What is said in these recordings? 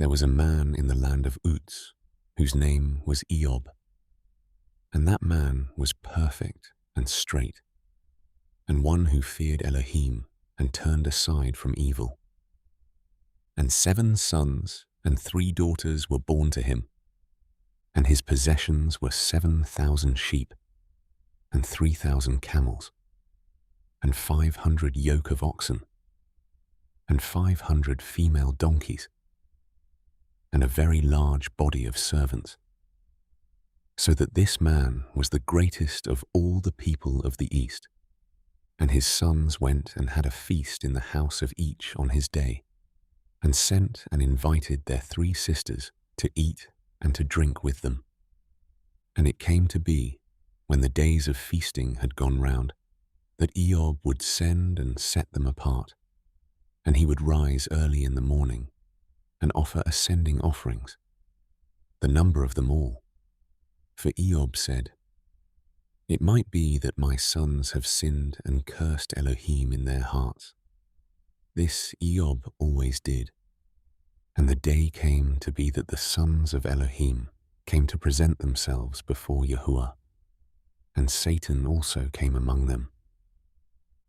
There was a man in the land of Uz, whose name was Eob, and that man was perfect and straight, and one who feared Elohim and turned aside from evil. And 7 sons and 3 daughters were born to him, and his possessions were 7,000 sheep, and 3,000 camels, and 500 yoke of oxen, and 500 female donkeys, and a very large body of servants, so that this man was the greatest of all the people of the East. And his sons went and had a feast in the house of each on his day, and sent and invited their 3 sisters to eat and to drink with them. And it came to be, when the days of feasting had gone round, that Eob would send and set them apart, and he would rise early in the morning and offer ascending offerings, the number of them all. For Eob said, "It might be that my sons have sinned and cursed Elohim in their hearts." This Eob always did. And the day came to be that the sons of Elohim came to present themselves before Yahuah, and Satan also came among them.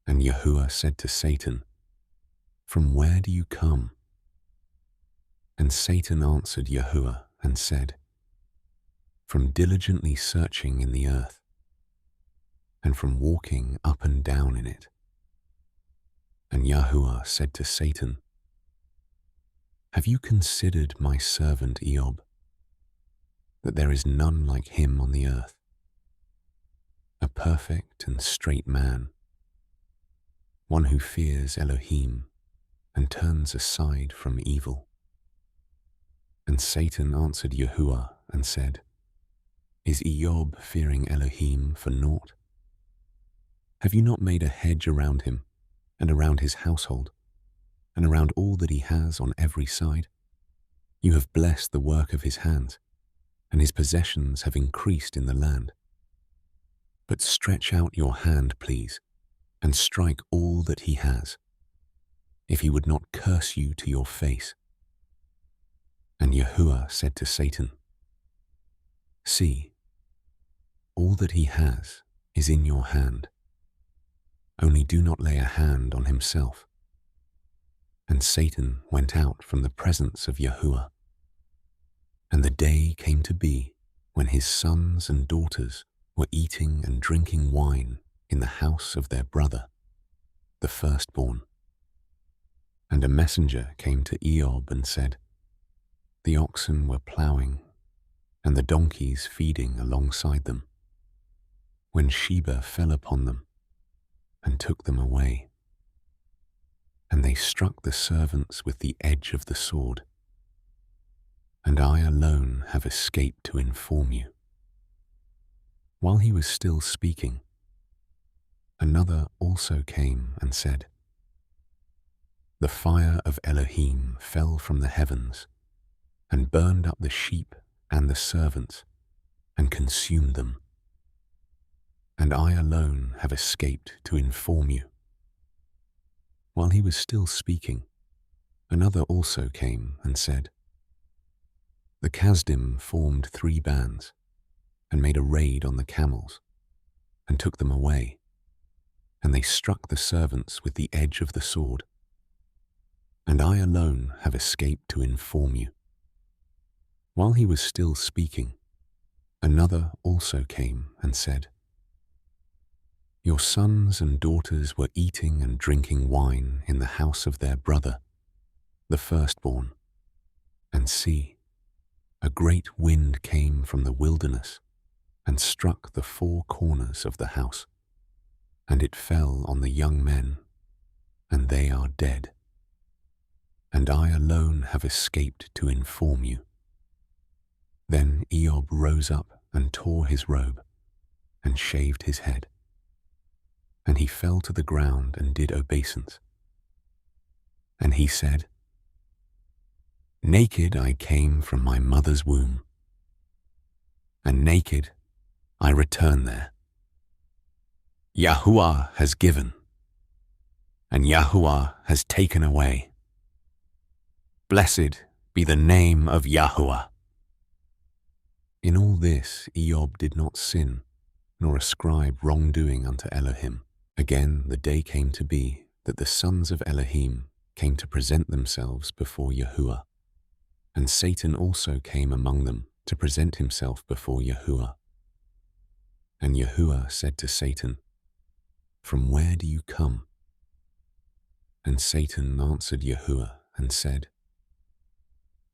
And Yahuah said to Satan, "From where do you come?" And Satan answered Yahuah and said, "From diligently searching in the earth, and from walking up and down in it." And Yahuah said to Satan, "Have you considered my servant Eob, that there is none like him on the earth, a perfect and straight man, one who fears Elohim and turns aside from evil?" And Satan answered Yahuah and said, "Is Eob fearing Elohim for naught? Have you not made a hedge around him, and around his household, and around all that he has on every side? You have blessed the work of his hands, and his possessions have increased in the land. But stretch out your hand, please, and strike all that he has, if he would not curse you to your face." And Yahuah said to Satan, "See, all that he has is in your hand. Only do not lay a hand on himself." And Satan went out from the presence of Yahuah. And the day came to be when his sons and daughters were eating and drinking wine in the house of their brother, the firstborn. And a messenger came to Eob and said, "The oxen were ploughing, and the donkeys feeding alongside them, when Sheba fell upon them and took them away. And they struck the servants with the edge of the sword, and I alone have escaped to inform you." While he was still speaking, another also came and said, "The fire of Elohim fell from the heavens and burned up the sheep and the servants and consumed them. And I alone have escaped to inform you." While he was still speaking, another also came and said, "The Kasdim formed 3 bands and made a raid on the camels and took them away, and they struck the servants with the edge of the sword. And I alone have escaped to inform you." While he was still speaking, another also came and said, "Your sons and daughters were eating and drinking wine in the house of their brother, the firstborn, and see, a great wind came from the wilderness and struck the 4 corners of the house, and it fell on the young men, and they are dead. And I alone have escaped to inform you." Then Eob rose up and tore his robe and shaved his head, and he fell to the ground and did obeisance. And he said, "Naked I came from my mother's womb, and naked I return there. Yahuah has given, and Yahuah has taken away. Blessed be the name of Yahuah." In all this Eob did not sin, nor ascribe wrongdoing unto Elohim. Again the day came to be that the sons of Elohim came to present themselves before Yahuah, and Satan also came among them to present himself before Yahuah. And Yahuah said to Satan, "From where do you come?" And Satan answered Yahuah and said,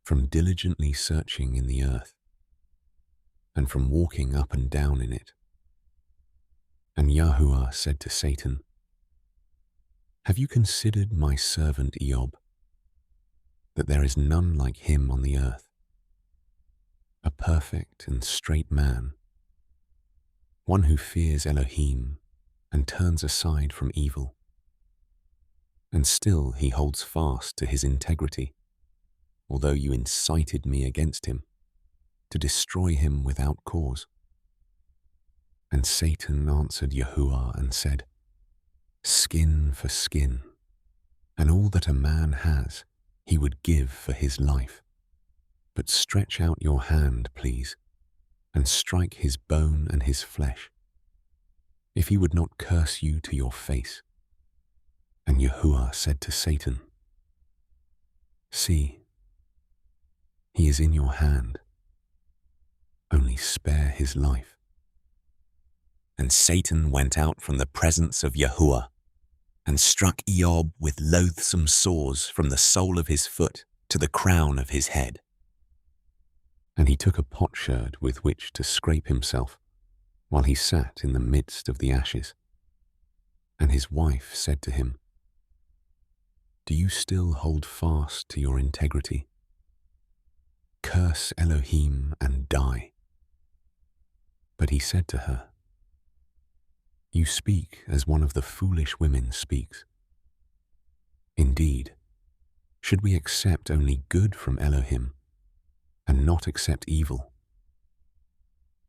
"From diligently searching in the earth, and from walking up and down in it." And Yahuah said to Satan, "Have you considered my servant Eob, that there is none like him on the earth, a perfect and straight man, one who fears Elohim and turns aside from evil? And still he holds fast to his integrity, although you incited me against him, to destroy him without cause." And Satan answered Yahuah and said, "Skin for skin, and all that a man has he would give for his life. But stretch out your hand, please, and strike his bone and his flesh, if he would not curse you to your face." And Yahuah said to Satan, "See, he is in your hand. Only spare his life." And Satan went out from the presence of Yahuah, and struck Eob with loathsome sores from the sole of his foot to the crown of his head. And he took a potsherd with which to scrape himself, while he sat in the midst of the ashes. And his wife said to him, "Do you still hold fast to your integrity? Curse Elohim and die." But he said to her, "You speak as one of the foolish women speaks. Indeed, should we accept only good from Elohim, and not accept evil?"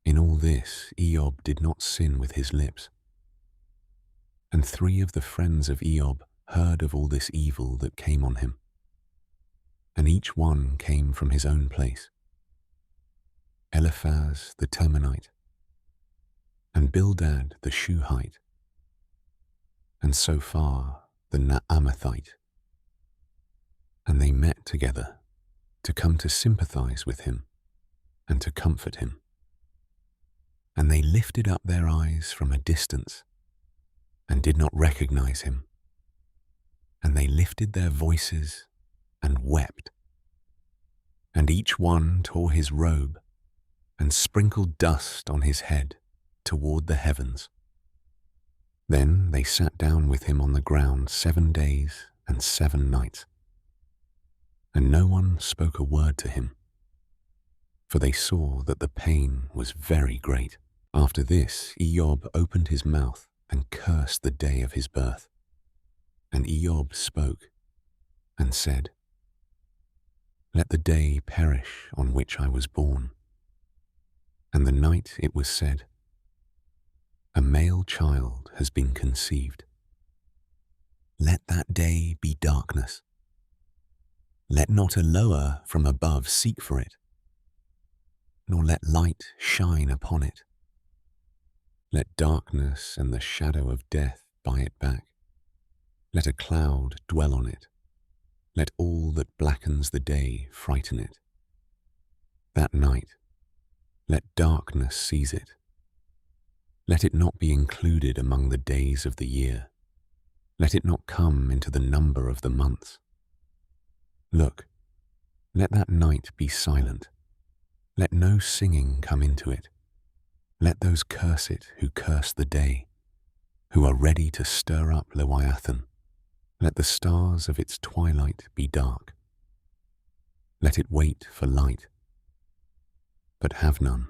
In all this Eob did not sin with his lips. And 3 of the friends of Eob heard of all this evil that came on him, and each one came from his own place: Eliphaz the Temanite, and Bildad the Shuhite, and Sophar the Naamathite. And they met together to come to sympathize with him and to comfort him. And they lifted up their eyes from a distance and did not recognize him. And they lifted their voices and wept. And each one tore his robe and sprinkled dust on his head toward the heavens. Then they sat down with him on the ground 7 days and 7 nights. And no one spoke a word to him, for they saw that the pain was very great. After this, Eob opened his mouth and cursed the day of his birth. And Eob spoke and said, "Let the day perish on which I was born." And the night it was said, "A male child has been conceived." Let that day be darkness. Let not a lower from above seek for it, nor let light shine upon it. Let darkness and the shadow of death buy it back. Let a cloud dwell on it. Let all that blackens the day frighten it. That night, let darkness seize it. Let it not be included among the days of the year. Let it not come into the number of the months. Look, let that night be silent. Let no singing come into it. Let those curse it who curse the day, who are ready to stir up Leviathan. Let the stars of its twilight be dark. Let it wait for light, but have none.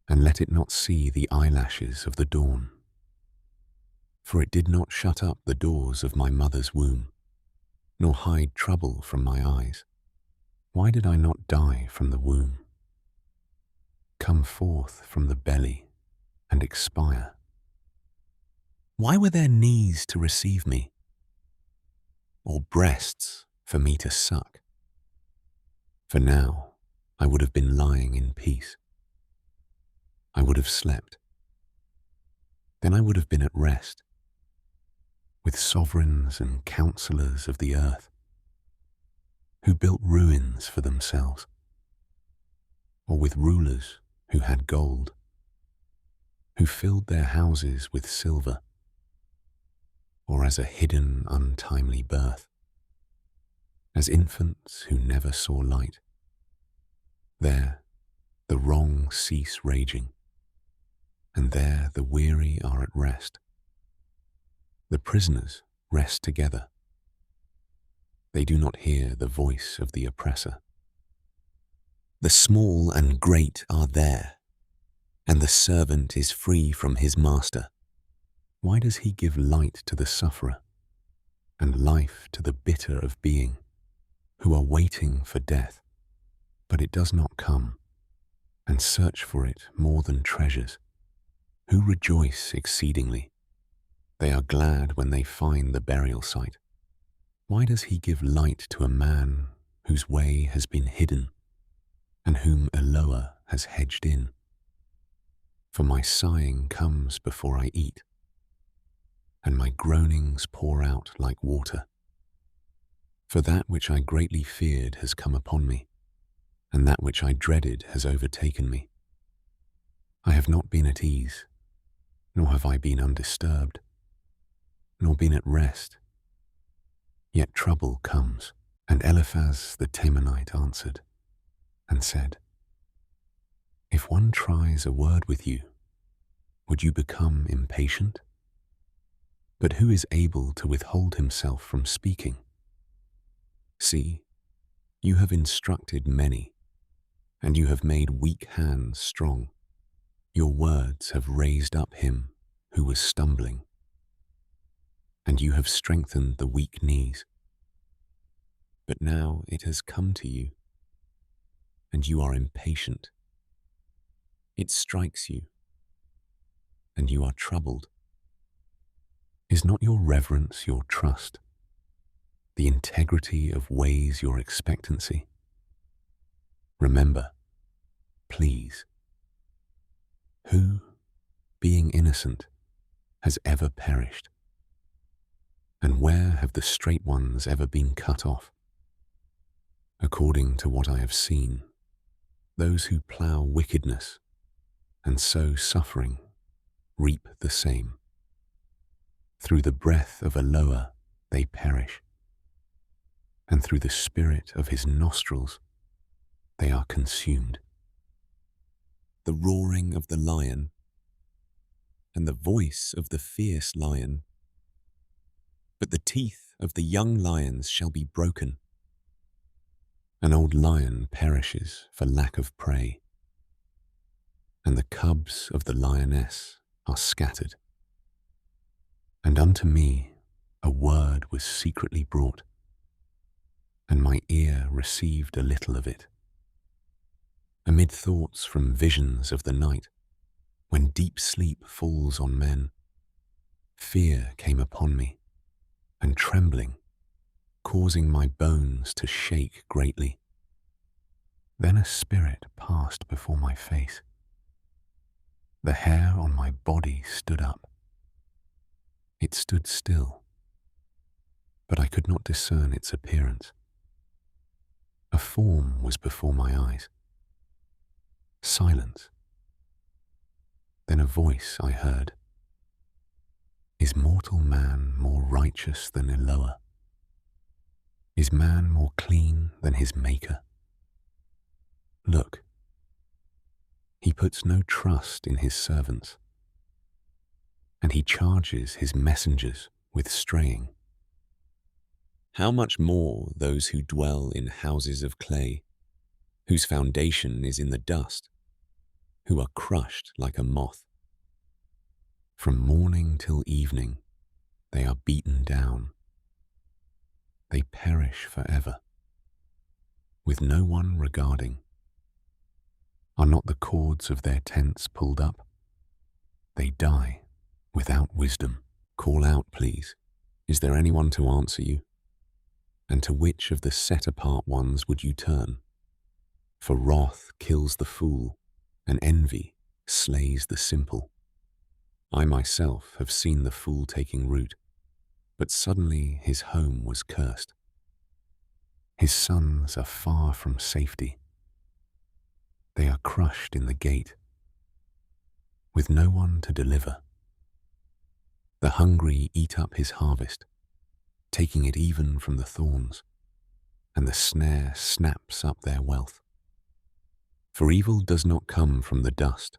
And let it not see the eyelashes of the dawn. For it did not shut up the doors of my mother's womb, nor hide trouble from my eyes. Why did I not die from the womb, come forth from the belly, and expire? Why were there knees to receive me, or breasts for me to suck? For now I would have been lying in peace. I would have slept. Then I would have been at rest, with sovereigns and counselors of the earth, who built ruins for themselves, or with rulers who had gold, who filled their houses with silver, or as a hidden untimely birth, as infants who never saw light. There the wrong cease raging, and there the weary are at rest. The prisoners rest together. They do not hear the voice of the oppressor. The small and great are there, and the servant is free from his master. Why does he give light to the sufferer, and life to the bitter of being, who are waiting for death, but it does not come, and search for it more than treasures, who rejoice exceedingly? They are glad when they find the burial site. Why does he give light to a man whose way has been hidden, and whom Elohim has hedged in? For my sighing comes before I eat, and my groanings pour out like water. For that which I greatly feared has come upon me, and that which I dreaded has overtaken me. I have not been at ease, nor have I been undisturbed, nor been at rest. Yet trouble comes. And Eliphaz the Temanite answered and said, If one tries a word with you, would you become impatient? But who is able to withhold himself from speaking? See, you have instructed many, and you have made weak hands strong. Your words have raised up him who was stumbling, and you have strengthened the weak knees. But now it has come to you, and you are impatient. It strikes you, and you are troubled. Is not your reverence your trust, the integrity of ways your expectancy? Remember, please, who, being innocent, has ever perished? And where have the straight ones ever been cut off? According to what I have seen, those who plough wickedness and sow suffering reap the same. Through the breath of Elohim they perish, and through the spirit of his nostrils they are consumed. The roaring of the lion and the voice of the fierce lion, but the teeth of the young lions shall be broken. An old lion perishes for lack of prey, and the cubs of the lioness are scattered. And unto me a word was secretly brought, and my ear received a little of it. Amid thoughts from visions of the night, when deep sleep falls on men, fear came upon me, and trembling, causing my bones to shake greatly. Then a spirit passed before my face. The hair on my body stood up. It stood still, but I could not discern its appearance. A form was before my eyes. Silence. Then a voice I heard. Is mortal man more righteous than Elohim? Is man more clean than his Maker? Look, he puts no trust in his servants, and he charges his messengers with straying. How much more those who dwell in houses of clay, whose foundation is in the dust, who are crushed like a moth. From morning till evening they are beaten down. They perish forever, with no one regarding. Are not the cords of their tents pulled up? They die without wisdom. Call out, please. Is there anyone to answer you? And to which of the set-apart ones would you turn? For wrath kills the fool, and envy slays the simple. I myself have seen the fool taking root, but suddenly his home was cursed. His sons are far from safety. They are crushed in the gate, with no one to deliver. The hungry eat up his harvest, taking it even from the thorns, and the snare snaps up their wealth. For evil does not come from the dust,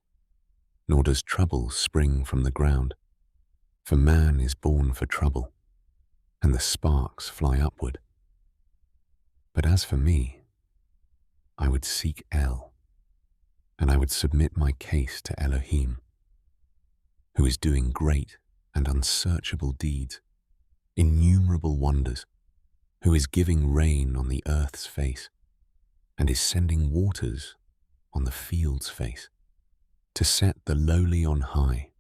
nor does trouble spring from the ground. For man is born for trouble, and the sparks fly upward. But as for me, I would seek El, and I would submit my case to Elohim, who is doing great and unsearchable deeds, innumerable wonders, who is giving rain on the earth's face, and is sending waters on the field's face, to set the lowly on high,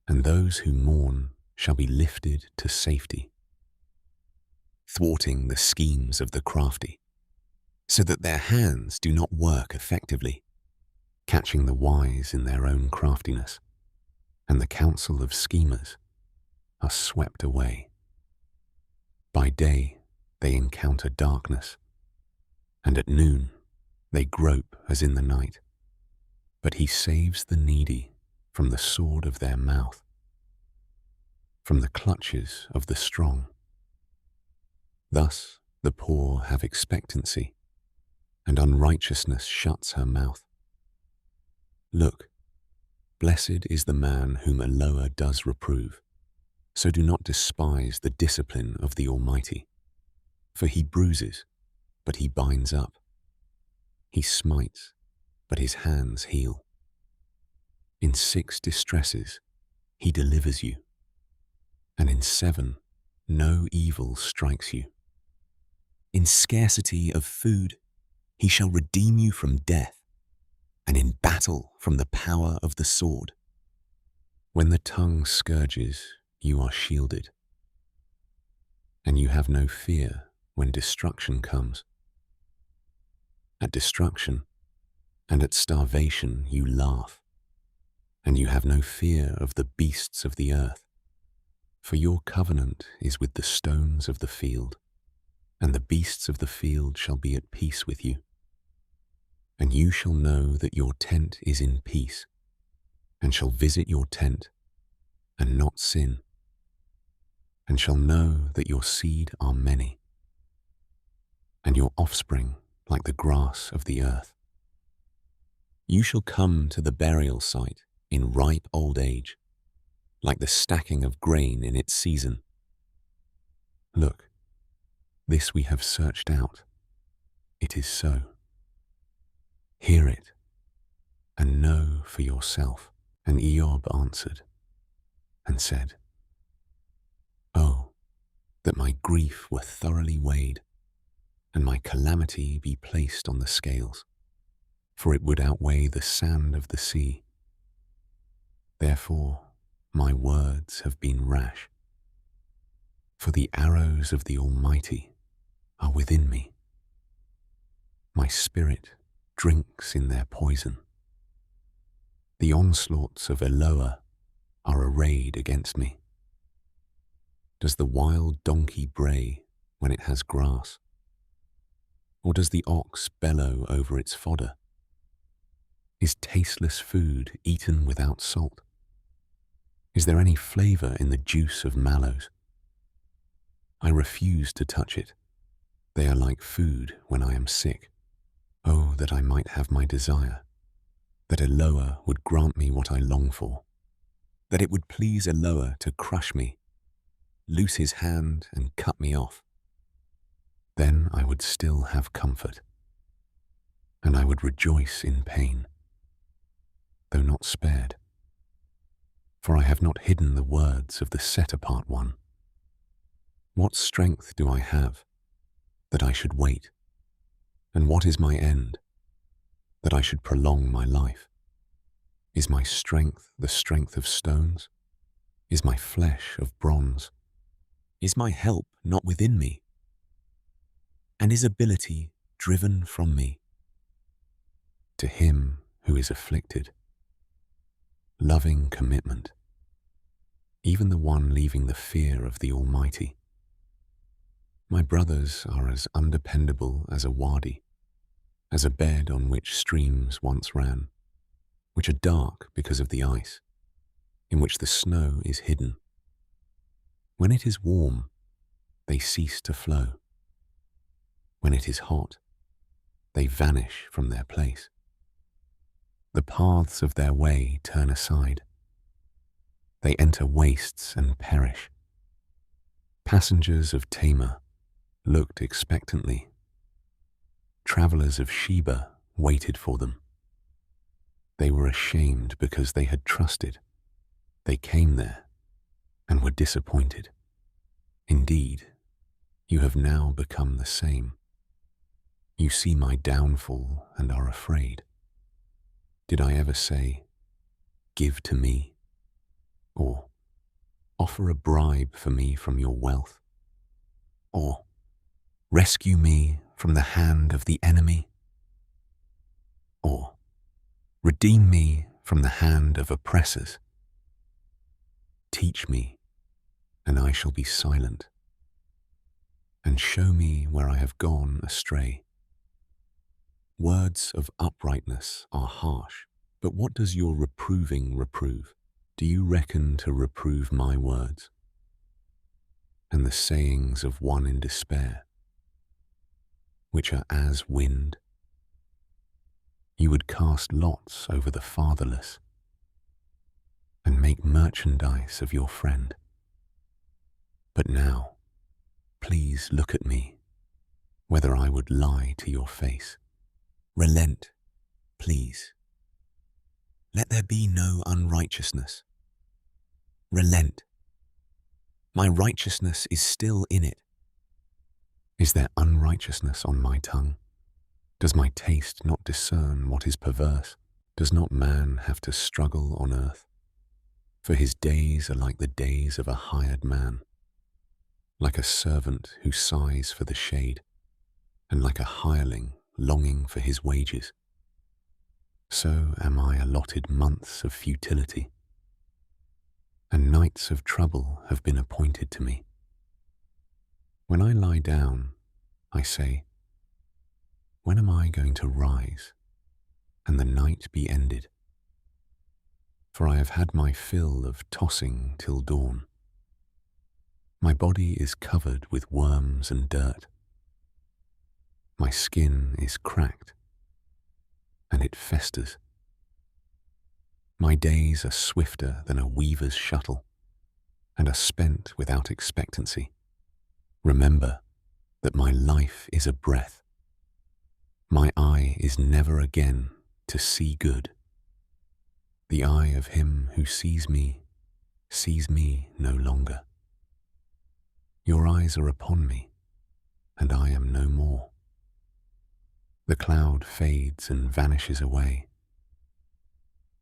and those who mourn shall be lifted to safety, thwarting the schemes of the crafty, so that their hands do not work effectively, catching the wise in their own craftiness, and the counsel of schemers are swept away. By day they encounter darkness, and at noon they grope as in the night. But he saves the needy from the sword of their mouth, from the clutches of the strong. Thus the poor have expectancy, and unrighteousness shuts her mouth. Look, blessed is the man whom Elohim does reprove, so do not despise the discipline of the Almighty. For he bruises, but he binds up. He smites, but his hands heal. In 6 distresses he delivers you, and in 7 no evil strikes you. In scarcity of food he shall redeem you from death, and in battle from the power of the sword. When the tongue scourges, you are shielded, and you have no fear when destruction comes. At destruction and at starvation you laugh, and you have no fear of the beasts of the earth. For your covenant is with the stones of the field, and the beasts of the field shall be at peace with you. And you shall know that your tent is in peace, and shall visit your tent, and not sin, and shall know that your seed are many, and your offspring like the grass of the earth. You shall come to the burial site in ripe old age, like the stacking of grain in its season. Look, this we have searched out. It is so. Hear it, and know for yourself. And Eob answered and said, Oh, that my grief were thoroughly weighed, and my calamity be placed on the scales, for it would outweigh the sand of the sea. Therefore my words have been rash, for the arrows of the Almighty are within me. My spirit drinks in their poison. The onslaughts of Elohim are arrayed against me. Does the wild donkey bray when it has grass? Or does the ox bellow over its fodder? Is tasteless food eaten without salt? Is there any flavor in the juice of mallows? I refuse to touch it. They are like food when I am sick. Oh, that I might have my desire, that Elohim would grant me what I long for, that it would please Elohim to crush me, loose his hand and cut me off. Then I would still have comfort, and I would rejoice in pain, though not spared. For I have not hidden the words of the set-apart one. What strength do I have, that I should wait? And what is my end, that I should prolong my life? Is my strength the strength of stones? Is my flesh of bronze? Is my help not within me? And is ability driven from me? to him who is afflicted, loving commitment, even the one leaving the fear of the Almighty. My brothers are as undependable as a wadi, as a bed on which streams once ran, which are dark because of the ice, in which the snow is hidden. When it is warm, they cease to flow. When it is hot, they vanish from their place. The paths of their way turn aside. They enter wastes and perish. Passengers of Tamar looked expectantly. Travelers of Sheba waited for them. They were ashamed because they had trusted. They came there and were disappointed. Indeed, you have now become the same. You see my downfall and are afraid. Did I ever say, "Give to me," or "Offer a bribe for me from your wealth," or "Rescue me from the hand of the enemy," or "Redeem me from the hand of oppressors"? Teach me, and I shall be silent, and show me where I have gone astray. Words of uprightness are harsh, but what does your reproving reprove? Do you reckon to reprove my words and the sayings of one in despair, which are as wind? You would cast lots over the fatherless and make merchandise of your friend. But now, please look at me, whether I would lie to your face. Relent, please. Let there be no unrighteousness. Relent. My righteousness is still in it. Is there unrighteousness on my tongue? Does my taste not discern what is perverse? Does not man have to struggle on earth? For his days are like the days of a hired man, like a servant who sighs for the shade, and like a hireling longing for his wages. So am I allotted months of futility, and nights of trouble have been appointed to me. When I lie down, I say, when am I going to rise, and the night be ended? For I have had my fill of tossing till dawn. My body is covered with worms and dirt. My skin is cracked, and it festers. My days are swifter than a weaver's shuttle, and are spent without expectancy. Remember that my life is a breath. My eye is never again to see good. The eye of him who sees me no longer. Your eyes are upon me, and I am no more. The cloud fades and vanishes away.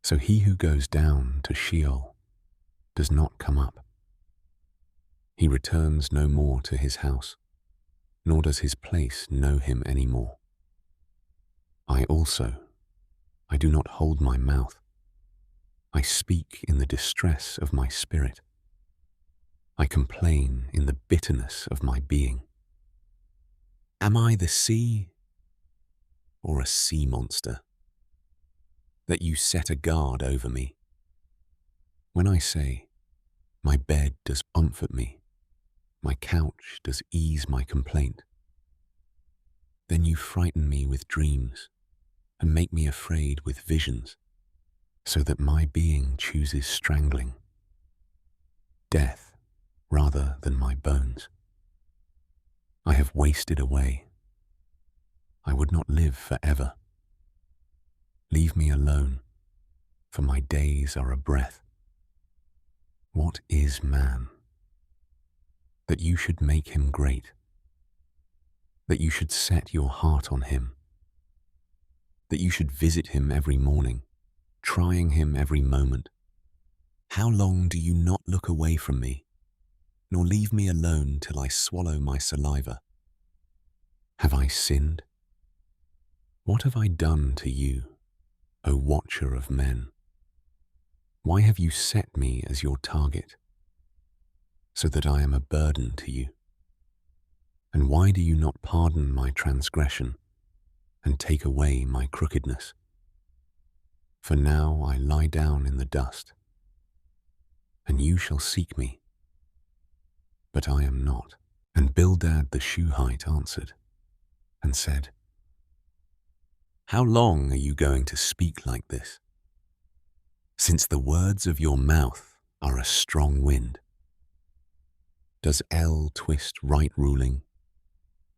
So he who goes down to Sheol does not come up. He returns no more to his house, nor does his place know him any more. I do not hold my mouth. I speak in the distress of my spirit. I complain in the bitterness of my being. Am I the sea or a sea monster, that you set a guard over me? When I say, my bed does comfort me, my couch does ease my complaint, then you frighten me with dreams and make me afraid with visions, so that my being chooses strangling, death rather than my bones. I have wasted away. I would not live forever. Leave me alone, for my days are a breath. What is man? That you should make him great, that you should set your heart on him, that you should visit him every morning, trying him every moment. How long do you not look away from me, nor leave me alone till I swallow my saliva? Have I sinned? What have I done to you O watcher of men? Why have you set me as your target, so that I am a burden to you? And why do you not pardon my transgression and take away my crookedness? For now I lie down in the dust, and you shall seek me, but I am not. And Bildad the Shuhite answered and said, How long are you going to speak like this? Since the words of your mouth are a strong wind. Does El twist right ruling,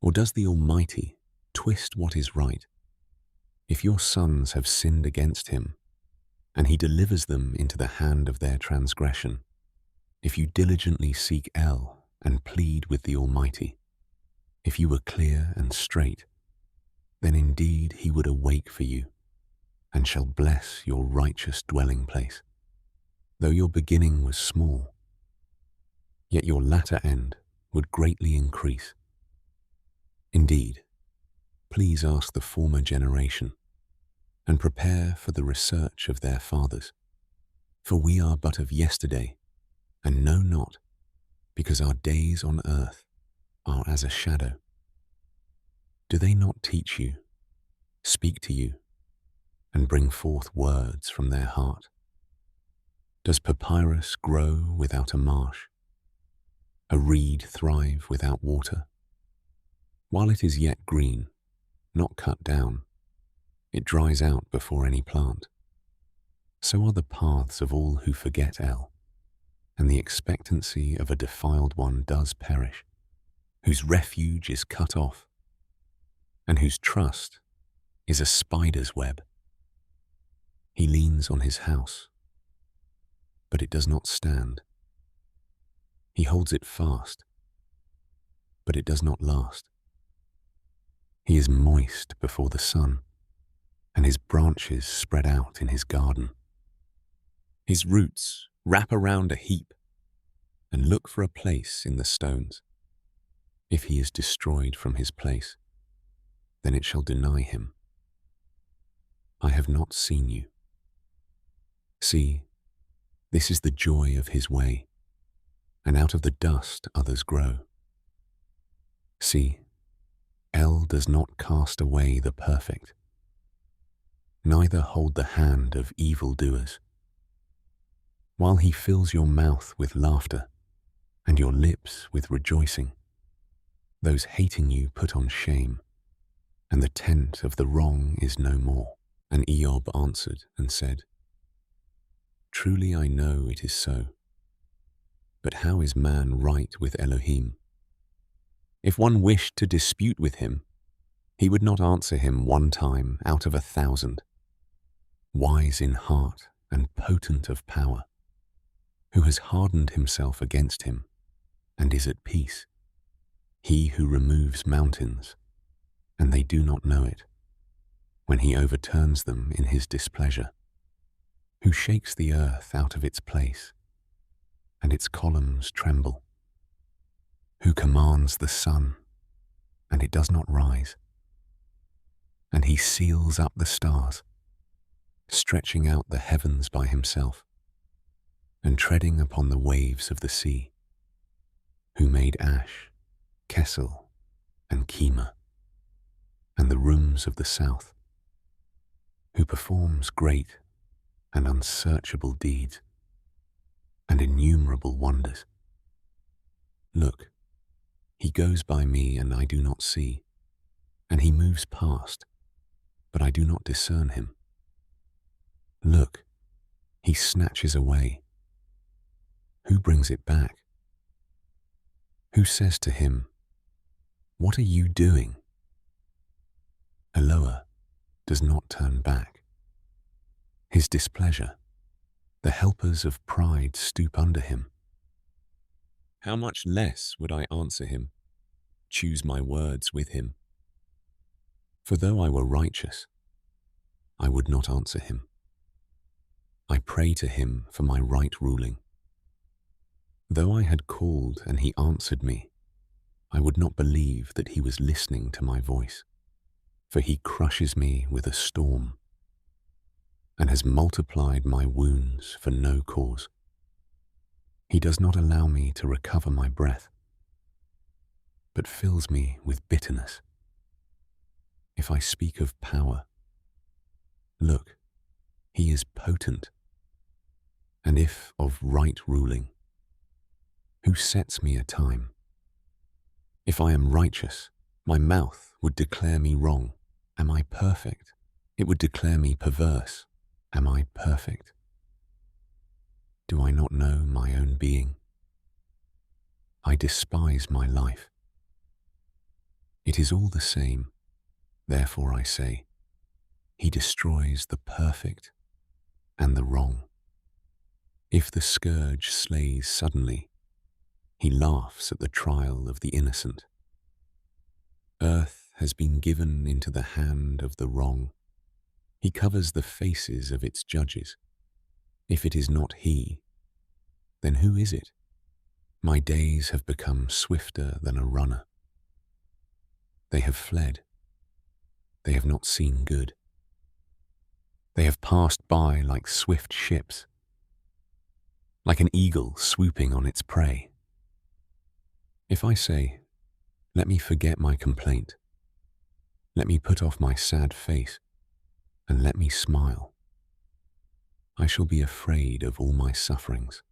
or does the Almighty twist what is right? If your sons have sinned against him, and he delivers them into the hand of their transgression, if you diligently seek El and plead with the Almighty, if you were clear and straight, then indeed he would awake for you, and shall bless your righteous dwelling place. Though your beginning was small, yet your latter end would greatly increase. Indeed, please ask the former generation, and prepare for the research of their fathers. For we are but of yesterday, and know not, because our days on earth are as a shadow. Do they not teach you, speak to you, and bring forth words from their heart? Does papyrus grow without a marsh? A reed thrive without water? While it is yet green, not cut down, it dries out before any plant. So are the paths of all who forget El, and the expectancy of a defiled one does perish, whose refuge is cut off, and whose trust is a spider's web. He leans on his house, but it does not stand. He holds it fast, but it does not last. He is moist before the sun, and his branches spread out in his garden. His roots wrap around a heap and look for a place in the stones. If he is destroyed from his place, then it shall deny him. I have not seen you. See, this is the joy of his way, and out of the dust others grow. See, El does not cast away the perfect, neither hold the hand of evildoers. While he fills your mouth with laughter, and your lips with rejoicing, those hating you put on shame, and the tent of the wrong is no more. And Eob answered and said, Truly I know it is so. But how is man right with Elohim? If one wished to dispute with him, he would not answer him one time out of 1,000. Wise in heart and potent of power, who has hardened himself against him and is at peace, he who removes mountains, and they do not know it, when he overturns them in his displeasure, who shakes the earth out of its place, and its columns tremble, who commands the sun, and it does not rise, and he seals up the stars, stretching out the heavens by himself, and treading upon the waves of the sea, who made Ash, Kesel, and Kema, and the rooms of the south, who performs great and unsearchable deeds, and innumerable wonders. Look, he goes by me and I do not see, and he moves past, but I do not discern him. Look, he snatches away. Who brings it back? Who says to him, What are you doing? Eloah does not turn back. His displeasure, the helpers of pride stoop under him. How much less would I answer him, choose my words with him? For though I were righteous, I would not answer him. I pray to him for my right ruling. Though I had called and he answered me, I would not believe that he was listening to my voice, for he crushes me with a storm. and has multiplied my wounds for no cause. He does not allow me to recover my breath, but fills me with bitterness. If I speak of power, look, he is potent. And if of right ruling, who sets me a time? If I am righteous, my mouth would declare me wrong. Am I perfect? It would declare me perverse. Am I perfect? Do I not know my own being? I despise my life. It is all the same. Therefore I say, he destroys the perfect and the wrong. If the scourge slays suddenly, he laughs at the trial of the innocent. Earth has been given into the hand of the wrong. He covers the faces of its judges. If it is not he, then who is it? My days have become swifter than a runner. They have fled. They have not seen good. They have passed by like swift ships, like an eagle swooping on its prey. If I say, let me forget my complaint, let me put off my sad face, and let me smile, I shall be afraid of all my sufferings.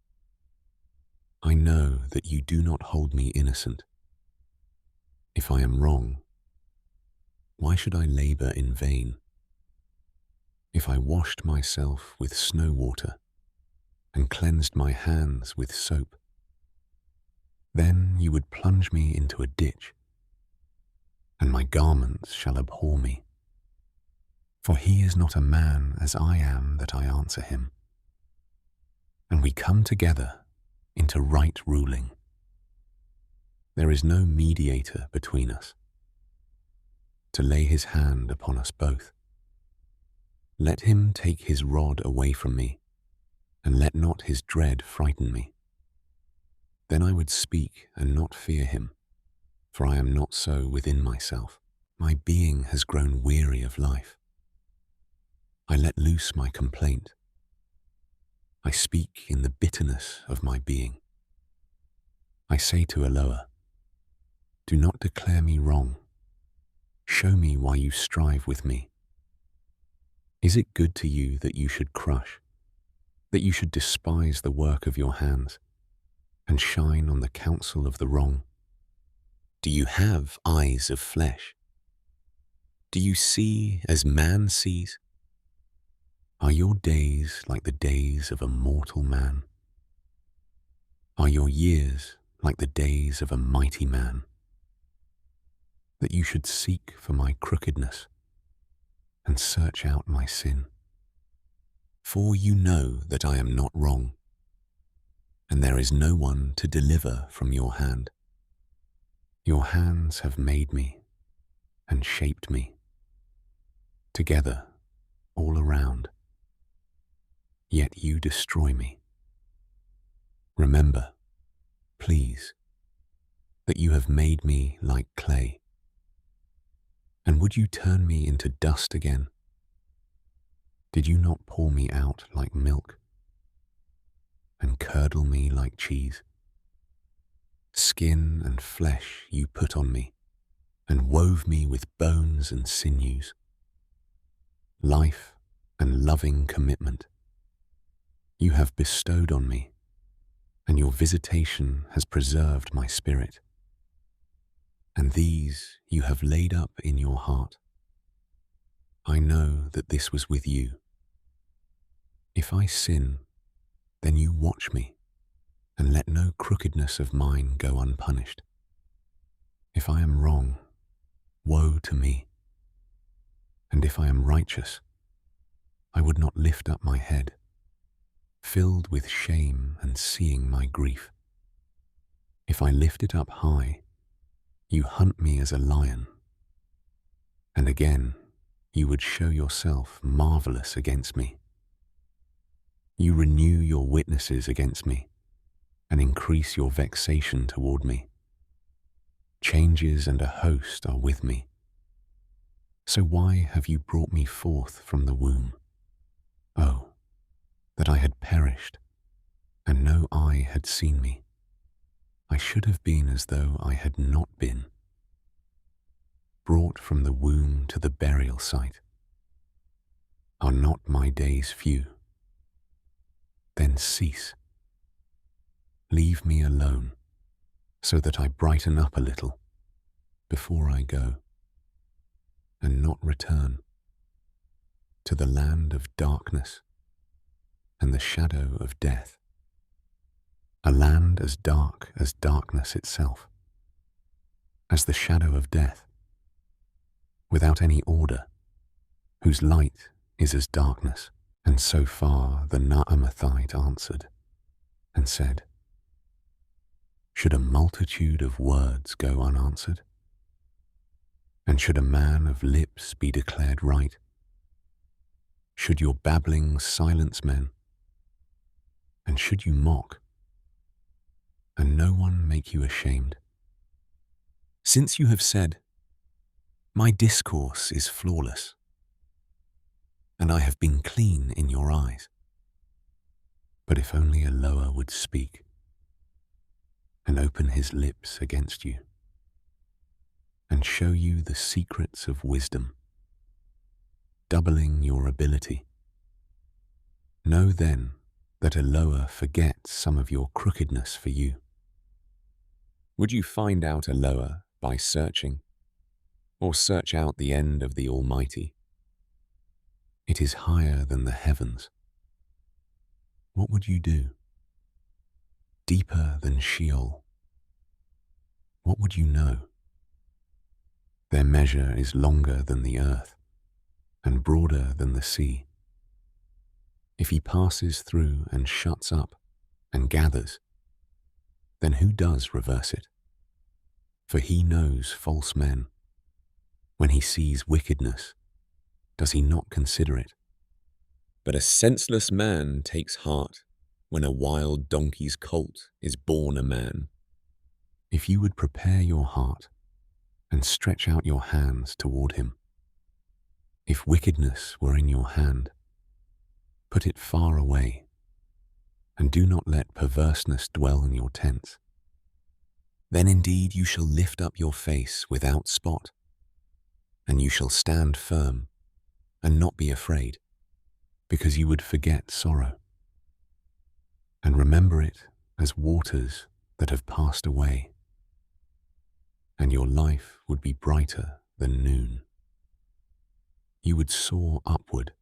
I know that you do not hold me innocent. If I am wrong, why should I labor in vain? If I washed myself with snow water and cleansed my hands with soap, then you would plunge me into a ditch, and my garments shall abhor me. For he is not a man as I am that I answer him. And we come together into right ruling. There is no mediator between us to lay his hand upon us both. Let him take his rod away from me, and let not his dread frighten me. Then I would speak and not fear him, for I am not so within myself. My being has grown weary of life. I let loose my complaint. I speak in the bitterness of my being. I say to Eloah, do not declare me wrong. Show me why you strive with me. Is it good to you that you should crush, that you should despise the work of your hands, and shine on the counsel of the wrong? Do you have eyes of flesh? Do you see as man sees? Are your days like the days of a mortal man? Are your years like the days of a mighty man? That you should seek for my crookedness and search out my sin. For you know that I am not wrong, and there is no one to deliver from your hand. Your hands have made me and shaped me, together, all around. Yet you destroy me. Remember, please, that you have made me like clay. And would you turn me into dust again? Did you not pour me out like milk and curdle me like cheese? Skin and flesh you put on me and wove me with bones and sinews. Life and loving commitment you have bestowed on me, and your visitation has preserved my spirit. And these you have laid up in your heart. I know that this was with you. If I sin, then you watch me, and let no crookedness of mine go unpunished. If I am wrong, woe to me. And if I am righteous, I would not lift up my head, filled with shame and seeing my grief. If I lift it up high, you hunt me as a lion. And again, you would show yourself marvelous against me. You renew your witnesses against me and increase your vexation toward me. Changes and a host are with me. So why have you brought me forth from the womb? Oh, that I had perished, and no eye had seen me. I should have been as though I had not been, brought from the womb to the burial site. Are not my days few? Then cease. Leave me alone, so that I brighten up a little before I go, and not return to the land of darkness and the shadow of death, a land as dark as darkness itself, as the shadow of death, without any order, whose light is as darkness. And so far the Naamathite answered and said, should a multitude of words go unanswered? And should a man of lips be declared right? Should your babbling silence men? And should you mock, and no one make you ashamed? Since you have said, my discourse is flawless, and I have been clean in your eyes. But if only Elohim would speak and open his lips against you and show you the secrets of wisdom, doubling your ability, know then that Elohim forgets some of your crookedness for you. Would you find out Elohim by searching, or search out the end of the Almighty? It is higher than the heavens. What would you do? Deeper than Sheol. What would you know? Their measure is longer than the earth, and broader than the sea. If he passes through and shuts up and gathers, then who does reverse it? For he knows false men. When he sees wickedness, does he not consider it? But a senseless man takes heart when a wild donkey's colt is born a man. If you would prepare your heart and stretch out your hands toward him, if wickedness were in your hand, put it far away, and do not let perverseness dwell in your tents. Then indeed you shall lift up your face without spot, and you shall stand firm and not be afraid, because you would forget sorrow, and remember it as waters that have passed away, and your life would be brighter than noon. You would soar upward.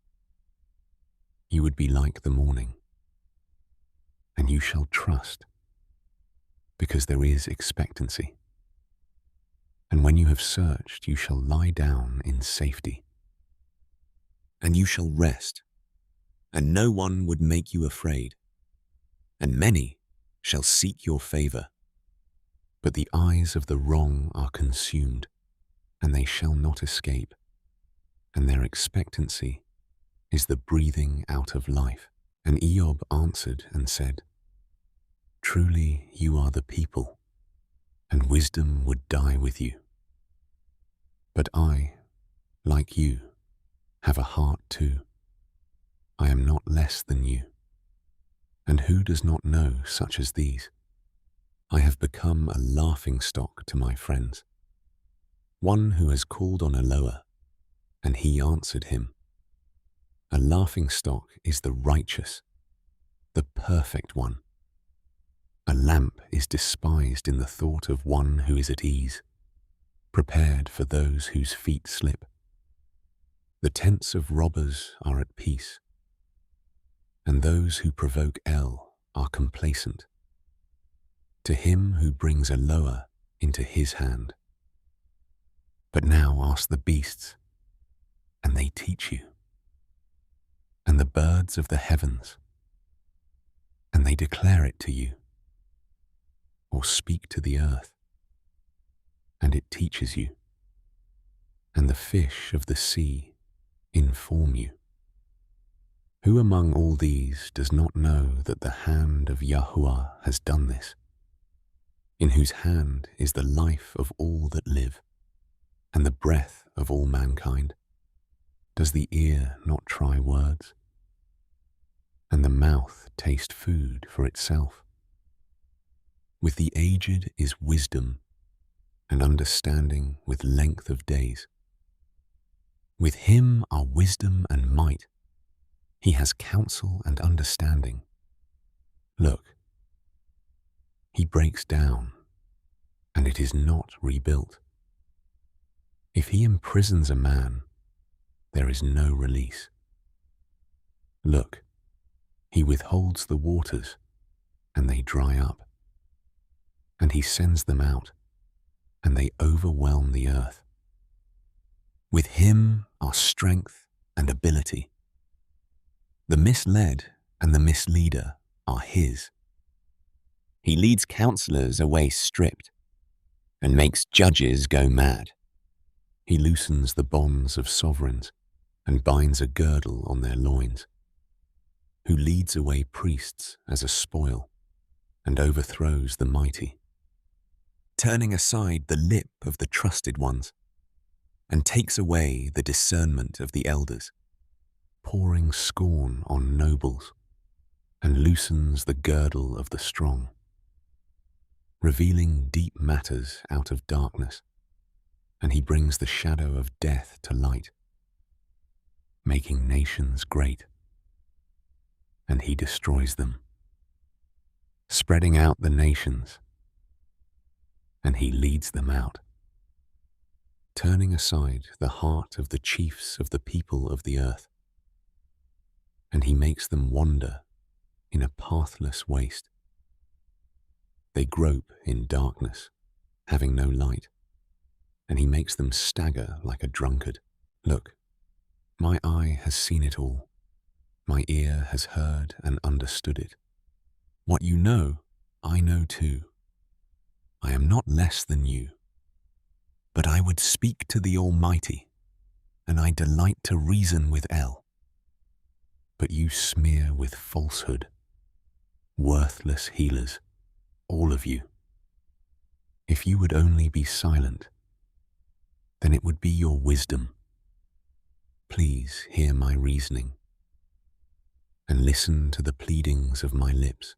You would be like the morning, and you shall trust, because there is expectancy. And when you have searched, you shall lie down in safety, and you shall rest, and no one would make you afraid, and many shall seek your favor. But the eyes of the wrong are consumed, and they shall not escape, and their expectancy is the breathing out of life. And Eob answered and said, truly you are the people, and wisdom would die with you. But I, like you, have a heart too. I am not less than you. And who does not know such as these? I have become a laughingstock to my friends, one who has called on Elohim, and he answered him. A laughingstock is the righteous, the perfect one. A lamp is despised in the thought of one who is at ease, prepared for those whose feet slip. The tents of robbers are at peace, and those who provoke El are complacent. To him who brings Elohim into his hand. But now ask the beasts, and they teach you, and the birds of the heavens, and they declare it to you, or speak to the earth, and it teaches you, and the fish of the sea inform you. Who among all these does not know that the hand of Yahuah has done this, in whose hand is the life of all that live, and the breath of all mankind? Does the ear not try words? and the mouth taste food for itself. With the aged is wisdom, and understanding with length of days. With him are wisdom and might. He has counsel and understanding. Look, he breaks down, and it is not rebuilt. If he imprisons a man, there is no release. Look, he withholds the waters, and they dry up. And he sends them out, and they overwhelm the earth. With him are strength and ability. The misled and the misleader are his. He leads counselors away stripped, and makes judges go mad. He loosens the bonds of sovereigns, and binds a girdle on their loins. Who leads away priests as a spoil, and overthrows the mighty. Turning aside the lip of the trusted ones, and takes away the discernment of the elders, pouring scorn on nobles, and loosens the girdle of the strong, revealing deep matters out of darkness, and he brings the shadow of death to light, making nations great, and he destroys them, spreading out the nations, and he leads them out, turning aside the heart of the chiefs of the people of the earth, and he makes them wander in a pathless waste. They grope in darkness, having no light, and he makes them stagger like a drunkard. Look, my eye has seen it all. My ear has heard and understood it. What you know, I know too. I am not less than you. But I would speak to the Almighty, and I delight to reason with El. But you smear with falsehood, worthless healers, all of you. If you would only be silent, then it would be your wisdom. Please hear my reasoning, and listen to the pleadings of my lips.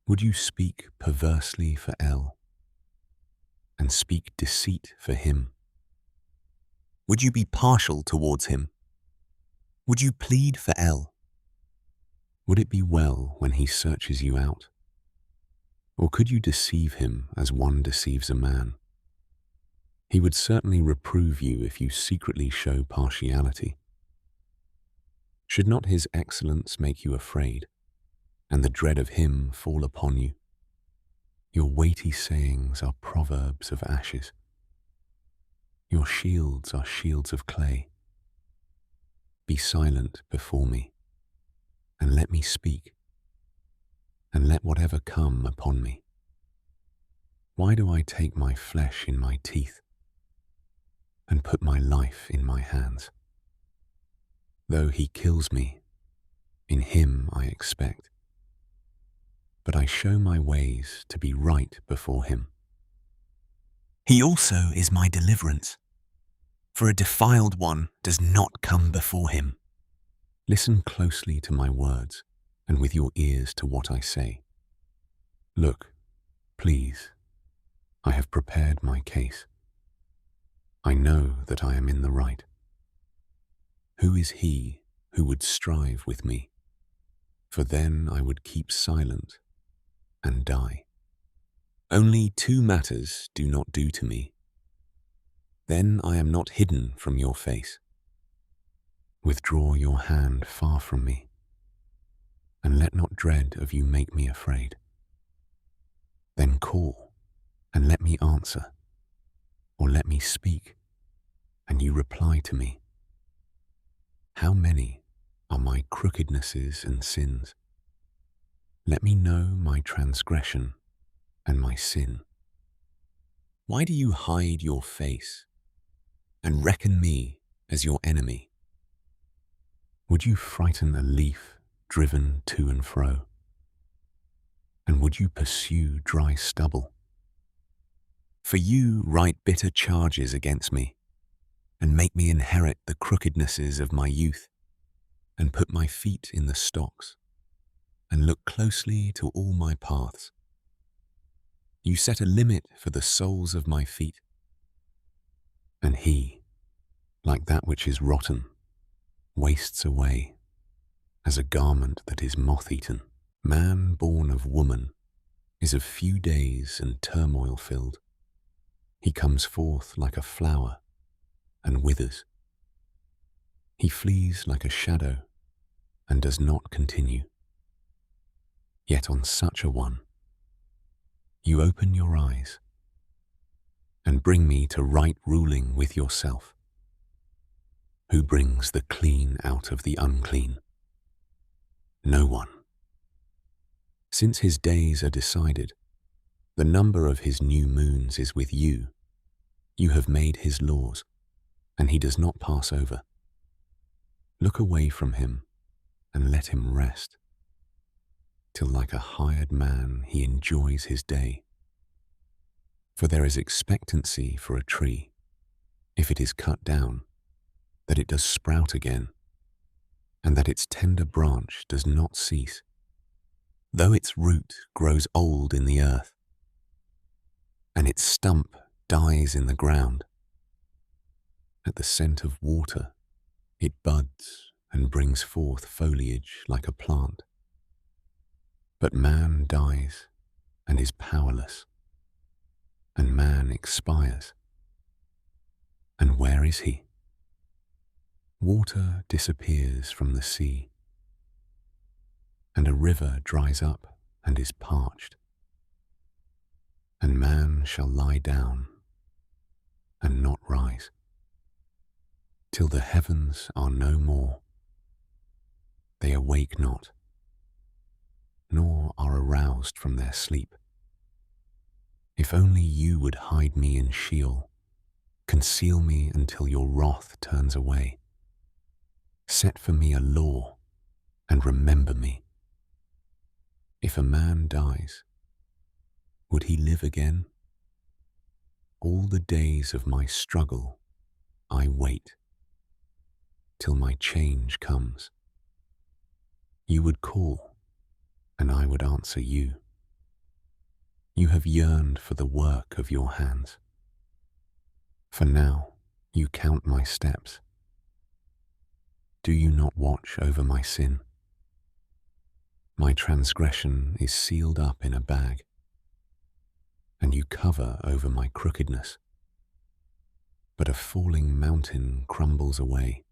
Would you speak perversely for El, and speak deceit for him? Would you be partial towards him? Would you plead for El? Would it be well when he searches you out? Or could you deceive him as one deceives a man? He would certainly reprove you if you secretly show partiality. Should not his excellence make you afraid, and the dread of him fall upon you? Your weighty sayings are proverbs of ashes. Your shields are shields of clay. Be silent before me, and let me speak, and let whatever come upon me. Why do I take my flesh in my teeth, and put my life in my hands? Though he kills me, in him I expect. But I show my ways to be right before him. He also is my deliverance, for a defiled one does not come before him. Listen closely to my words, and with your ears to what I say. Look, please, I have prepared my case. I know that I am in the right. Who is he who would strive with me? For then I would keep silent and die. Only two matters do not do to me. Then I am not hidden from your face. Withdraw your hand far from me, and let not dread of you make me afraid. Then call, and let me answer, or let me speak, and you reply to me. How many are my crookednesses and sins? Let me know my transgression and my sin. Why do you hide your face and reckon me as your enemy? Would you frighten a leaf driven to and fro? And would you pursue dry stubble? For you write bitter charges against me, and make me inherit the crookednesses of my youth. and put my feet in the stocks, and look closely to all my paths. You set a limit for the soles of my feet, and he, like that which is rotten, wastes away as a garment that is moth-eaten. Man born of woman is of few days and turmoil-filled. He comes forth like a flower and withers. He flees like a shadow and does not continue. Yet on such a one, you open your eyes and bring me to right ruling with yourself. Who brings the clean out of the unclean? No one. Since his days are decided, the number of his new moons is with you. You have made his laws, and he does not pass over. Look away from him and let him rest, till like a hired man he enjoys his day. For there is expectancy for a tree, if it is cut down, that it does sprout again, and that its tender branch does not cease, though its root grows old in the earth, and its stump dies in the ground. At the scent of water, it buds and brings forth foliage like a plant. But man dies and is powerless, and man expires. And where is he? Water disappears from the sea, and a river dries up and is parched. And man shall lie down and not rise, till the heavens are no more. They awake not, nor are aroused from their sleep. If only you would hide me in Sheol, conceal me until your wrath turns away. Set for me a law and remember me. If a man dies, would he live again? All the days of my struggle I wait, till my change comes. You would call, and I would answer you. You have yearned for the work of your hands. For now you count my steps. Do you not watch over my sin? My transgression is sealed up in a bag, and you cover over my crookedness. But a falling mountain crumbles away,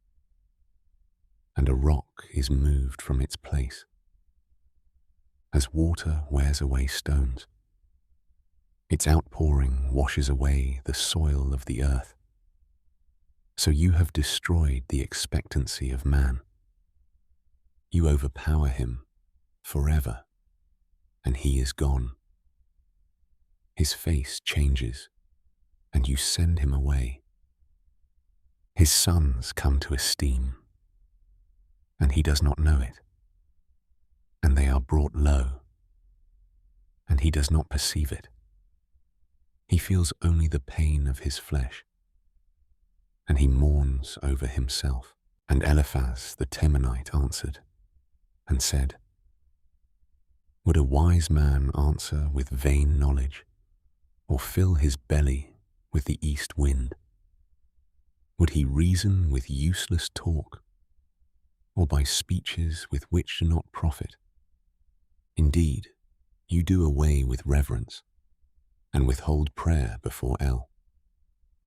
and a rock is moved from its place, as water wears away stones. Its outpouring washes away the soil of the earth. So you have destroyed the expectancy of man. You overpower him forever, and he is gone. His face changes, and you send him away. His sons come to esteem, and he does not know it. And they are brought low, and he does not perceive it. He feels only the pain of his flesh, and he mourns over himself. And Eliphaz the Temanite answered and said, Would a wise man answer with vain knowledge, or fill his belly with the east wind? Would he reason with useless talk, or by speeches with which do not profit? Indeed, you do away with reverence, and withhold prayer before El.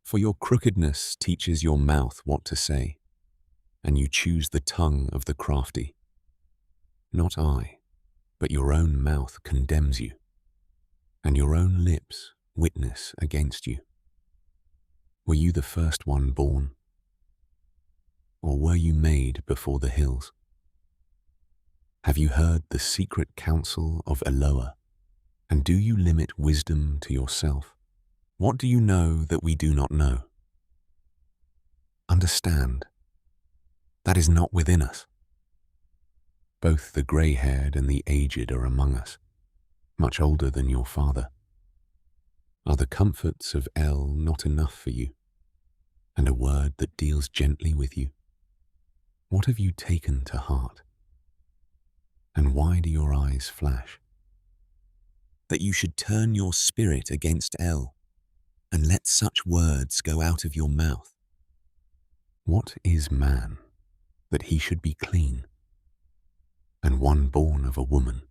For your crookedness teaches your mouth what to say, and you choose the tongue of the crafty. Not I, but your own mouth condemns you, and your own lips witness against you. Were you the first one born? Or were you made before the hills? Have you heard the secret counsel of Eloah? And do you limit wisdom to yourself? What do you know that we do not know? Understand, that is not within us. Both the grey-haired and the aged are among us, much older than your father. Are the comforts of El not enough for you, and a word that deals gently with you? What have you taken to heart? And why do your eyes flash? That you should turn your spirit against El, and let such words go out of your mouth. What is man, that he should be clean, and one born of a woman,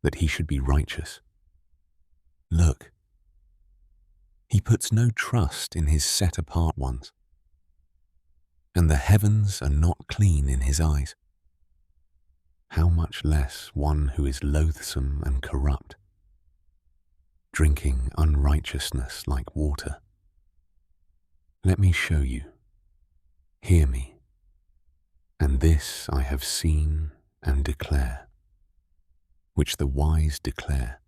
that he should be righteous? Look, he puts no trust in his set-apart ones, and the heavens are not clean in his eyes. How much less one who is loathsome and corrupt, drinking unrighteousness like water. Let me show you, hear me, and this I have seen and declare, which the wise declare,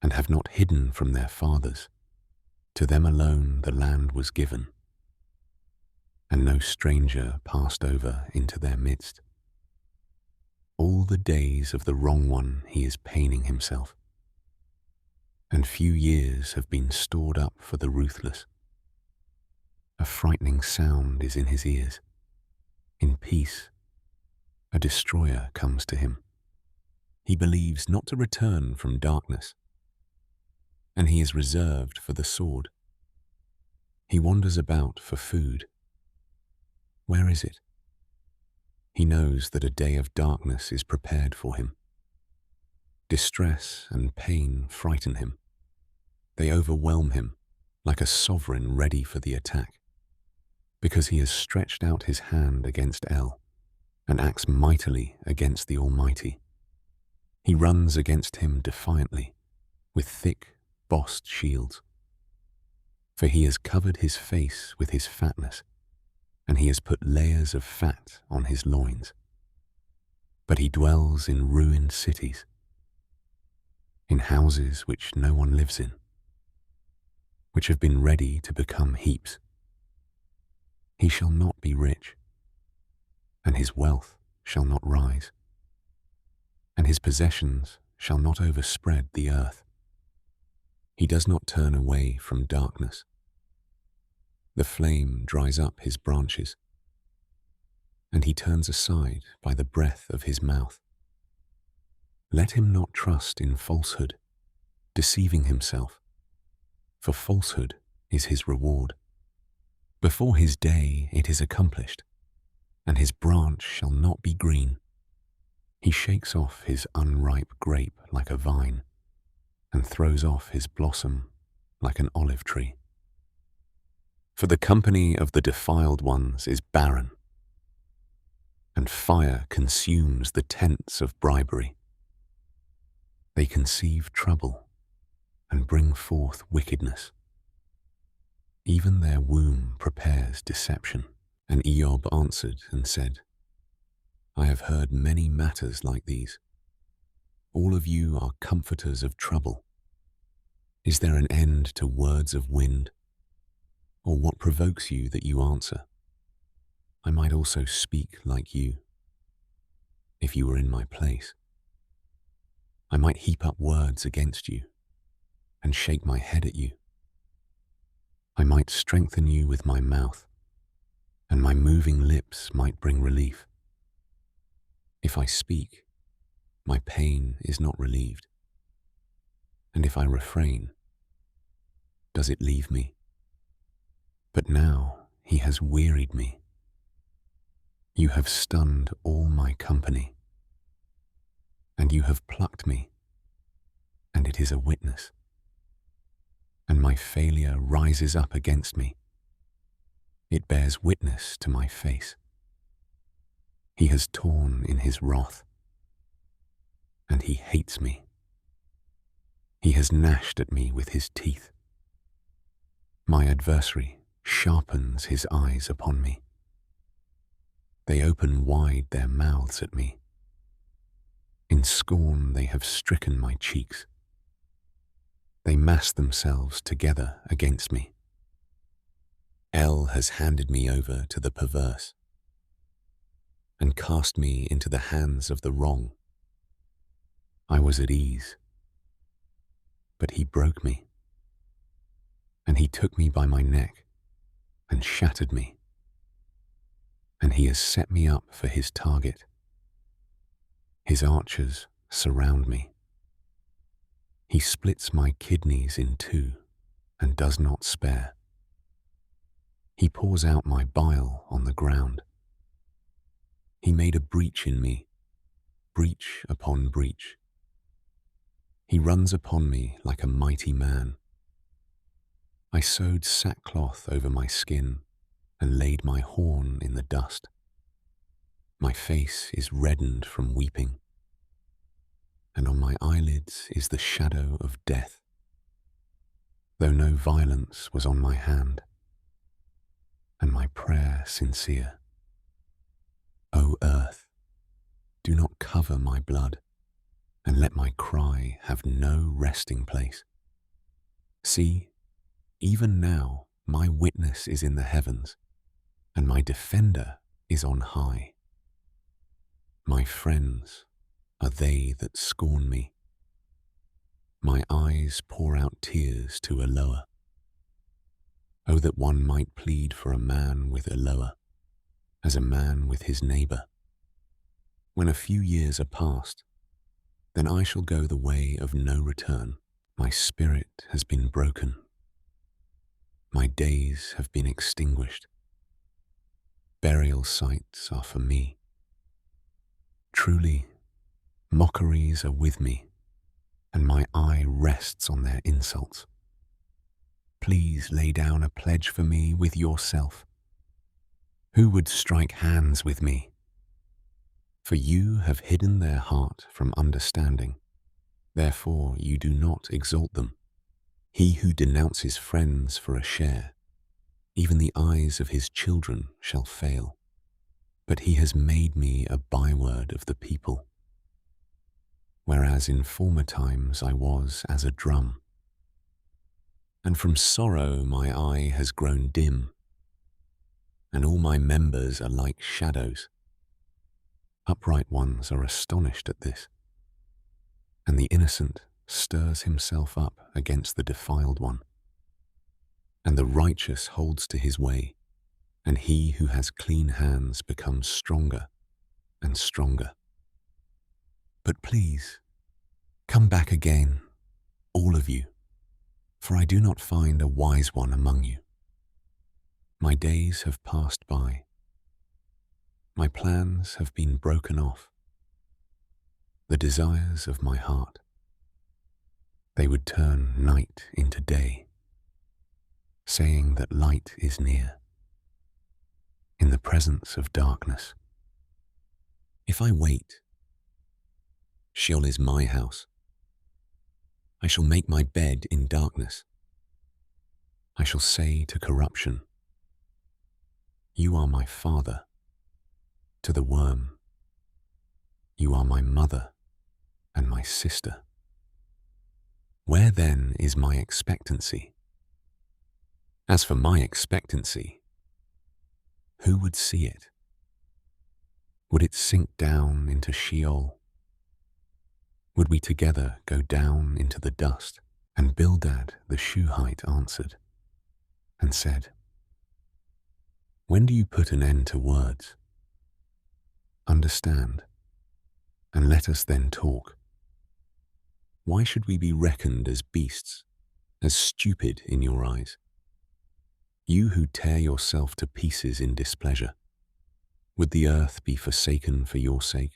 and have not hidden from their fathers. To them alone the land was given, and no stranger passed over into their midst. All the days of the wrong one he is paining himself, and few years have been stored up for the ruthless. A frightening sound is in his ears. In peace, a destroyer comes to him. He believes not to return from darkness, and he is reserved for the sword. He wanders about for food. Where is it? He knows that a day of darkness is prepared for him. Distress and pain frighten him. They overwhelm him like a sovereign ready for the attack, because he has stretched out his hand against El and acts mightily against the Almighty. He runs against him defiantly with thick, bossed shields. For he has covered his face with his fatness, and he has put layers of fat on his loins. But he dwells in ruined cities, in houses which no one lives in, which have been ready to become heaps. He shall not be rich, and his wealth shall not rise, and his possessions shall not overspread the earth. He does not turn away from darkness. The flame dries up his branches, and he turns aside by the breath of his mouth. Let him not trust in falsehood, deceiving himself, for falsehood is his reward. Before his day it is accomplished, and his branch shall not be green. He shakes off his unripe grape like a vine, and throws off his blossom like an olive tree. For the company of the defiled ones is barren, and fire consumes the tents of bribery. They conceive trouble and bring forth wickedness. Even their womb prepares deception. And Eob answered and said, I have heard many matters like these. All of you are comforters of trouble. Is there an end to words of wind? Or what provokes you that you answer? I might also speak like you, if you were in my place. I might heap up words against you and shake my head at you. I might strengthen you with my mouth, and my moving lips might bring relief. If I speak, my pain is not relieved. And if I refrain, does it leave me? But now he has wearied me. You have stunned all my company, and you have plucked me, and it is a witness. And my failure rises up against me. It bears witness to my face. He has torn in his wrath, and he hates me. He has gnashed at me with his teeth. My adversary sharpens his eyes upon me. They open wide their mouths at me. In scorn they have stricken my cheeks. They mass themselves together against me. El has handed me over to the perverse and cast me into the hands of the wrong. I was at ease, but he broke me, and he took me by my neck and shattered me. and he has set me up for his target. His archers surround me. He splits my kidneys in two and does not spare. He pours out my bile on the ground. He made a breach in me, breach upon breach. He runs upon me like a mighty man. I sewed sackcloth over my skin and laid my horn in the dust. My face is reddened from weeping, and on my eyelids is the shadow of death, though no violence was on my hand, and my prayer sincere. O earth, do not cover my blood, and let my cry have no resting place. See, even now my witness is in the heavens, and my defender is on high. My friends are they that scorn me. My eyes pour out tears to Eloah. Oh, that one might plead for a man with Eloah, as a man with his neighbor. When a few years are past, then I shall go the way of no return. My spirit has been broken. My days have been extinguished. Burial sites are for me. Truly, mockeries are with me, and my eye rests on their insults. Please lay down a pledge for me with yourself. Who would strike hands with me? For you have hidden their heart from understanding, therefore you do not exalt them. He who denounces friends for a share, even the eyes of his children shall fail. But he has made me a byword of the people, whereas in former times I was as a drum. And from sorrow my eye has grown dim, and all my members are like shadows. Upright ones are astonished at this, and the innocent stirs himself up against the defiled one. And the righteous holds to his way, and he who has clean hands becomes stronger and stronger. But please, come back again, all of you, for I do not find a wise one among you. My days have passed by. My plans have been broken off. The desires of my heart, they would turn night into day, saying that light is near, in the presence of darkness. If I wait, Sheol is my house. I shall make my bed in darkness. I shall say to corruption, you are my father. To the worm, you are my mother and my sister. Where then is my expectancy? As for my expectancy, who would see it? Would it sink down into Sheol? Would we together go down into the dust? And Bildad the Shuhite answered and said, when do you put an end to words? Understand, and let us then talk. Why should we be reckoned as beasts, as stupid in your eyes? You who tear yourself to pieces in displeasure, would the earth be forsaken for your sake,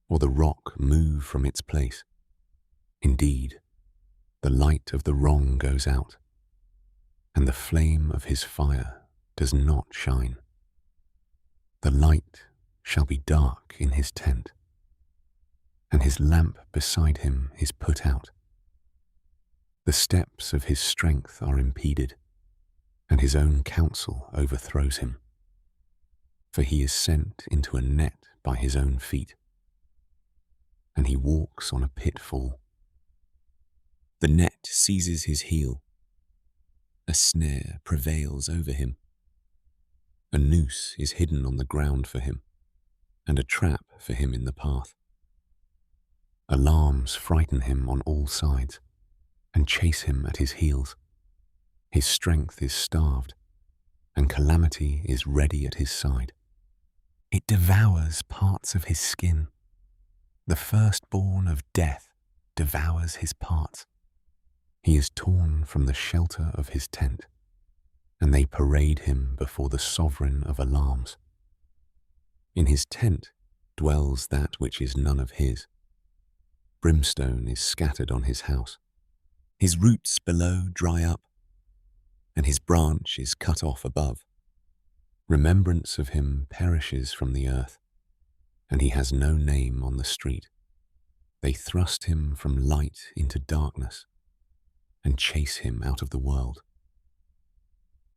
or the rock move from its place? Indeed, the light of the wrong goes out, and the flame of his fire does not shine. The light shall be dark in his tent, and his lamp beside him is put out. The steps of his strength are impeded, and his own counsel overthrows him. For he is sent into a net by his own feet, and he walks on a pitfall. The net seizes his heel. A snare prevails over him. A noose is hidden on the ground for him, and a trap for him in the path. Alarms frighten him on all sides, and chase him at his heels. His strength is starved, and calamity is ready at his side. It devours parts of his skin. The firstborn of death devours his parts. He is torn from the shelter of his tent, and they parade him before the sovereign of alarms. In his tent dwells that which is none of his. Brimstone is scattered on his house. His roots below dry up, and his branch is cut off above. Remembrance of him perishes from the earth, and he has no name on the street. They thrust him from light into darkness and chase him out of the world.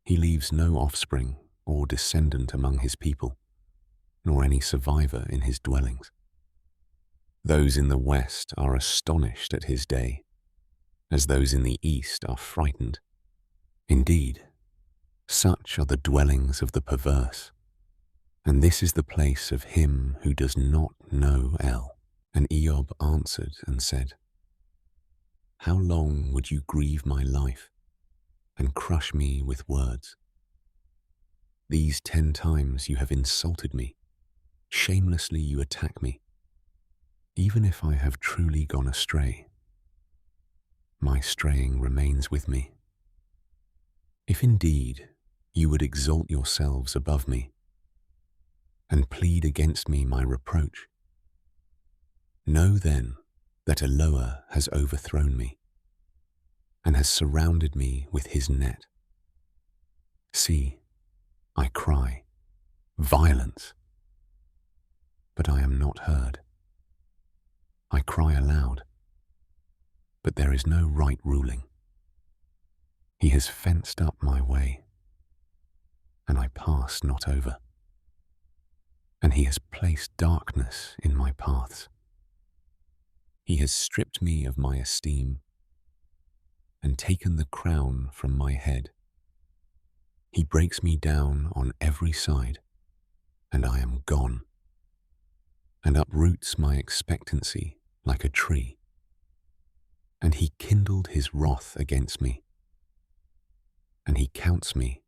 He leaves no offspring or descendant among his people, nor any survivor in his dwellings. Those in the west are astonished at his day, as those in the east are frightened. Indeed, such are the dwellings of the perverse, and this is the place of him who does not know El. And Eob answered and said, How long would you grieve my life and crush me with words? These 10 times you have insulted me. Shamelessly you attack me. Even if I have truly gone astray, my straying remains with me. If indeed you would exalt yourselves above me and plead against me my reproach, know then that Eloah has overthrown me and has surrounded me with his net. See, I cry, violence, but I am not heard. I cry aloud, but there is no right ruling. He has fenced up my way, and I pass not over. And he has placed darkness in my paths. He has stripped me of my esteem and taken the crown from my head. He breaks me down on every side, and I am gone, and uproots my expectancy like a tree. And he kindled his wrath against me, and he counts me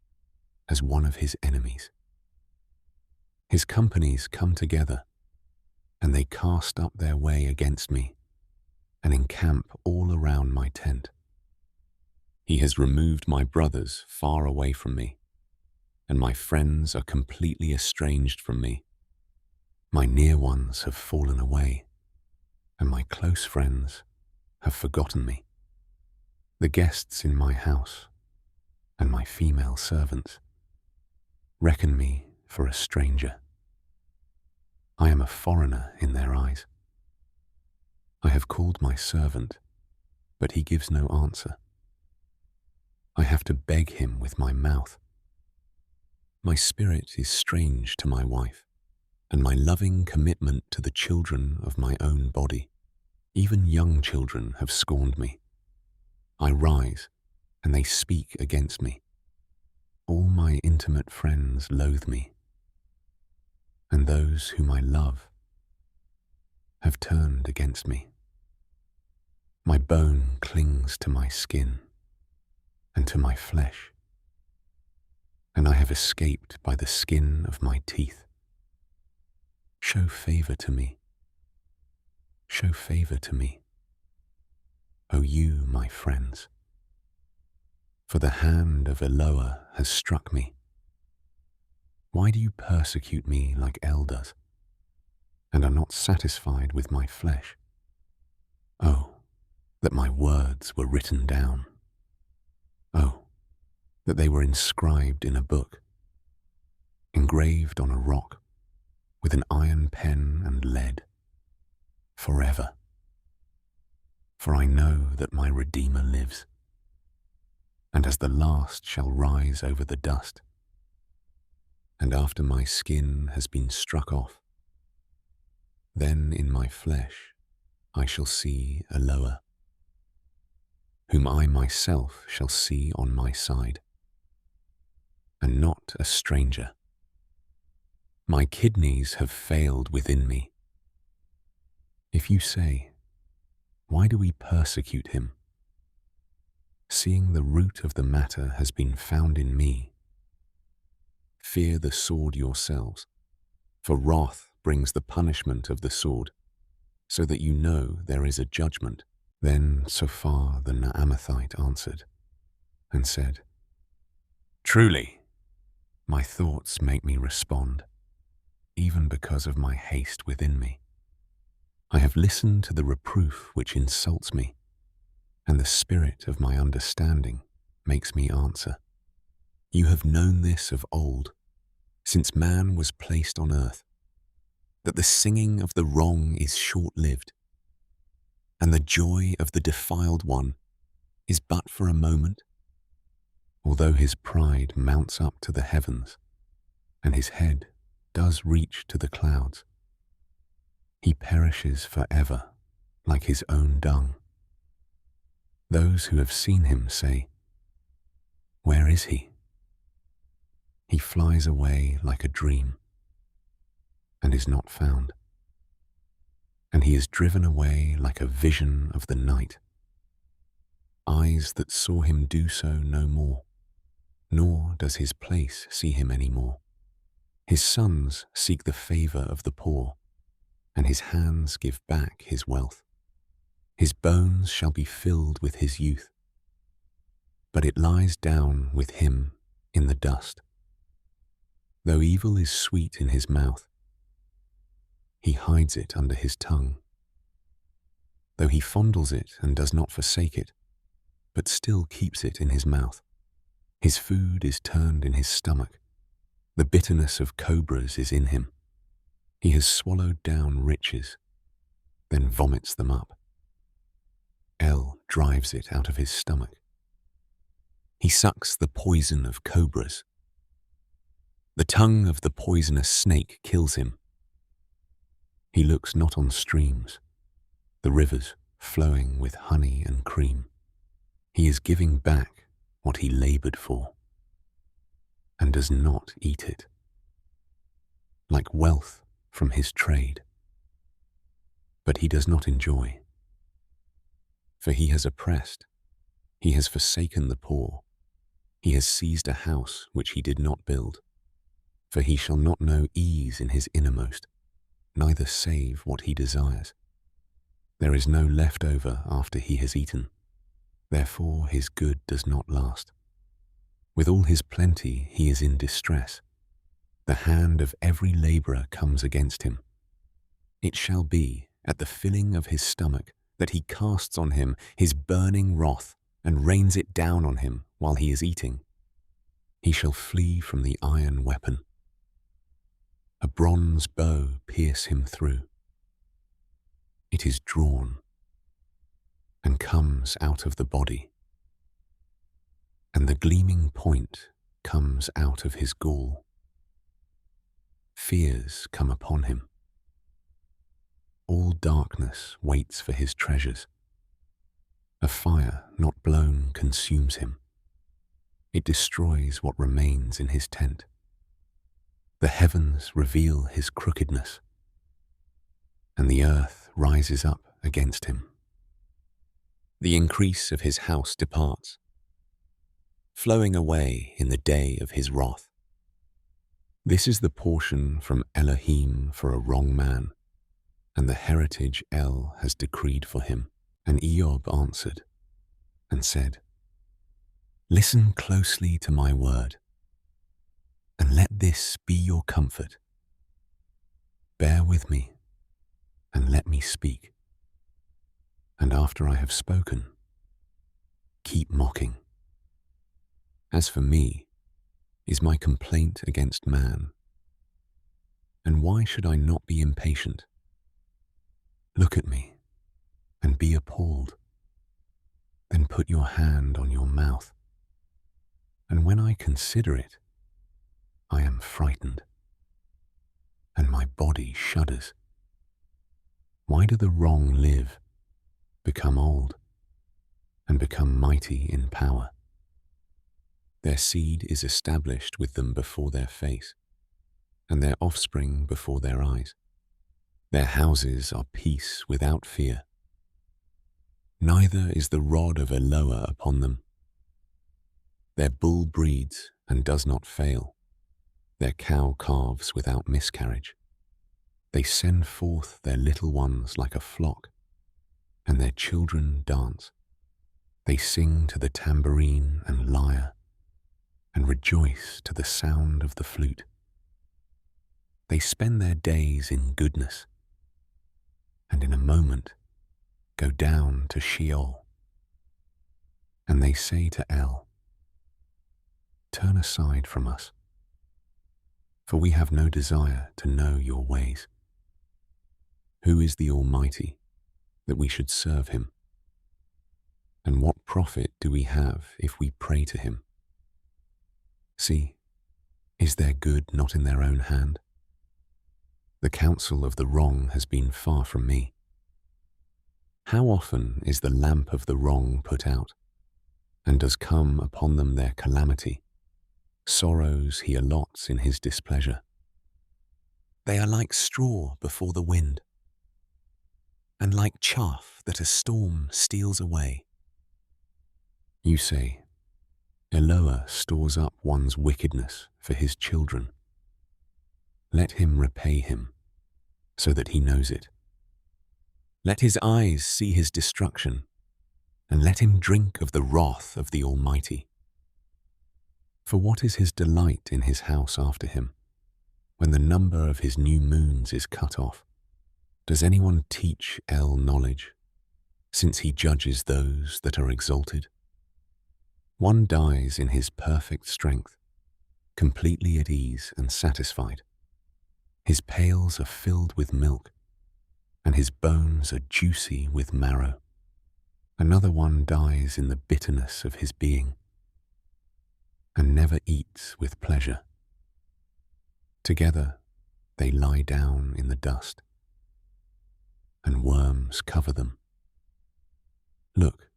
as one of his enemies. His companies come together, and they cast up their way against me, and encamp all around my tent. He has removed my brothers far away from me, and my friends are completely estranged from me. My near ones have fallen away, and my close friends have forgotten me. The guests in my house and my female servants reckon me for a stranger. I am a foreigner in their eyes. I have called my servant, but he gives no answer. I have to beg him with my mouth. My spirit is strange to my wife, and my loving commitment to the children of my own body. Even young children have scorned me. I rise, and they speak against me. All my intimate friends loathe me, and those whom I love have turned against me. My bone clings to my skin and to my flesh, and I have escaped by the skin of my teeth. Show favor to me. Show favor to me, O you, my friends, for the hand of Eloah has struck me. Why do you persecute me like El does, and are not satisfied with my flesh? Oh, that my words were written down. Oh, that they were inscribed in a book, engraved on a rock with an iron pen and lead, forever. For I know that my Redeemer lives, and as the last shall rise over the dust, and after my skin has been struck off, then in my flesh I shall see Eloah, whom I myself shall see on my side, and not a stranger. My kidneys have failed within me. If you say, why do we persecute him? Seeing the root of the matter has been found in me, fear the sword yourselves, For wrath brings the punishment of the sword, so that you know there is a judgment. Then Sophar the Naamathite answered and said, Truly, my thoughts make me respond, even because of my haste within me. I have listened to the reproof which insults me, and the spirit of my understanding makes me answer. You have known this of old, since man was placed on earth, that the singing of the wrong is short-lived, and the joy of the defiled one is but for a moment. Although his pride mounts up to the heavens, and his head does reach to the clouds, he perishes forever like his own dung. Those who have seen him say, Where is he? He flies away like a dream and is not found, and he is driven away like a vision of the night. Eyes that saw him do so no more, nor does his place see him any more. His sons seek the favor of the poor, and his hands give back his wealth. His bones shall be filled with his youth, but it lies down with him in the dust. Though evil is sweet in his mouth, he hides it under his tongue. Though he fondles it and does not forsake it, but still keeps it in his mouth. His food is turned in his stomach. The bitterness of cobras is in him. He has swallowed down riches, then vomits them up. El drives it out of his stomach. He sucks the poison of cobras. The tongue of the poisonous snake kills him. He looks not on streams, the rivers flowing with honey and cream. He is giving back what he labored for, and does not eat it. Like wealth from his trade, but he does not enjoy. For he has oppressed, he has forsaken the poor, he has seized a house which he did not build. For he shall not know ease in his innermost, neither save what he desires. There is no leftover after he has eaten, therefore his good does not last. With all his plenty he is in distress. The hand of every laborer comes against him. It shall be at the filling of his stomach that he casts on him his burning wrath and rains it down on him while he is eating. He shall flee from the iron weapon. A bronze bow pierce him through. It is drawn and comes out of the body, and the gleaming point comes out of his gall. Fears come upon him. All darkness waits for his treasures. A fire not blown consumes him. It destroys what remains in his tent. The heavens reveal his crookedness, and the earth rises up against him. The increase of his house departs, flowing away in the day of his wrath. This is the portion from Elohim for a wrong man, and the heritage El has decreed for him. And Eob answered and said, Listen closely to my word, and let this be your comfort. Bear with me, and let me speak. And after I have spoken, keep mocking. As for me, is my complaint against man, and why should I not be impatient? Look at me, and be appalled. Then put your hand on your mouth, and when I consider it, I am frightened, and my body shudders. Why do the wrong live, become old, and become mighty in power? Their seed is established with them before their face, and their offspring before their eyes. Their houses are peace without fear. Neither is the rod of Eloah upon them. Their bull breeds and does not fail. Their cow calves without miscarriage. They send forth their little ones like a flock, and their children dance. They sing to the tambourine and lyre, and rejoice to the sound of the flute. They spend their days in goodness, and in a moment go down to Sheol. And they say to El, "Turn aside from us, for we have no desire to know your ways. Who is the Almighty that we should serve him? And what profit do we have if we pray to him? See, is their good not in their own hand? The counsel of the wrong has been far from me. How often is the lamp of the wrong put out, and does come upon them their calamity? Sorrows he allots in his displeasure. They are like straw before the wind, and like chaff that a storm steals away. You say, Eloah stores up one's wickedness for his children. Let him repay him, so that he knows it. Let his eyes see his destruction, and let him drink of the wrath of the Almighty. For what is his delight in his house after him, when the number of his new moons is cut off? Does anyone teach El knowledge, since he judges those that are exalted? One dies in his perfect strength, completely at ease and satisfied. His pails are filled with milk, and his bones are juicy with marrow. Another one dies in the bitterness of his being, and never eats with pleasure. Together they lie down in the dust, and worms cover them. Look,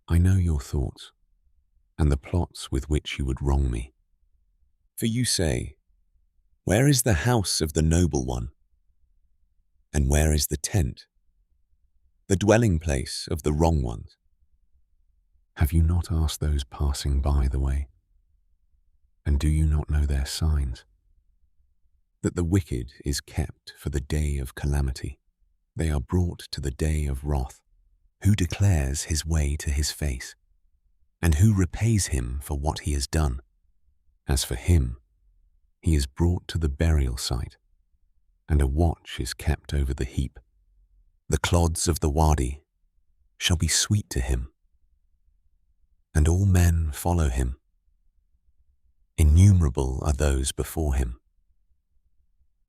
I know your thoughts, and the plots with which you would wrong me. For you say, where is the house of the noble one? And where is the tent, the dwelling place of the wrong ones? Have you not asked those passing by the way? And do you not know their signs? That the wicked is kept for the day of calamity. They are brought to the day of wrath. Who declares his way to his face? And who repays him for what he has done? As for him, he is brought to the burial site, and a watch is kept over the heap. The clods of the wadi shall be sweet to him, and all men follow him. Innumerable are those before him.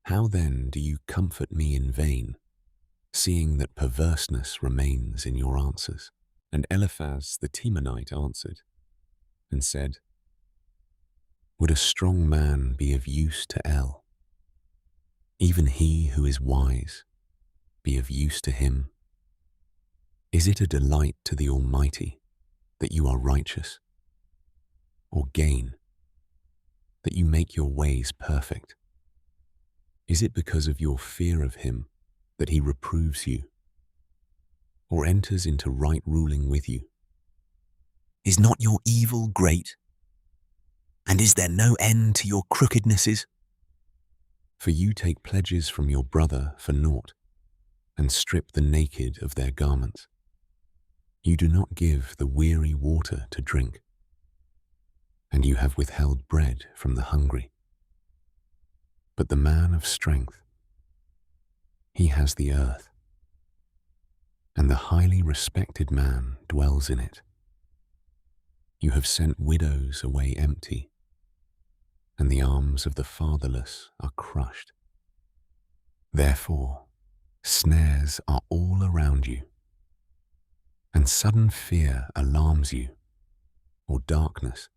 How then do you comfort me in vain, seeing that perverseness remains in your answers? And Eliphaz the Temanite answered and said, would a strong man be of use to El? Even he who is wise be of use to him? Is it a delight to the Almighty that you are righteous, or gain that you make your ways perfect? Is it because of your fear of him that he reproves you, or enters into right ruling with you? Is not your evil great? And is there no end to your crookednesses? For you take pledges from your brother for naught, and strip the naked of their garments. You do not give the weary water to drink, and you have withheld bread from the hungry. But the man of strength, he has the earth, and the highly respected man dwells in it. You have sent widows away empty, and the arms of the fatherless are crushed. Therefore, snares are all around you, and sudden fear alarms you, or darkness,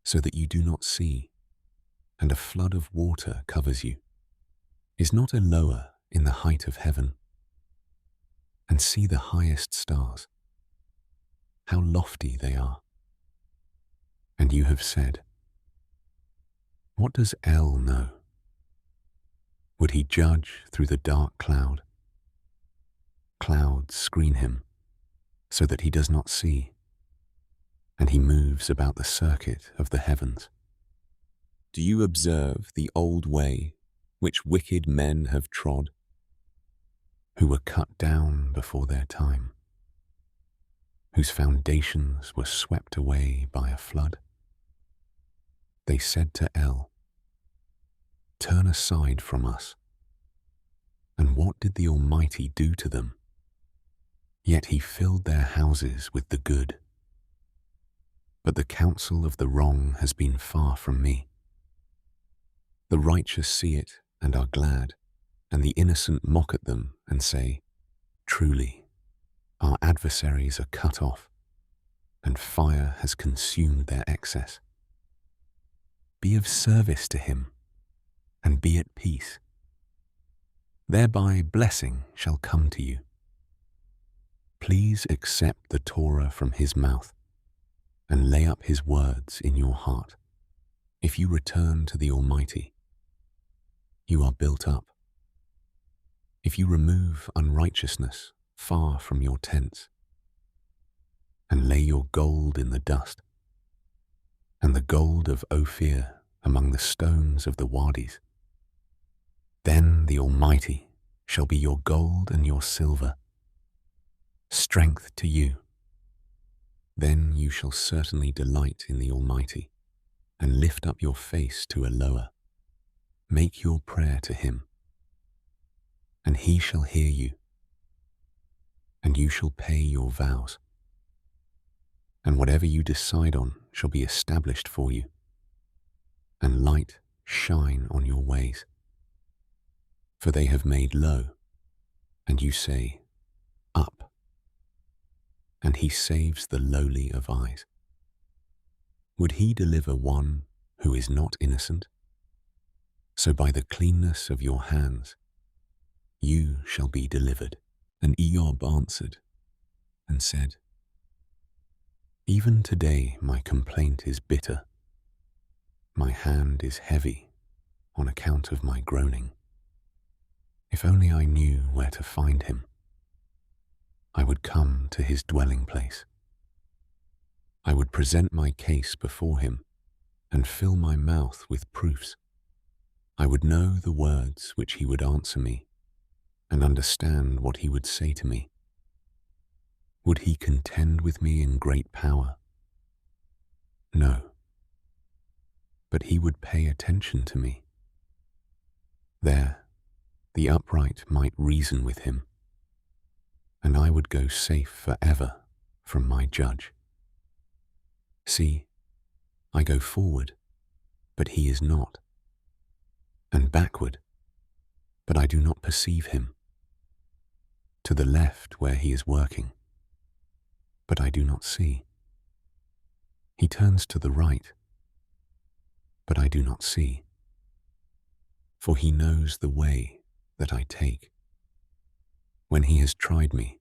so that you do not see, and a flood of water covers you. Is not Eloah in the height of heaven? And see the highest stars, how lofty they are. And you have said, what does El know? Would he judge through the dark cloud? Clouds screen him, so that he does not see, and he moves about the circuit of the heavens. Do you observe the old way which wicked men have trod, who were cut down before their time, whose foundations were swept away by a flood. They said to El, "Turn aside from us." And what did the Almighty do to them? Yet he filled their houses with the good. But the counsel of the wrong has been far from me. The righteous see it and are glad, and the innocent mock at them and say, "Truly, our adversaries are cut off, and fire has consumed their excess." Be of service to him, and be at peace. Thereby blessing shall come to you. Please accept the Torah from his mouth, and lay up his words in your heart. If you return to the Almighty, you are built up. If you remove unrighteousness far from your tents, and lay your gold in the dust, and the gold of Ophir among the stones of the wadis, then the Almighty shall be your gold and your silver, strength to you. Then you shall certainly delight in the Almighty, and lift up your face to Eloah. Make your prayer to him, and he shall hear you, and you shall pay your vows. And whatever you decide on shall be established for you, and light shine on your ways. For they have made low, and you say, up. And he saves the lowly of eyes. Would he deliver one who is not innocent? So by the cleanness of your hands, you shall be delivered. And Eob answered and said, Even today my complaint is bitter. My hand is heavy on account of my groaning. If only I knew where to find him, I would come to his dwelling place. I would present my case before him and fill my mouth with proofs. I would know the words which he would answer me and understand what he would say to me. Would he contend with me in great power? No. But he would pay attention to me. There, the upright might reason with him, and I would go safe forever from my judge. See, I go forward, but he is not, and backward, but I do not perceive him. To the left where he is working, but I do not see. He turns to the right, but I do not see. For he knows the way that I take. When he has tried me,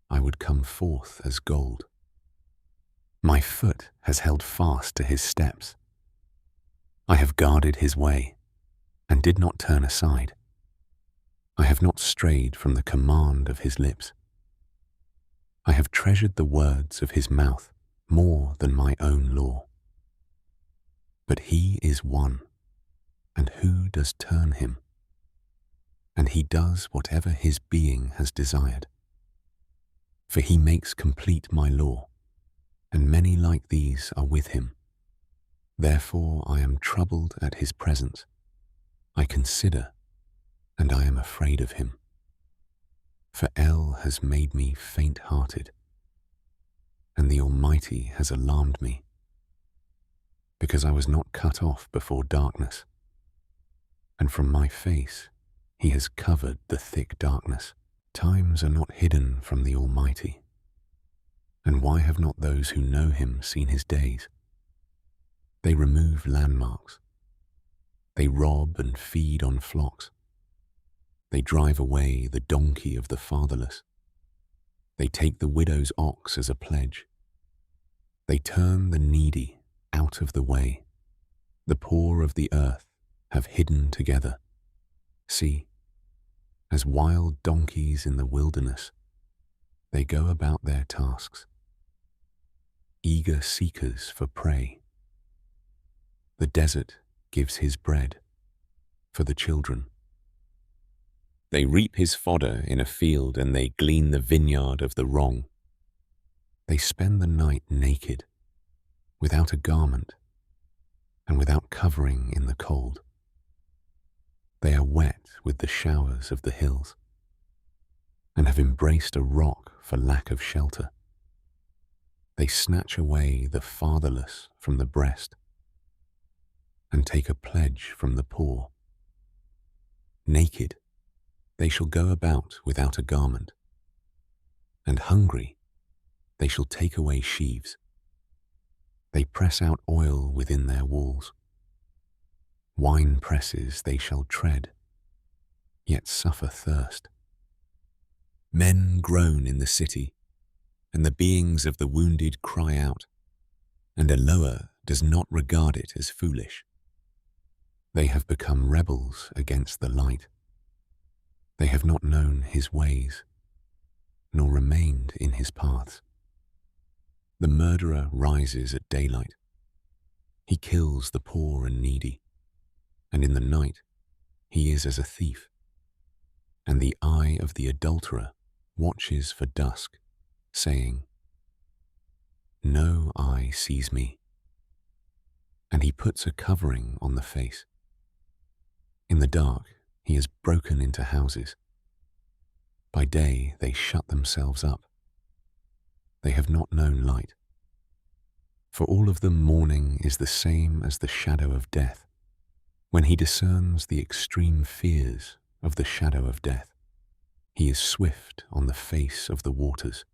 I would come forth as gold. My foot has held fast to his steps. I have guarded his way and did not turn aside. I have not strayed from the command of his lips. I have treasured the words of his mouth more than my own law. But he is one, and who does turn him? And he does whatever his being has desired. For he makes complete my law, and many like these are with him. Therefore I am troubled at his presence. I consider, and I am afraid of him. For El has made me faint-hearted, and the Almighty has alarmed me, because I was not cut off before darkness, and from my face he has covered the thick darkness. Times are not hidden from the Almighty, and why have not those who know him seen his days? They remove landmarks. They rob and feed on flocks. They drive away the donkey of the fatherless. They take the widow's ox as a pledge. They turn the needy out of the way. The poor of the earth have hidden together. See, as wild donkeys in the wilderness, they go about their tasks, eager seekers for prey. The desert gives his bread, for the children. They reap his fodder in a field, and they glean the vineyard of the wrong. They spend the night naked, without a garment, and without covering in the cold. They are wet with the showers of the hills, and have embraced a rock for lack of shelter. They snatch away the fatherless from the breast, and take a pledge from the poor. Naked, they shall go about without a garment, and hungry, they shall take away sheaves. They press out oil within their walls. Wine presses they shall tread, yet suffer thirst. Men groan in the city, and the beings of the wounded cry out, and Elohim does not regard it as foolish. They have become rebels against the light. They have not known his ways, nor remained in his paths. The murderer rises at daylight. He kills the poor and needy, and in the night he is as a thief. And the eye of the adulterer watches for dusk, saying, "No eye sees me." And he puts a covering on the face. In the dark he has broken into houses. By day they shut themselves up. They have not known light. For all of them mourning is the same as the shadow of death, when he discerns the extreme fears of the shadow of death. He is swift on the face of the waters.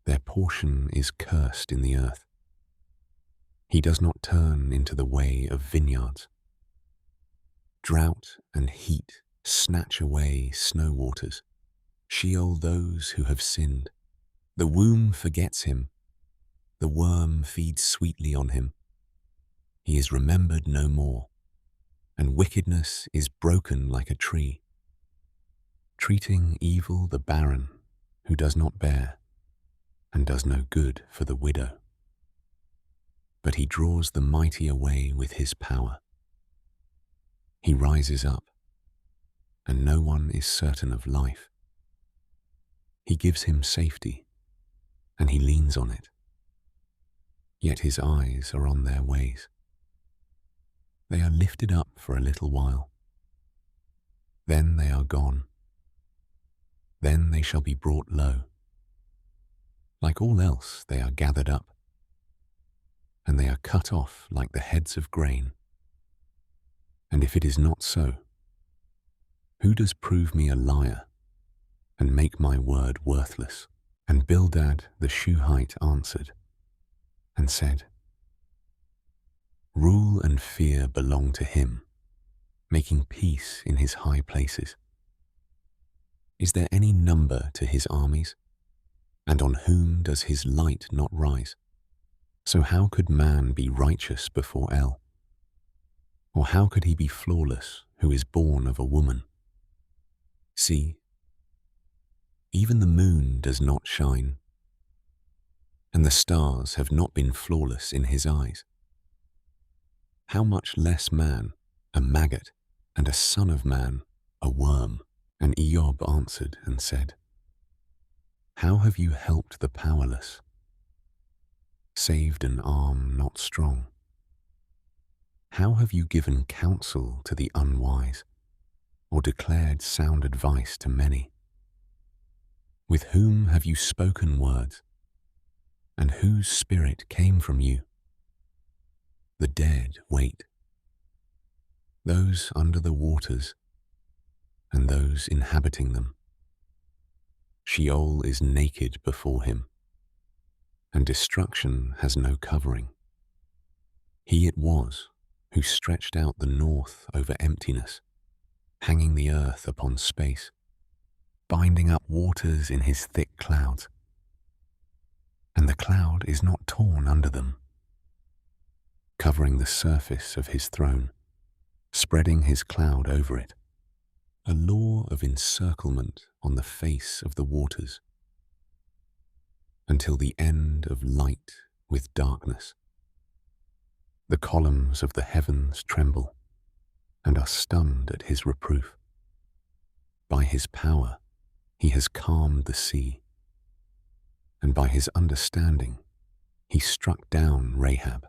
Their portion is cursed in the earth. He does not turn into the way of vineyards. Drought and heat snatch away snow waters. Sheol those who have sinned. The womb forgets him. The worm feeds sweetly on him. He is remembered no more, and wickedness is broken like a tree, treating evil the barren who does not bear, and does no good for the widow. But he draws the mighty away with his power. He rises up, and no one is certain of life. He gives him safety, and he leans on it. Yet his eyes are on their ways. They are lifted up for a little while. Then they are gone. Then they shall be brought low. Like all else, they are gathered up, and they are cut off like the heads of grain. And if it is not so, who does prove me a liar and make my word worthless? And Bildad the Shuhite answered and said, Rule and fear belong to him, making peace in his high places. Is there any number to his armies? And on whom does his light not rise? So how could man be righteous before El? Or how could he be flawless who is born of a woman? See, even the moon does not shine, and the stars have not been flawless in his eyes. How much less man, a maggot, and a son of man, a worm? And Eob answered and said, How have you helped the powerless, saved an arm not strong? How have you given counsel to the unwise, or declared sound advice to many? With whom have you spoken words, and whose spirit came from you? The dead wait, those under the waters, and those inhabiting them. Sheol is naked before him, and destruction has no covering. He it was who stretched out the north over emptiness, hanging the earth upon space, binding up waters in his thick clouds. And the cloud is not torn under them, covering the surface of his throne, spreading his cloud over it, a law of encirclement on the face of the waters, until the end of light with darkness. The columns of the heavens tremble, and are stunned at his reproof. By his power he has calmed the sea, and by his understanding he struck down Rahab.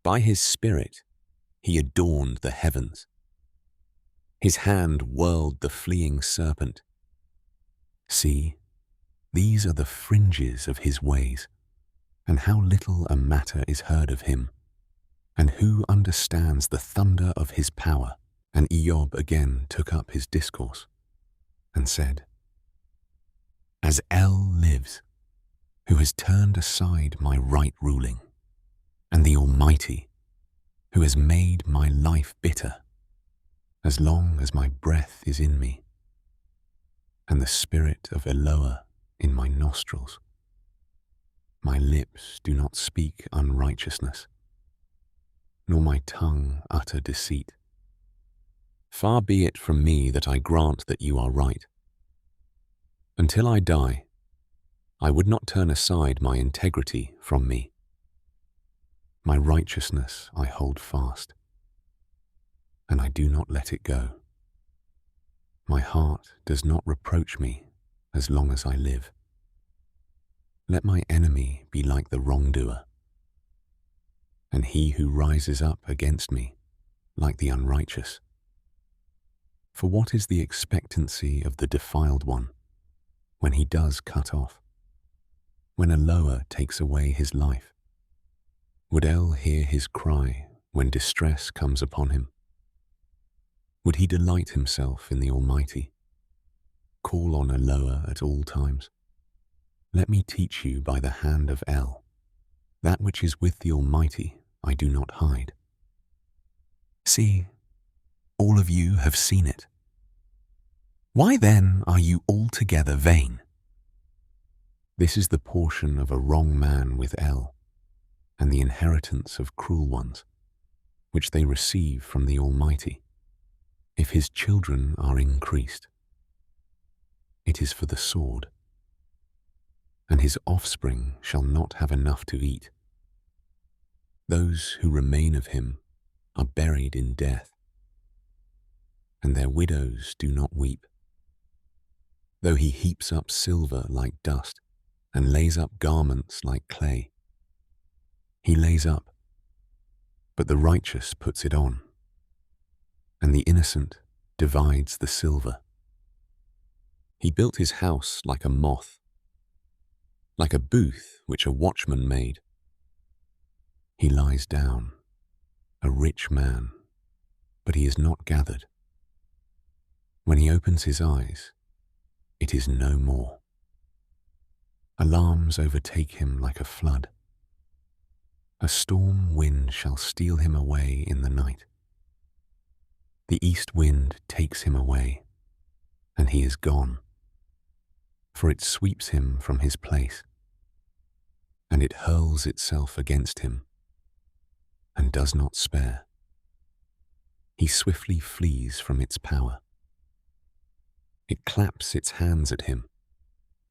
By his spirit he adorned the heavens. His hand whirled the fleeing serpent. See, these are the fringes of his ways, and how little a matter is heard of him. And who understands the thunder of his power? And Eob again took up his discourse, and said, As El lives, who has turned aside my right ruling, and the Almighty, who has made my life bitter, as long as my breath is in me, and the spirit of Eloah in my nostrils, my lips do not speak unrighteousness, nor my tongue utter deceit. Far be it from me that I grant that you are right. Until I die, I would not turn aside my integrity from me. My righteousness I hold fast, and I do not let it go. My heart does not reproach me as long as I live. Let my enemy be like the wrongdoer, and he who rises up against me like the unrighteous. For what is the expectancy of the defiled one when he does cut off, when Eloah takes away his life? Would El hear his cry when distress comes upon him? Would he delight himself in the Almighty? Call on Eloah at all times. Let me teach you by the hand of El. That which is with the Almighty I do not hide. See, all of you have seen it. Why then are you altogether vain? This is the portion of a wrong man with El, and the inheritance of cruel ones, which they receive from the Almighty, if his children are increased. It is for the sword, and his offspring shall not have enough to eat. Those who remain of him are buried in death, and their widows do not weep. Though he heaps up silver like dust, and lays up garments like clay, he lays up, but the righteous puts it on, and the innocent divides the silver. He built his house like a moth, like a booth which a watchman made. He lies down, a rich man, but he is not gathered. When he opens his eyes, it is no more. Alarms overtake him like a flood. A storm wind shall steal him away in the night. The east wind takes him away, and he is gone, for it sweeps him from his place, and it hurls itself against him, and does not spare. He swiftly flees from its power. It claps its hands at him,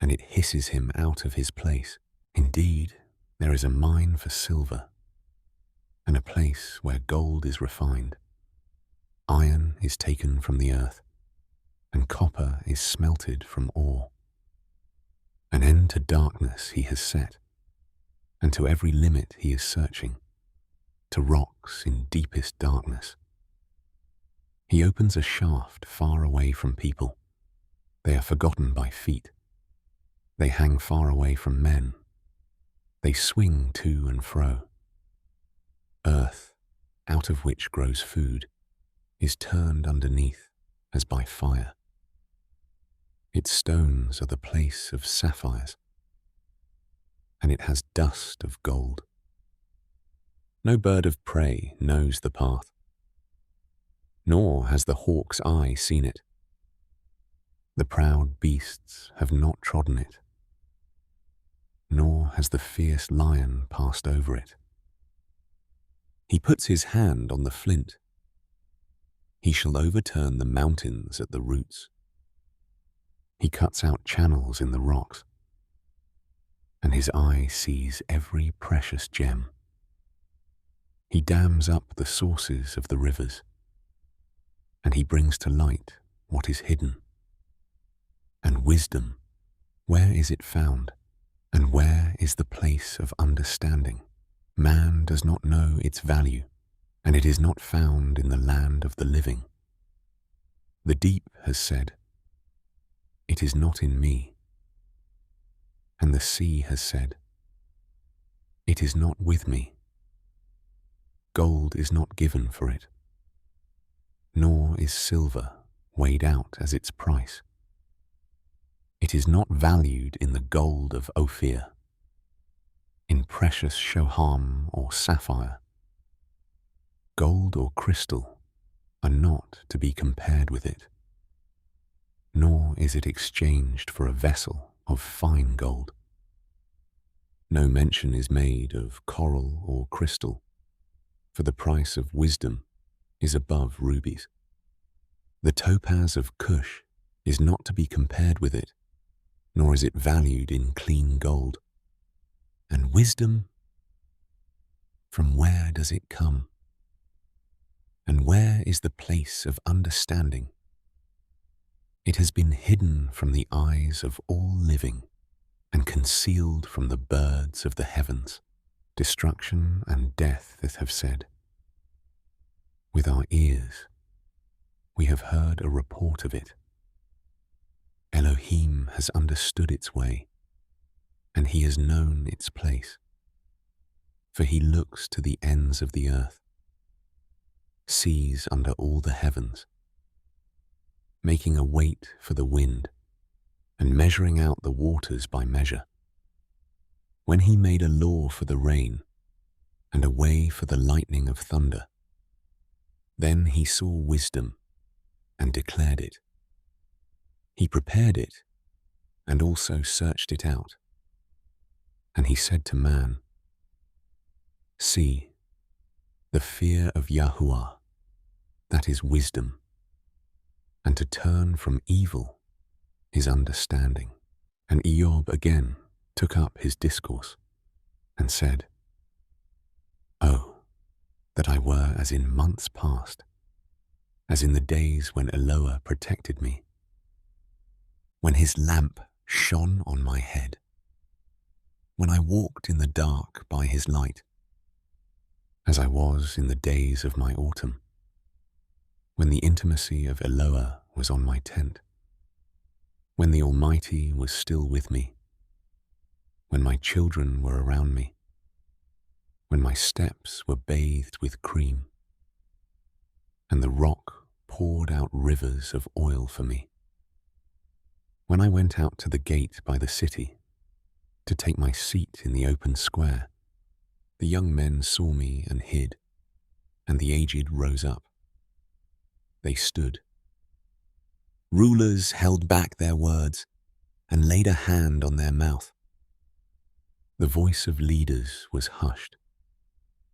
and it hisses him out of his place. Indeed, there is a mine for silver, and a place where gold is refined. Iron is taken from the earth, and copper is smelted from ore. An end to darkness he has set, and to every limit he is searching, to rocks in deepest darkness. He opens a shaft far away from people. They are forgotten by feet. They hang far away from men. They swing to and fro. Earth, out of which grows food, is turned underneath as by fire. Its stones are the place of sapphires, and it has dust of gold. No bird of prey knows the path, nor has the hawk's eye seen it. The proud beasts have not trodden it, nor has the fierce lion passed over it. He puts his hand on the flint. He shall overturn the mountains at the roots. He cuts out channels in the rocks, and his eye sees every precious gem. He dams up the sources of the rivers. and he brings to light what is hidden. And wisdom, where is it found? And where is the place of understanding? Man does not know its value, and it is not found in the land of the living. The deep has said, "It is not in me." And the sea has said, "It is not with me." Gold is not given for it, nor is silver weighed out as its price. It is not valued in the gold of Ophir, in precious shoham or sapphire. Gold or crystal are not to be compared with it, nor is it exchanged for a vessel of fine gold. No mention is made of coral or crystal, for the price of wisdom is above rubies. The topaz of Cush is not to be compared with it, nor is it valued in clean gold. And wisdom, from where does it come? And where is the place of understanding? It has been hidden from the eyes of all living and concealed from the birds of the heavens. Destruction and death have said, "With our ears we have heard a report of it." Elohim has understood its way, and he has known its place. For he looks to the ends of the earth, sees under all the heavens, making a weight for the wind and measuring out the waters by measure. When he made a law for the rain and a way for the lightning of thunder, then he saw wisdom and declared it. He prepared it and also searched it out. And he said to man, "See, the fear of Yahuah, that is wisdom, and to turn from evil is understanding." And Eob again took up his discourse and said, "Oh, that I were as in months past, as in the days when Eloah protected me, when his lamp shone on my head, when I walked in the dark by his light, as I was in the days of my autumn, when the intimacy of Eloah was on my tent, when the Almighty was still with me, when my children were around me, when my steps were bathed with cream, and the rock poured out rivers of oil for me. When I went out to the gate by the city to take my seat in the open square, the young men saw me and hid, and the aged rose up. They stood. Rulers held back their words and laid a hand on their mouth. The voice of leaders was hushed,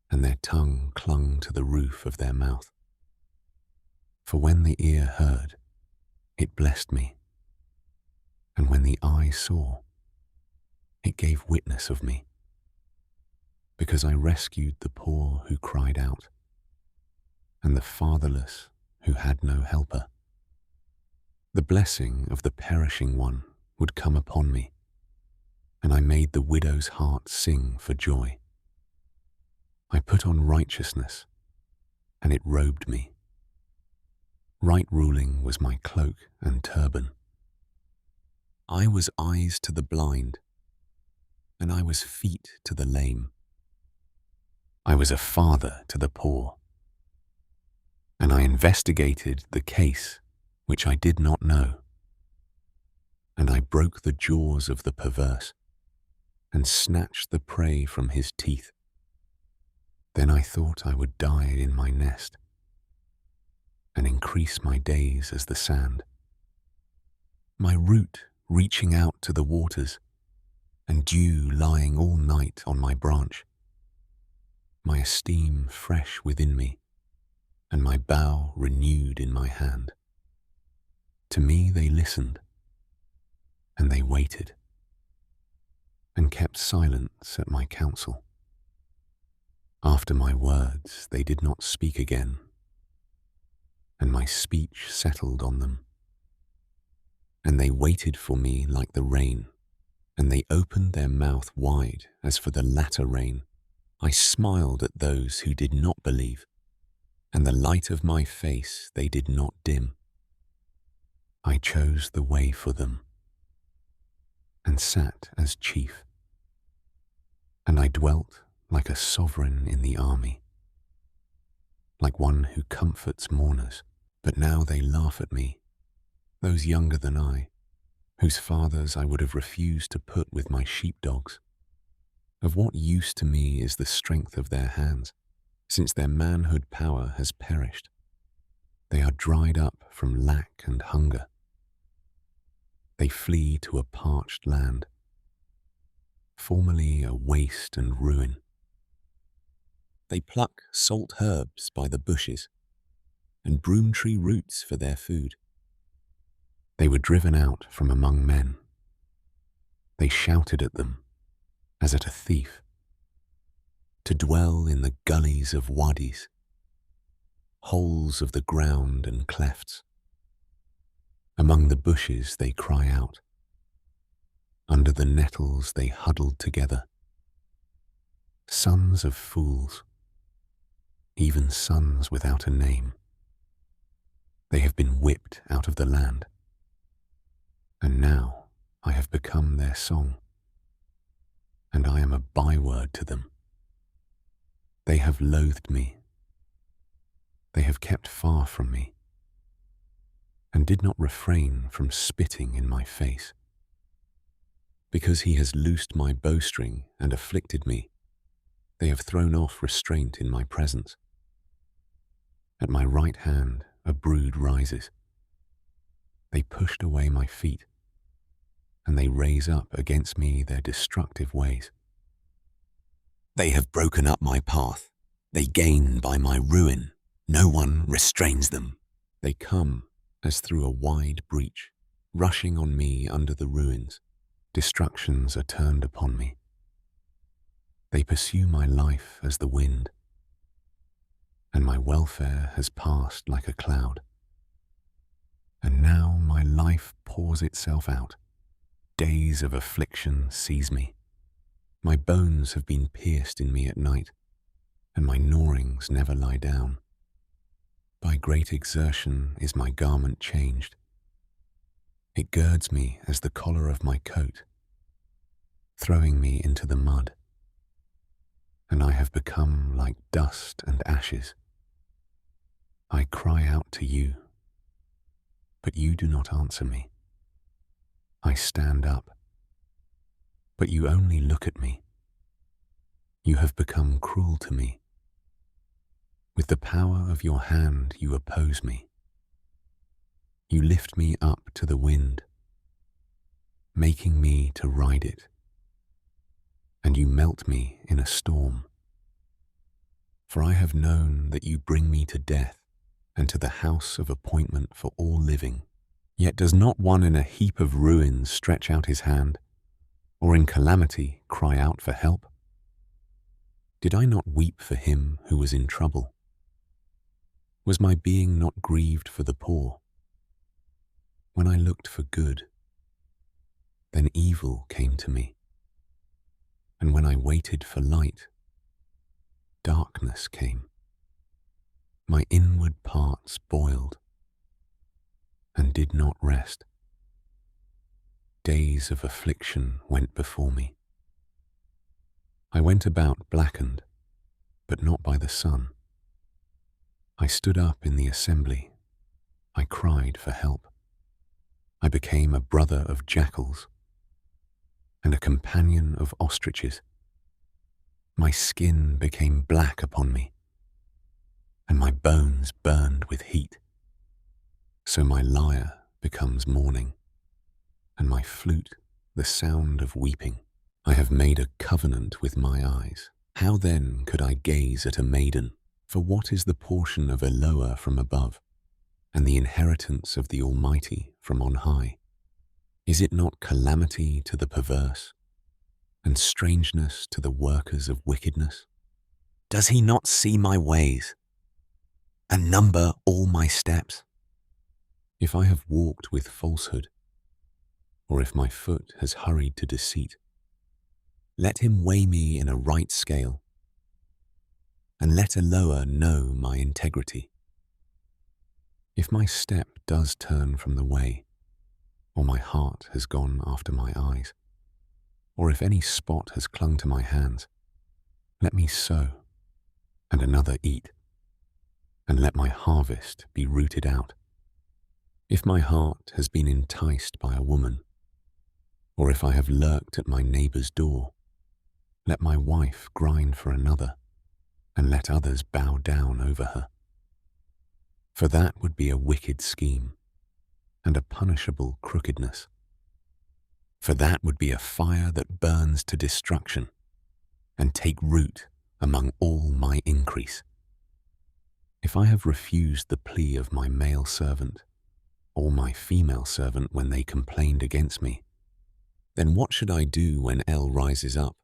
and their tongue clung to the roof of their mouth. For when the ear heard, it blessed me, and when the eye saw, it gave witness of me, because I rescued the poor who cried out, and the fatherless who had no helper. The blessing of the perishing one would come upon me, and I made the widow's heart sing for joy. I put on righteousness, and it robed me. Right ruling was my cloak and turban. I was eyes to the blind, and I was feet to the lame. I was a father to the poor, and I investigated the case which I did not know. And I broke the jaws of the perverse, and snatched the prey from his teeth. Then I thought I would die in my nest, and increase my days as the sand. My root reaching out to the waters, and dew lying all night on my branch. My esteem fresh within me, and my bough renewed in my hand. To me they listened, and they waited, and kept silence at my counsel. After my words they did not speak again, and my speech settled on them. And they waited for me like the rain, and they opened their mouth wide as for the latter rain. I smiled at those who did not believe, and the light of my face they did not dim. I chose the way for them, and sat as chief, and I dwelt like a sovereign in the army, like one who comforts mourners. But now they laugh at me, those younger than I, whose fathers I would have refused to put with my sheepdogs. Of what use to me is the strength of their hands, since their manhood power has perished? They are dried up from lack and hunger. They flee to a parched land, formerly a waste and ruin. They pluck salt herbs by the bushes, and broom tree roots for their food. They were driven out from among men. They shouted at them as at a thief, to dwell in the gullies of wadis, holes of the ground and clefts. Among the bushes they cry out. Under the nettles they huddled together. Sons of fools, even sons without a name. They have been whipped out of the land, and now I have become their song, and I am a byword to them. They have loathed me. They have kept far from me, and did not refrain from spitting in my face. Because he has loosed my bowstring and afflicted me, they have thrown off restraint in my presence. At my right hand a brood rises. They pushed away my feet, and they raise up against me their destructive ways. They have broken up my path. They gain by my ruin. No one restrains them. They come as through a wide breach, rushing on me under the ruins. Destructions are turned upon me. They pursue my life as the wind, and my welfare has passed like a cloud. And now my life pours itself out. Days of affliction seize me. My bones have been pierced in me at night, and my gnawings never lie down. By great exertion is my garment changed. It girds me as the collar of my coat, throwing me into the mud, and I have become like dust and ashes. I cry out to you, but you do not answer me. I stand up, but you only look at me. You have become cruel to me. With the power of your hand you oppose me. You lift me up to the wind, making me to ride it, and you melt me in a storm. For I have known that you bring me to death and to the house of appointment for all living. Yet does not one in a heap of ruins stretch out his hand, or in calamity cry out for help? Did I not weep for him who was in trouble? Was my being not grieved for the poor? When I looked for good, then evil came to me. And when I waited for light, darkness came. My inward parts boiled and did not rest. Days of affliction went before me. I went about blackened, but not by the sun. I stood up in the assembly. I cried for help. I became a brother of jackals and a companion of ostriches. My skin became black upon me, and my bones burned with heat. So my lyre becomes mourning, and my flute the sound of weeping. I have made a covenant with my eyes. How then could I gaze at a maiden? For what is the portion of Elohim from above, and the inheritance of the Almighty from on high? Is it not calamity to the perverse, and strangeness to the workers of wickedness? Does he not see my ways? and number all my steps. If I have walked with falsehood, or if my foot has hurried to deceit, let him weigh me in a right scale, and let a lower know my integrity. If my step does turn from the way, or my heart has gone after my eyes, or if any spot has clung to my hands, let me sow, and another eat, and let my harvest be rooted out. If my heart has been enticed by a woman, or if I have lurked at my neighbor's door, let my wife grind for another, and let others bow down over her. For that would be a wicked scheme, and a punishable crookedness. For that would be a fire that burns to destruction, and take root among all my increase. If I have refused the plea of my male servant, or my female servant when they complained against me, then what should I do when El rises up?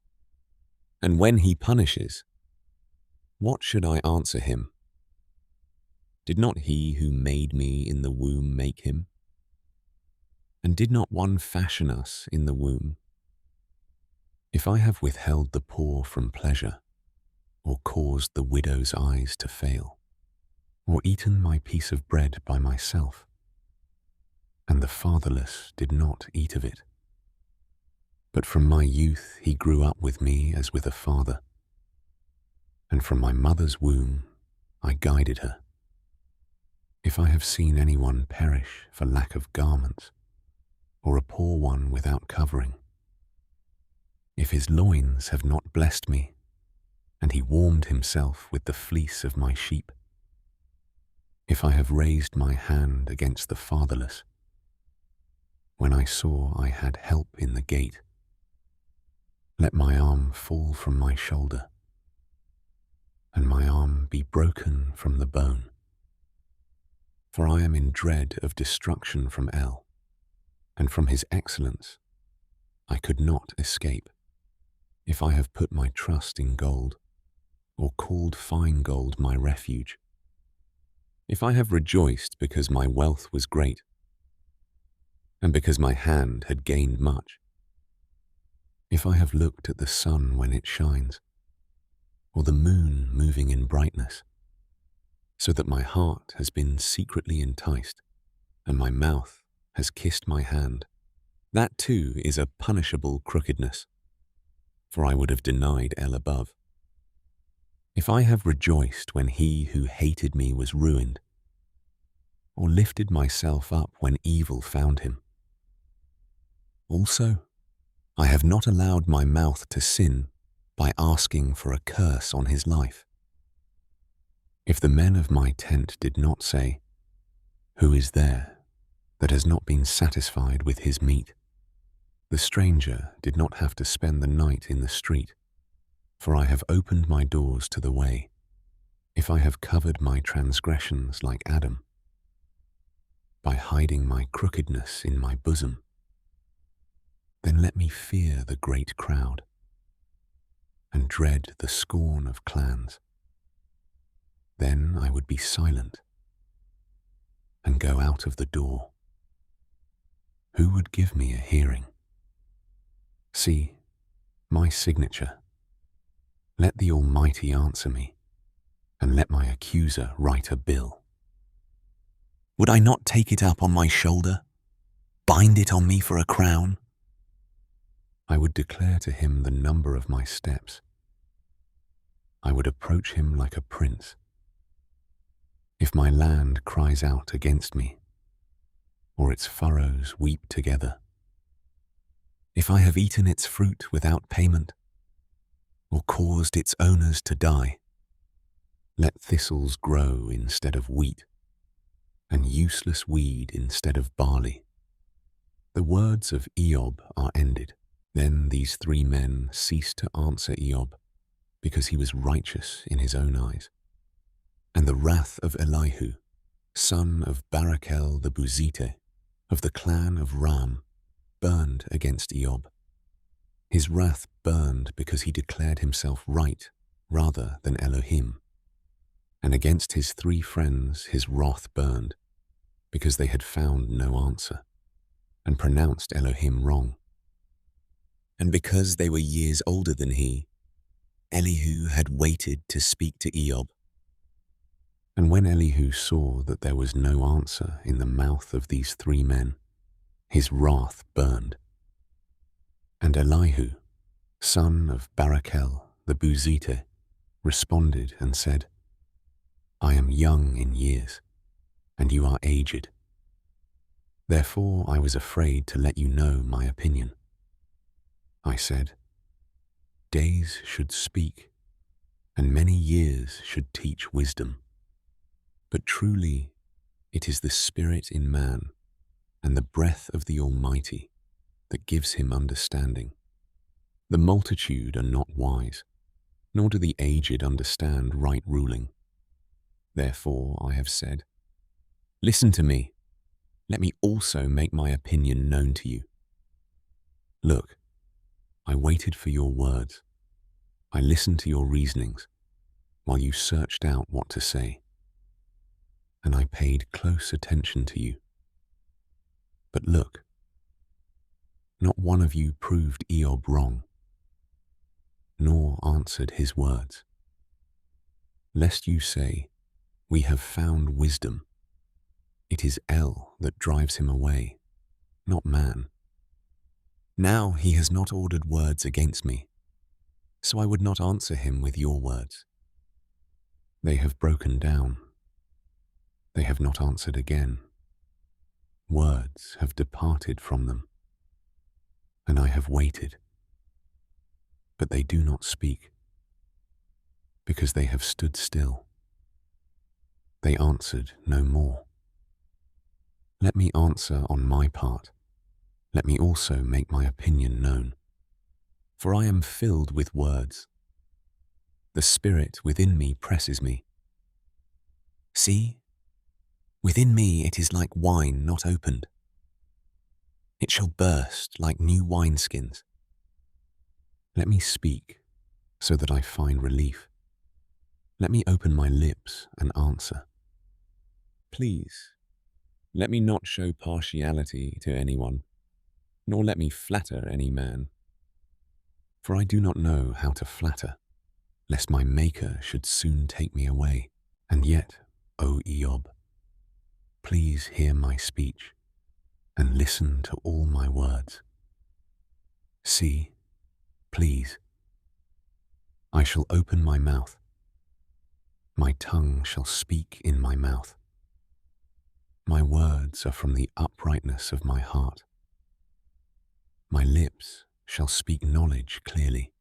And when he punishes, what should I answer him? Did not he who made me in the womb make him? And did not one fashion us in the womb? If I have withheld the poor from pleasure, or caused the widow's eyes to fail, or eaten my piece of bread by myself, and the fatherless did not eat of it, but from my youth he grew up with me as with a father, and from my mother's womb I guided her. If I have seen anyone perish for lack of garments, or a poor one without covering, if his loins have not blessed me, and he warmed himself with the fleece of my sheep, if I have raised my hand against the fatherless, when I saw I had help in the gate, let my arm fall from my shoulder, and my arm be broken from the bone. For I am in dread of destruction from El, and from his excellence I could not escape. If I have put my trust in gold, or called fine gold my refuge, if I have rejoiced because my wealth was great, and because my hand had gained much, if I have looked at the sun when it shines, or the moon moving in brightness, so that my heart has been secretly enticed, and my mouth has kissed my hand, that too is a punishable crookedness, for I would have denied El above. If I have rejoiced when he who hated me was ruined, or lifted myself up when evil found him, also I have not allowed my mouth to sin by asking for a curse on his life. If the men of my tent did not say, "Who is there that has not been satisfied with his meat?" The stranger did not have to spend the night in the street, for I have opened my doors to the way. If I have covered my transgressions like Adam, by hiding my crookedness in my bosom, then let me fear the great crowd, and dread the scorn of clans. Then I would be silent, and go out of the door. Who would give me a hearing? See, my signature. Let the Almighty answer me, and let my accuser write a bill. Would I not take it up on my shoulder, bind it on me for a crown? I would declare to him the number of my steps. I would approach him like a prince. If my land cries out against me, or its furrows weep together, if I have eaten its fruit without payment, or caused its owners to die, let thistles grow instead of wheat, and useless weed instead of barley. The words of Eob are ended. Then these three men ceased to answer Eob, because he was righteous in his own eyes. And the wrath of Elihu, son of Barachel the Buzite, of the clan of Ram, burned against Eob. His wrath burned because he declared himself right rather than Elohim. And against his 3 friends his wrath burned, because they had found no answer, and pronounced Elohim wrong. And because they were years older than he, Elihu had waited to speak to Eob. And when Elihu saw that there was no answer in the mouth of these 3 men, his wrath burned. And Elihu, son of Barachel the Buzite, responded and said, I am young in years, and you are aged. Therefore I was afraid to let you know my opinion. I said, days should speak, and many years should teach wisdom. But truly it is the Spirit in man and the breath of the Almighty that gives him understanding. The multitude are not wise, nor do the aged understand right ruling. Therefore I have said, listen to me, let me also make my opinion known to you. Look, I waited for your words. I listened to your reasonings while you searched out what to say. And I paid close attention to you. But look, not one of you proved Eob wrong, nor answered his words. Lest you say, we have found wisdom. It is El that drives him away, not man. Now he has not ordered words against me, so I would not answer him with your words. They have broken down. They have not answered again. Words have departed from them, and I have waited. But they do not speak, because they have stood still. They answered no more. Let me answer on my part. Let me also make my opinion known. For I am filled with words. The Spirit within me presses me. See, within me it is like wine not opened. It shall burst like new wineskins. Let me speak so that I find relief. Let me open my lips and answer. Please, let me not show partiality to anyone, nor let me flatter any man. For I do not know how to flatter, lest my Maker should soon take me away. And yet, O Eob, please hear my speech, and listen to all my words. See, please, I shall open my mouth. My tongue shall speak in my mouth. My words are from the uprightness of my heart. My lips shall speak knowledge clearly.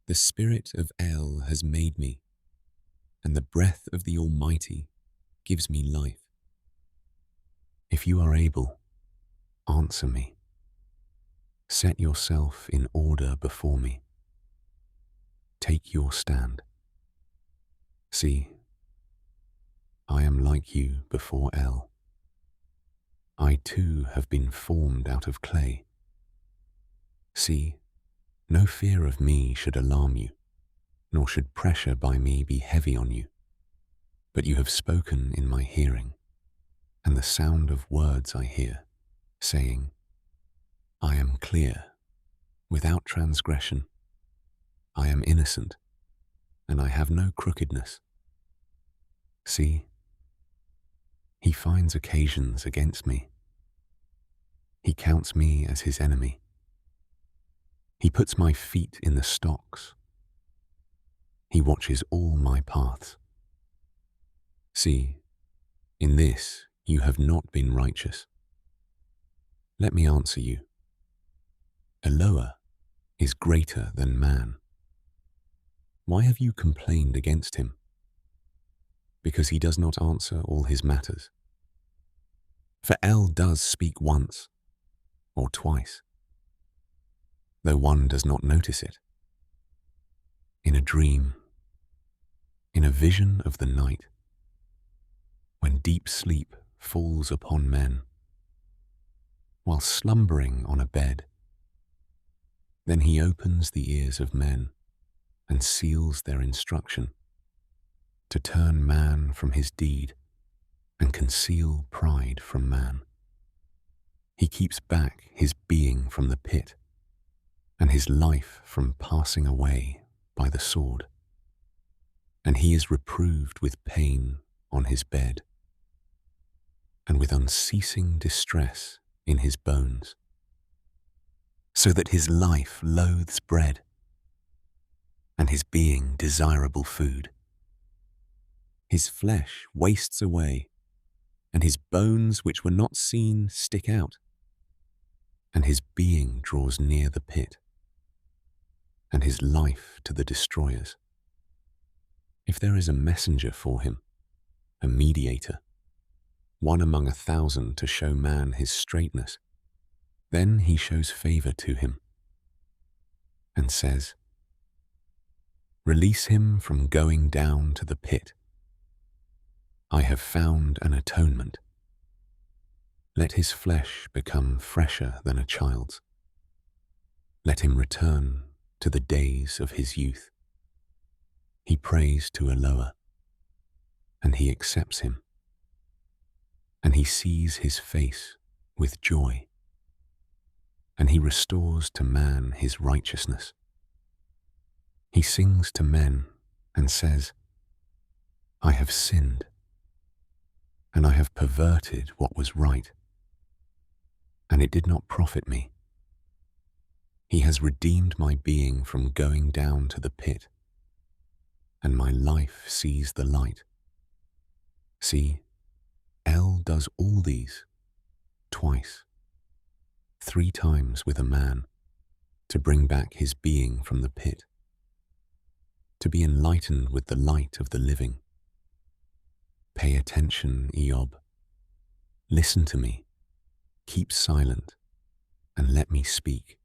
The Spirit of El has made me, and the breath of the Almighty gives me life. If you are able, answer me. Set yourself in order before me. Take your stand. See, I am like you before El. I too have been formed out of clay. See, no fear of me should alarm you, nor should pressure by me be heavy on you. But you have spoken in my hearing, and the sound of words I hear, saying, I am clear, without transgression. I am innocent, and I have no crookedness. See, he finds occasions against me. He counts me as his enemy. He puts my feet in the stocks. He watches all my paths. See, in this you have not been righteous. Let me answer you. Eloah is greater than man. Why have you complained against him? Because he does not answer all his matters. For El does speak once or twice, though one does not notice it. In a dream, in a vision of the night, when deep sleep falls upon men, while slumbering on a bed, then he opens the ears of men and seals their instruction. to turn man from his deed and conceal pride from man. He keeps back his being from the pit and his life from passing away by the sword. And he is reproved with pain on his bed and with unceasing distress in his bones, so that his life loathes bread and his being desirable food. His flesh wastes away, and his bones which were not seen stick out, and his being draws near the pit, and his life to the destroyers. If there is a messenger for him, a mediator, one among 1,000 to show man his straightness, then he shows favor to him and says, "Release him from going down to the pit. I have found an atonement. Let his flesh become fresher than a child's. Let him return to the days of his youth." He prays to Eloah, and he accepts him, and he sees his face with joy, and he restores to man his righteousness. He sings to men and says, "I have sinned, and I have perverted what was right, and it did not profit me. He has redeemed my being from going down to the pit, and my life sees the light. See, El does all these twice, 3 times with a man, to bring back his being from the pit, to be enlightened with the light of the living. Pay attention, Eob. Listen to me. Keep silent, and let me speak.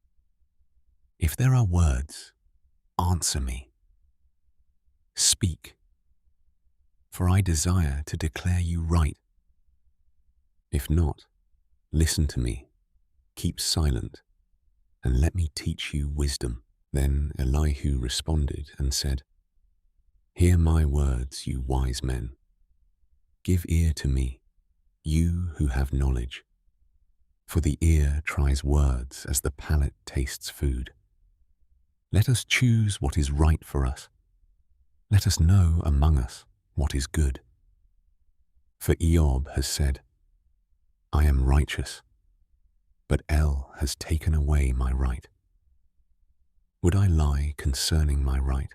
If there are words, answer me. Speak, for I desire to declare you right. If not, listen to me, keep silent, and let me teach you wisdom." Then Elihu responded and said, "Hear my words, you wise men. Give ear to me, you who have knowledge. For the ear tries words as the palate tastes food. Let us choose what is right for us. Let us know among us what is good. For Eob has said, I am righteous, but El has taken away my right. Would I lie concerning my right?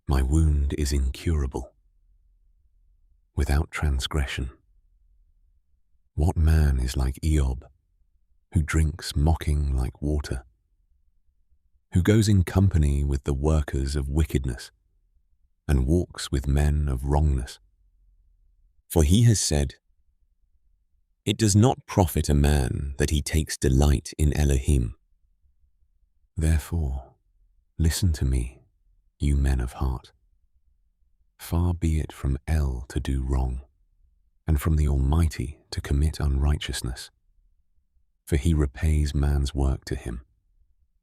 My wound is incurable, without transgression. What man is like Eob, who drinks mocking like water, who goes in company with the workers of wickedness, and walks with men of wrongness? For he has said, it does not profit a man that he takes delight in Elohim. Therefore, listen to me, you men of heart. Far be it from El to do wrong, and from the Almighty to commit unrighteousness. For he repays man's work to him,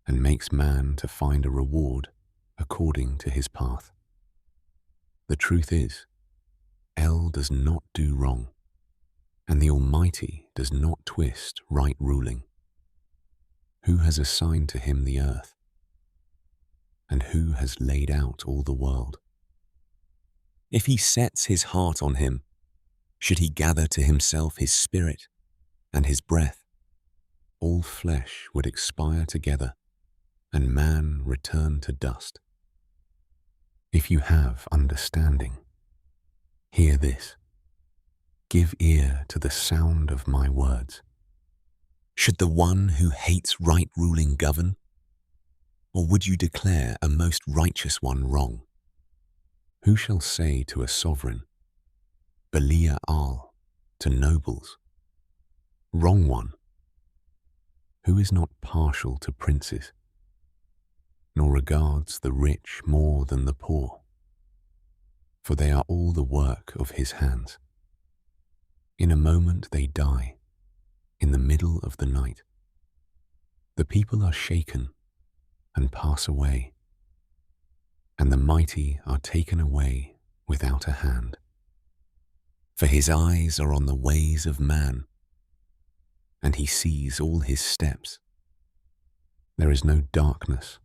and makes man to find a reward according to his path. The truth is, El does not do wrong, and the Almighty does not twist right ruling. Who has assigned to him the earth? And who has laid out all the world? If he sets his heart on him, should he gather to himself his spirit and his breath? All flesh would expire together, and man return to dust. If you have understanding, hear this. Give ear to the sound of my words. Should the one who hates right ruling govern? Or would you declare a most righteous one wrong? Who shall say to a sovereign, Belial al, to nobles, wrong one? Who is not partial to princes, nor regards the rich more than the poor? For they are all the work of his hands. In a moment they die, in the middle of the night. The people are shaken and pass away, and the mighty are taken away without a hand. For his eyes are on the ways of man, and he sees all his steps. There is no darkness,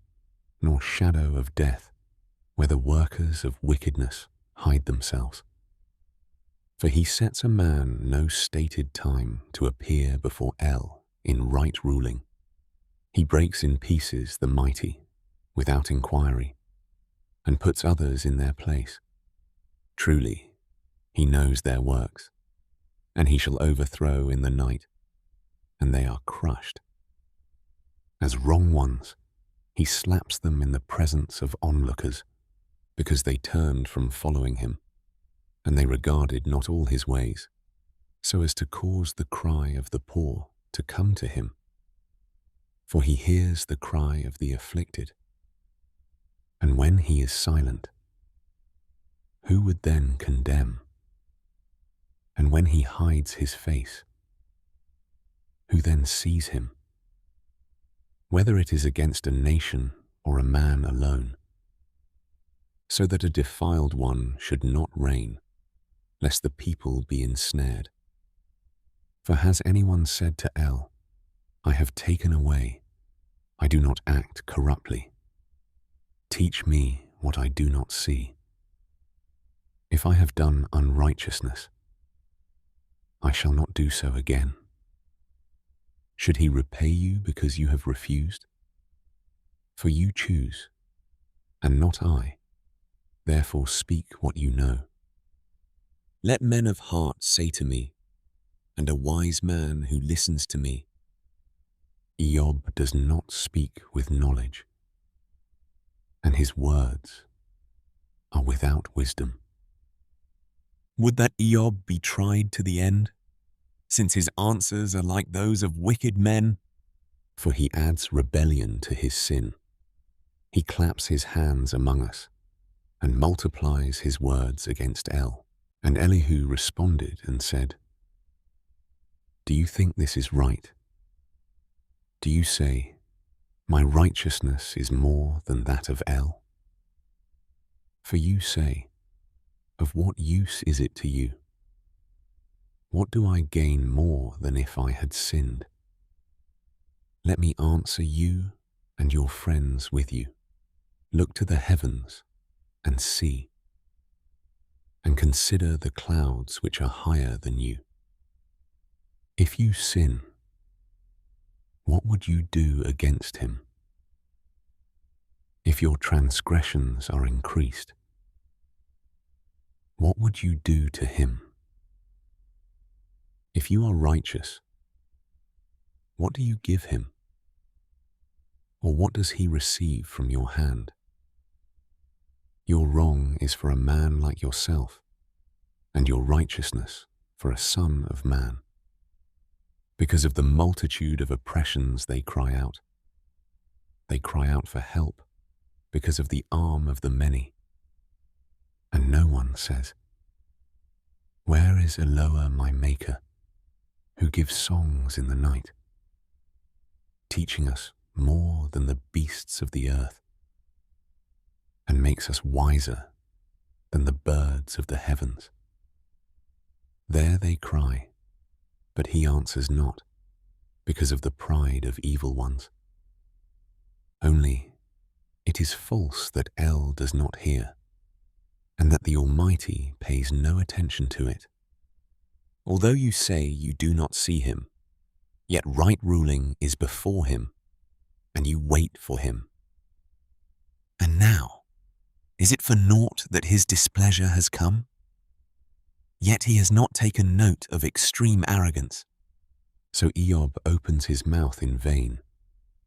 nor shadow of death, where the workers of wickedness hide themselves. For he sets a man no stated time to appear before El in right ruling. He breaks in pieces the mighty without inquiry, and puts others in their place. Truly, he knows their works, and he shall overthrow in the night, and they are crushed. As wrong ones, he slaps them in the presence of onlookers, because they turned from following him, and they regarded not all his ways, so as to cause the cry of the poor to come to him. For he hears the cry of the afflicted. And when he is silent, who would then condemn? And when he hides his face, who then sees him? Whether it is against a nation or a man alone, so that a defiled one should not reign, lest the people be ensnared. For has anyone said to El, I have taken away, I do not act corruptly. Teach me what I do not see. If I have done unrighteousness, I shall not do so again. Should he repay you because you have refused? For you choose, and not I. Therefore speak what you know. Let men of heart say to me, and a wise man who listens to me, Eob does not speak with knowledge, and his words are without wisdom. Would that Eob be tried to the end, since his answers are like those of wicked men? For he adds rebellion to his sin. He claps his hands among us, and multiplies his words against El. And Elihu responded and said, Do you think this is right? Do you say, My righteousness is more than that of El? For you say, Of what use is it to you? What do I gain more than if I had sinned? Let me answer you and your friends with you. Look to the heavens and see, and consider the clouds which are higher than you. If you sin, what would you do against him? If your transgressions are increased, what would you do to him? If you are righteous, what do you give him? Or what does he receive from your hand? Your wrong is for a man like yourself, and your righteousness for a son of man. Because of the multitude of oppressions they cry out. They cry out for help because of the arm of the many. And no one says, Where is Eloah my maker, who gives songs in the night, teaching us more than the beasts of the earth, and makes us wiser than the birds of the heavens? There they cry, but he answers not, because of the pride of evil ones. Only it is false that El does not hear, and that the Almighty pays no attention to it. Although you say you do not see him, yet right ruling is before him, and you wait for him. And now, is it for naught that his displeasure has come? Yet he has not taken note of extreme arrogance. So Eob opens his mouth in vain.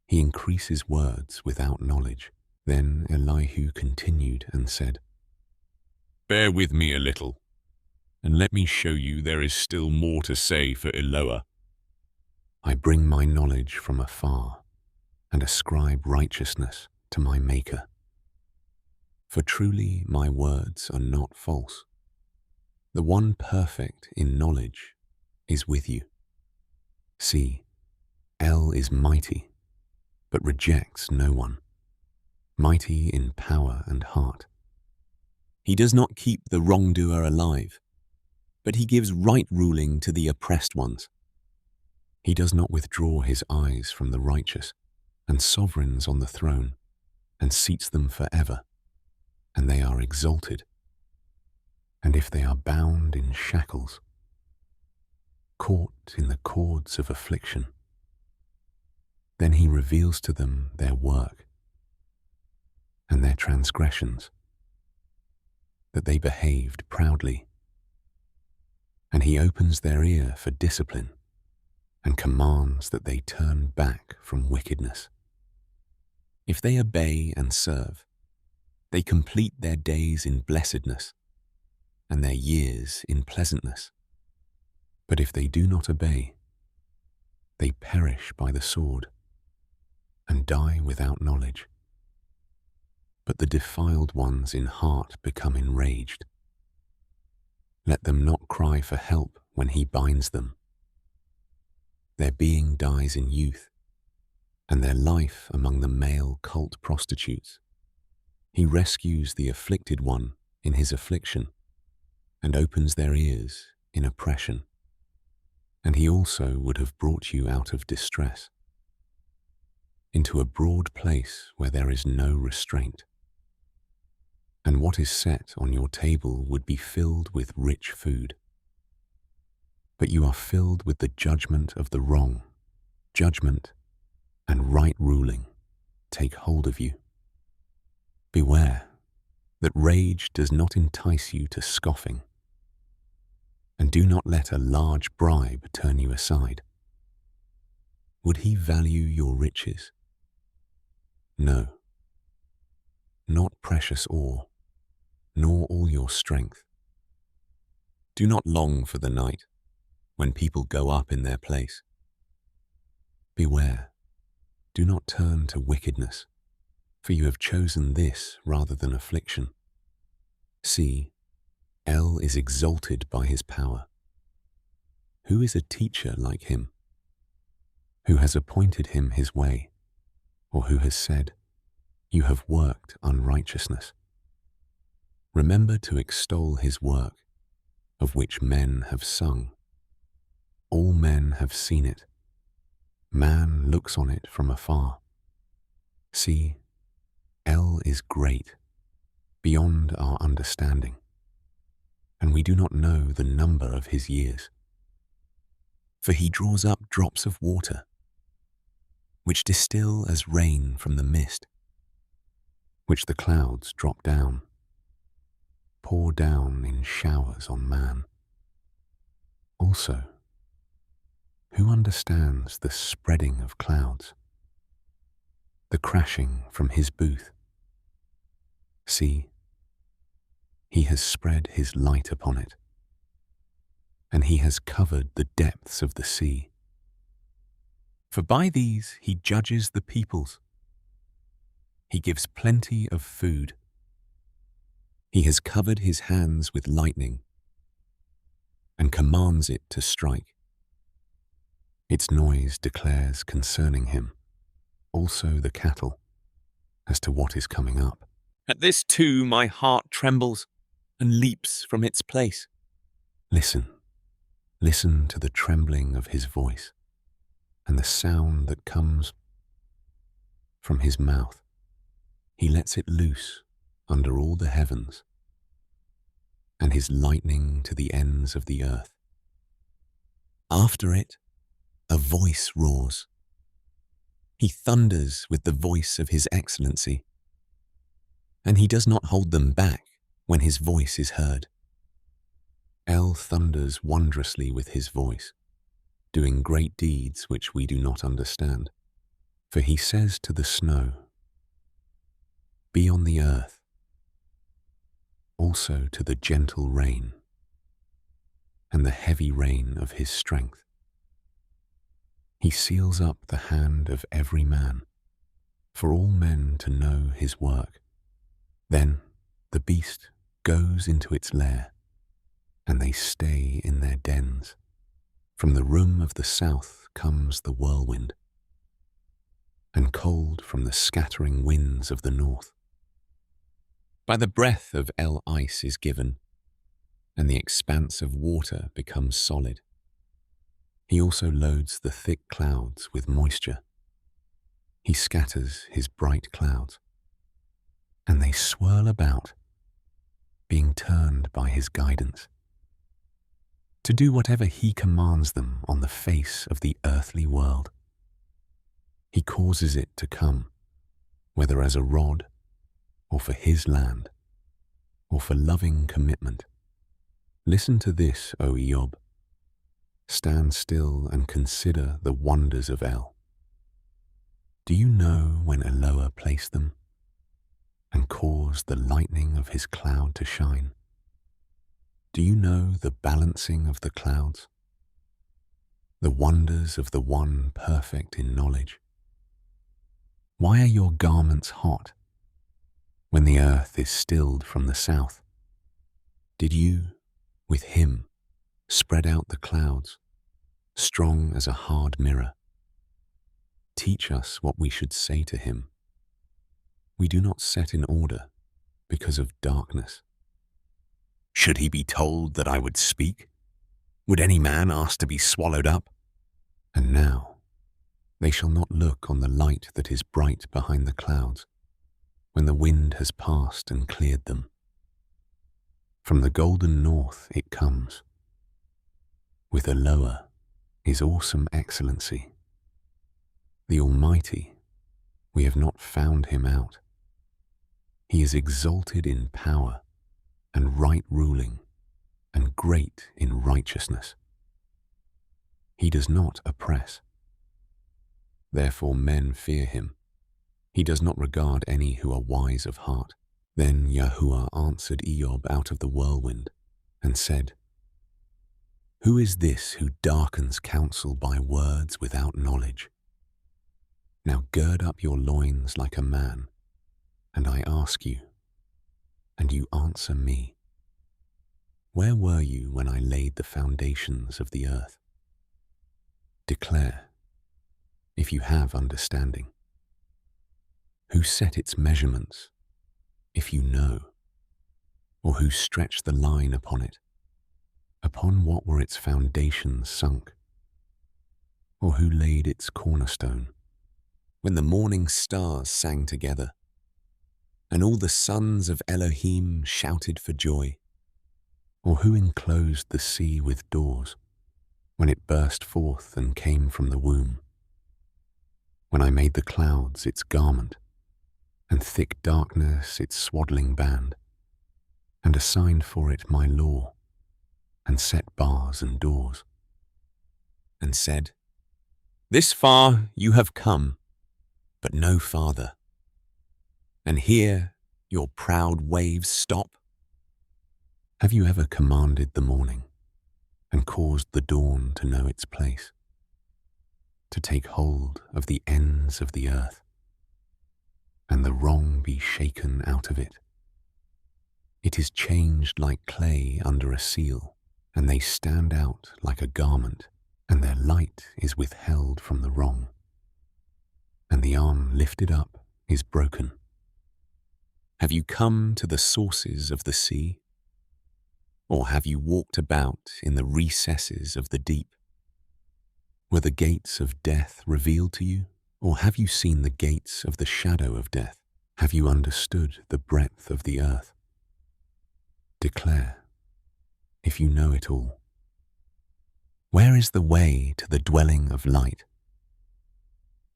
He increases words without knowledge. Then Elihu continued and said, Bear with me a little, and let me show you there is still more to say for Eloah. I bring my knowledge from afar, and ascribe righteousness to my Maker. For truly my words are not false. The one perfect in knowledge is with you. See, El is mighty, but rejects no one, mighty in power and heart. He does not keep the wrongdoer alive, but he gives right ruling to the oppressed ones. He does not withdraw his eyes from the righteous and sovereigns on the throne, and seats them forever, and they are exalted. And if they are bound in shackles, caught in the cords of affliction, then he reveals to them their work and their transgressions, that they behaved proudly. And he opens their ear for discipline and commands that they turn back from wickedness. If they obey and serve, they complete their days in blessedness and their years in pleasantness. But if they do not obey, they perish by the sword and die without knowledge. But the defiled ones in heart become enraged. Let them not cry for help when he binds them. Their being dies in youth, and their life among the male cult prostitutes. He rescues the afflicted one in his affliction, and opens their ears in oppression. And he also would have brought you out of distress, into a broad place where there is no restraint. And what is set on your table would be filled with rich food. But you are filled with the judgment of the wrong. Judgment and right ruling take hold of you. Beware that rage does not entice you to scoffing, and do not let a large bribe turn you aside. Would he value your riches? No, not precious ore, nor all your strength. Do not long for the night, when people go up in their place. Beware, do not turn to wickedness, for you have chosen this rather than affliction. See, El is exalted by his power. Who is a teacher like him? Who has appointed him his way, or who has said, you have worked unrighteousness? Remember to extol his work, of which men have sung. All men have seen it. Man looks on it from afar. See, El is great, beyond our understanding, and we do not know the number of his years. For he draws up drops of water, which distill as rain from the mist, which the clouds drop down, pour down in showers on man. Also, who understands the spreading of clouds, the crashing from his booth? See, he has spread his light upon it, and he has covered the depths of the sea. For by these he judges the peoples. He gives plenty of food. He has covered his hands with lightning, and commands it to strike. Its noise declares concerning him, also the cattle, as to what is coming up. At this too my heart trembles and leaps from its place. Listen, listen to the trembling of his voice, and the sound that comes from his mouth. He lets it loose under all the heavens, and his lightning to the ends of the earth. After it, a voice roars. He thunders with the voice of his excellency, and he does not hold them back when his voice is heard. El thunders wondrously with his voice, doing great deeds which we do not understand. For he says to the snow, be on the earth, also to the gentle rain, and the heavy rain of his strength. He seals up the hand of every man, for all men to know his work. Then the beast goes into its lair, and they stay in their dens. From the room of the south comes the whirlwind, and cold from the scattering winds of the north. By the breath of El ice is given, and the expanse of water becomes solid. He also loads the thick clouds with moisture. He scatters his bright clouds, and they swirl about, being turned by his guidance, to do whatever he commands them on the face of the earthly world. He causes it to come, whether as a rod, or for his land, or for loving commitment. Listen to this, O Eob. Stand still and consider the wonders of El. Do you know when Eloah placed them, and caused the lightning of his cloud to shine? Do you know the balancing of the clouds, the wonders of the one perfect in knowledge? Why are your garments hot when the earth is stilled from the south? Did you, with him, spread out the clouds, strong as a hard mirror? Teach us what we should say to him. We do not set in order because of darkness. Should he be told that I would speak? Would any man ask to be swallowed up? And now they shall not look on the light that is bright behind the clouds, when the wind has passed and cleared them. From the golden north it comes. With Eloah his awesome excellency. The Almighty, we have not found him out. He is exalted in power and right ruling, and great in righteousness. He does not oppress. Therefore men fear him. He does not regard any who are wise of heart. Then Yahuah answered Eob out of the whirlwind, and said, Who is this who darkens counsel by words without knowledge? Now gird up your loins like a man, and I ask you, and you answer me. Where were you when I laid the foundations of the earth? Declare, if you have understanding. Who set its measurements, if you know, or who stretched the line upon it? Upon what were its foundations sunk? Or who laid its cornerstone? When the morning stars sang together, and all the sons of Elohim shouted for joy? Or who enclosed the sea with doors, when it burst forth and came from the womb? When I made the clouds its garment, and thick darkness its swaddling band, and assigned for it my law, and set bars and doors, and said, This far you have come, but no farther. And here your proud waves stop? Have you ever commanded the morning, and caused the dawn to know its place, to take hold of the ends of the earth, and the wrong be shaken out of it? It is changed like clay under a seal, and they stand out like a garment, and their light is withheld from the wrong, and the arm lifted up is broken. Have you come to the sources of the sea? Or have you walked about in the recesses of the deep? Were the gates of death revealed to you? Or have you seen the gates of the shadow of death? Have you understood the breadth of the earth? Declare, if you know it all. Where is the way to the dwelling of light?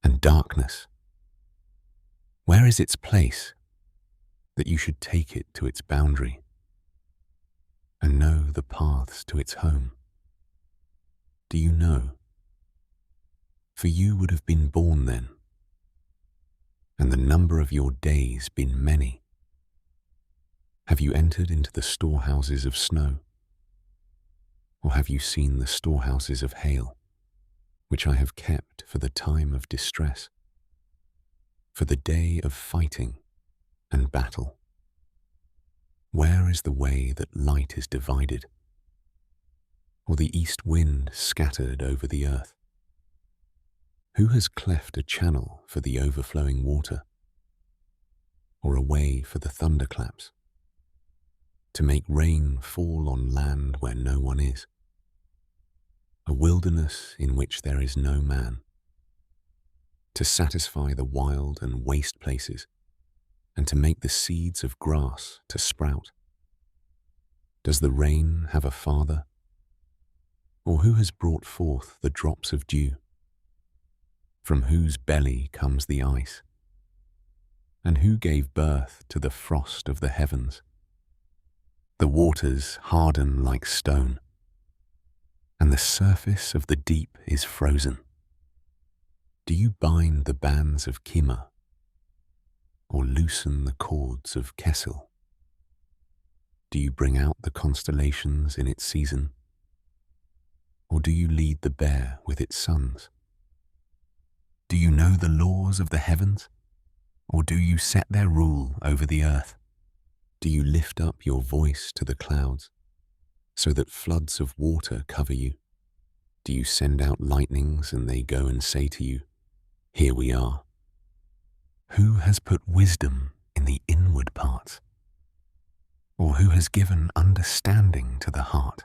And darkness, where is its place, that you should take it to its boundary, and know the paths to its home? Do you know? For you would have been born then, and the number of your days been many. Have you entered into the storehouses of snow? Or have you seen the storehouses of hail, which I have kept for the time of distress, for the day of fighting and battle? Where is the way that light is divided, or the east wind scattered over the earth? Who has cleft a channel for the overflowing water, or a way for the thunderclaps? to make rain fall on land where no one is, a wilderness in which there is no man, to satisfy the wild and waste places, and to make the seeds of grass to sprout. Does the rain have a father? Or who has brought forth the drops of dew? From whose belly comes the ice? And who gave birth to the frost of the heavens? The waters harden like stone, and the surface of the deep is frozen. Do you bind the bands of Kima, or loosen the cords of Kessil? Do you bring out the constellations in its season, or do you lead the bear with its sons? Do you know the laws of the heavens, or do you set their rule over the earth? Do you lift up your voice to the clouds, so that floods of water cover you? Do you send out lightnings and they go and say to you, "Here we are"? Who has put wisdom in the inward parts? Or who has given understanding to the heart?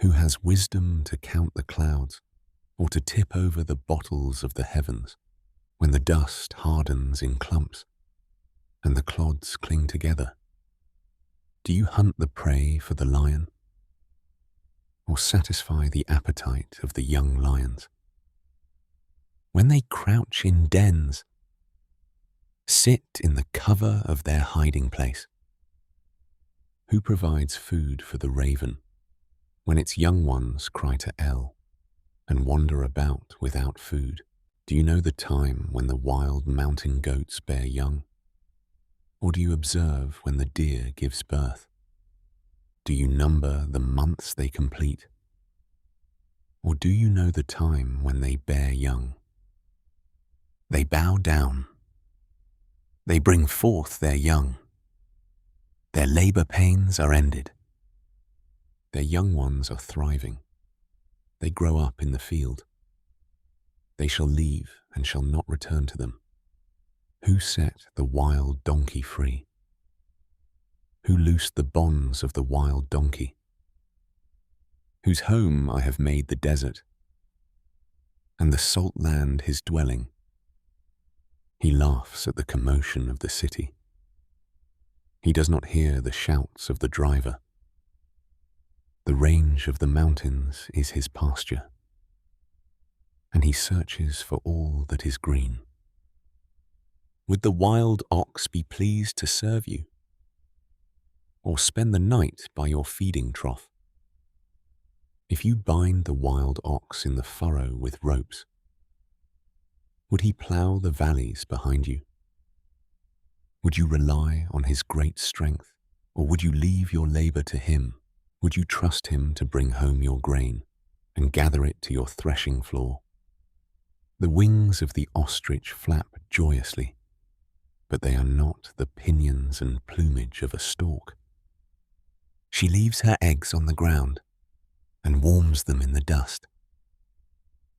Who has wisdom to count the clouds, or to tip over the bottles of the heavens, when the dust hardens in clumps, and the clods cling together? Do you hunt the prey for the lion, or satisfy the appetite of the young lions? When they crouch in dens, sit in the cover of their hiding place. Who provides food for the raven, when its young ones cry to El, and wander about without food? Do you know the time when the wild mountain goats bear young? Or do you observe when the deer gives birth? Do you number the months they complete? Or do you know the time when they bear young? They bow down. They bring forth their young. Their labor pains are ended. Their young ones are thriving. They grow up in the field. They shall leave and shall not return to them. Who set the wild donkey free? Who loosed the bonds of the wild donkey? Whose home I have made the desert, and the salt land his dwelling. He laughs at the commotion of the city. He does not hear the shouts of the driver. The range of the mountains is his pasture, and he searches for all that is green. Would the wild ox be pleased to serve you, or spend the night by your feeding trough? If you bind the wild ox in the furrow with ropes, would he plough the valleys behind you? Would you rely on his great strength, or would you leave your labor to him? Would you trust him to bring home your grain and gather it to your threshing floor? The wings of the ostrich flap joyously, but they are not the pinions and plumage of a stork. She leaves her eggs on the ground and warms them in the dust,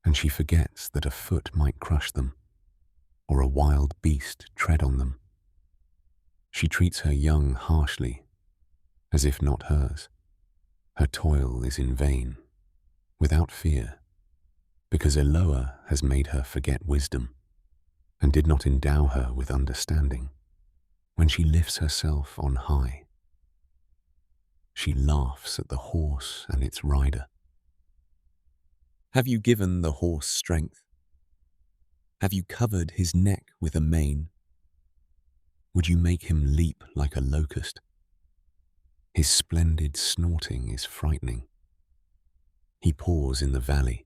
and she forgets that a foot might crush them, or a wild beast tread on them. She treats her young harshly, as if not hers. Her toil is in vain, without fear, because Eloah has made her forget wisdom, and did not endow her with understanding. When she lifts herself on high, she laughs at the horse and its rider. Have you given the horse strength? Have you covered his neck with a mane? Would you make him leap like a locust? His splendid snorting is frightening. He paws in the valley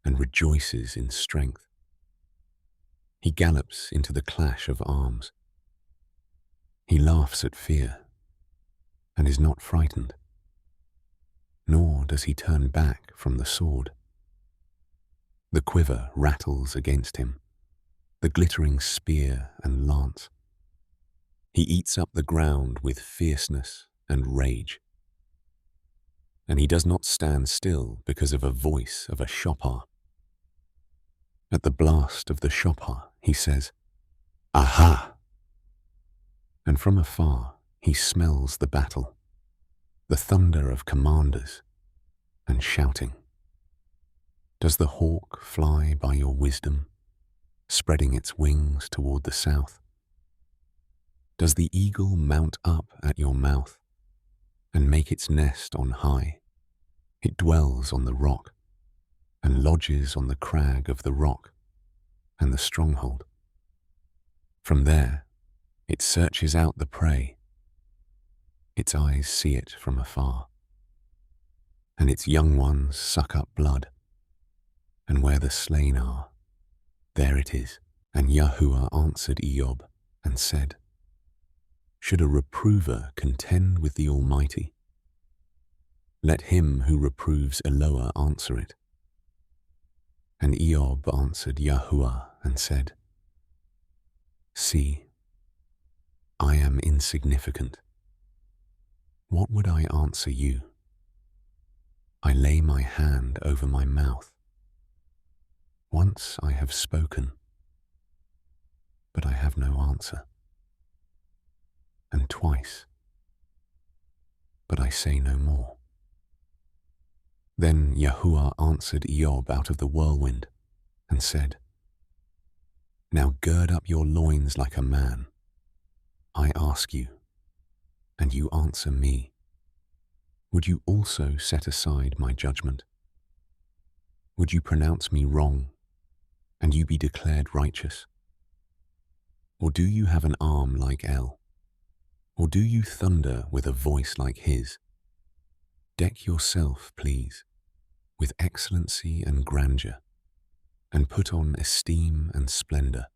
and rejoices in strength. He gallops into the clash of arms. He laughs at fear and is not frightened, nor does he turn back from the sword. The quiver rattles against him, the glittering spear and lance. He eats up the ground with fierceness and rage. And he does not stand still because of a voice of a shophar. At the blast of the shophar, he says, "Aha!" And from afar He smells the battle, the thunder of commanders and shouting. Does the hawk fly by your wisdom, spreading its wings toward the south? Does the eagle mount up at your mouth and make its nest on high? It dwells on the rock and lodges on the crag of the rock and the stronghold. From there, it searches out the prey. Its eyes see it from afar, and its young ones suck up blood. And where the slain are, there it is. And Yahuah answered Eob and said, should a reprover contend with the Almighty? Let him who reproves Eloah answer it. And Eob answered Yahuah and said, see, I am insignificant. What would I answer you? I lay my hand over my mouth. Once I have spoken, but I have no answer. And twice, but I say no more. Then Yahuah answered Eob out of the whirlwind and said, now gird up your loins like a man. I ask you, and you answer me. Would you also set aside my judgment? Would you pronounce me wrong, and you be declared righteous? Or do you have an arm like El? Or do you thunder with a voice like his? Deck yourself, please, with excellency and grandeur, and put on esteem and splendor.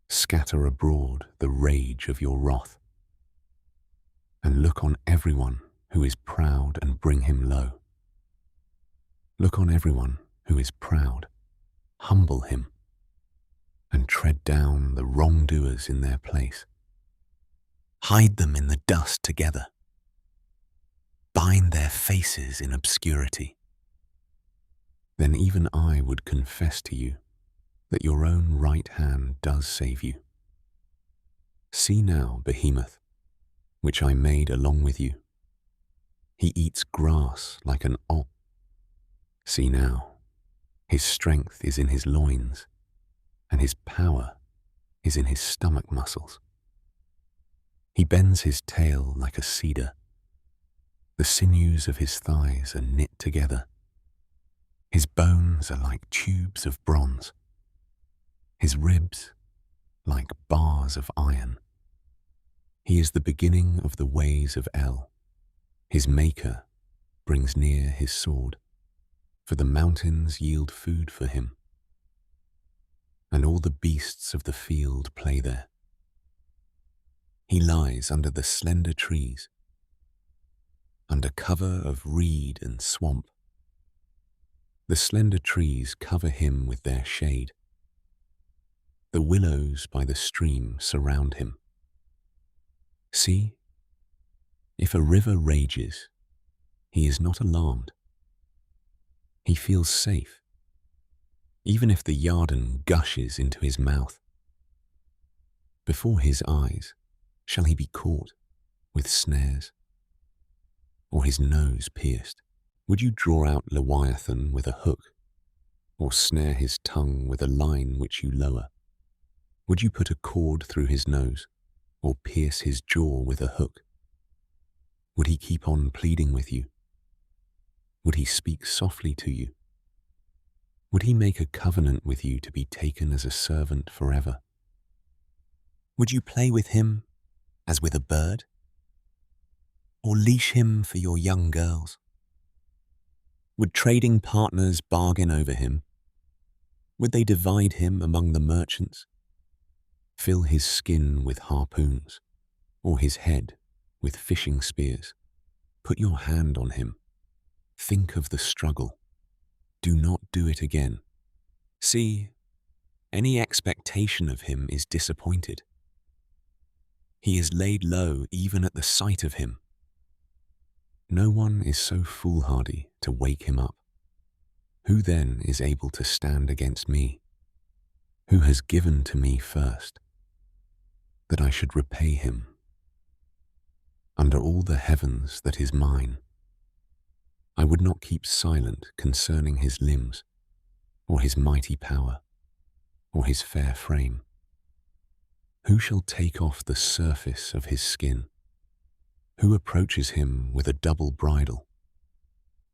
Scatter abroad the rage of your wrath, and look on everyone who is proud and bring him low. Look on everyone who is proud, humble him, and tread down the wrongdoers in their place. Hide them in the dust together. Bind their faces in obscurity. Then even I would confess to you that your own right hand does save you. See now Behemoth, which I made along with you. He eats grass like an ox. See now, his strength is in his loins, and his power is in his stomach muscles. He bends his tail like a cedar. The sinews of his thighs are knit together. His bones are like tubes of bronze. His ribs like bars of iron. He is the beginning of the ways of El. His maker brings near his sword, for the mountains yield food for him, and all the beasts of the field play there. He lies under the slender trees, under cover of reed and swamp. The slender trees cover him with their shade. The willows by the stream surround him. See, if a river rages, he is not alarmed. He feels safe, even if the Yarden gushes into his mouth. Before his eyes shall he be caught with snares, or his nose pierced? Would you draw out Leviathan with a hook, or snare his tongue with a line which you lower? Would you put a cord through his nose, or pierce his jaw with a hook? Would he keep on pleading with you? Would he speak softly to you? Would he make a covenant with you to be taken as a servant forever? Would you play with him as with a bird, or leash him for your young girls? Would trading partners bargain over him? Would they divide him among the merchants? Fill his skin with harpoons, or his head with fishing spears? Put your hand on him. Think of the struggle. Do not do it again. See, any expectation of him is disappointed. He is laid low even at the sight of him. No one is so foolhardy to wake him up. Who then is able to stand against me? Who has given to me first, that I should repay him under all the heavens that is mine. I would not keep silent concerning his limbs, or his mighty power, or his fair frame. Who shall take off the surface of his skin? Who approaches him with a double bridle?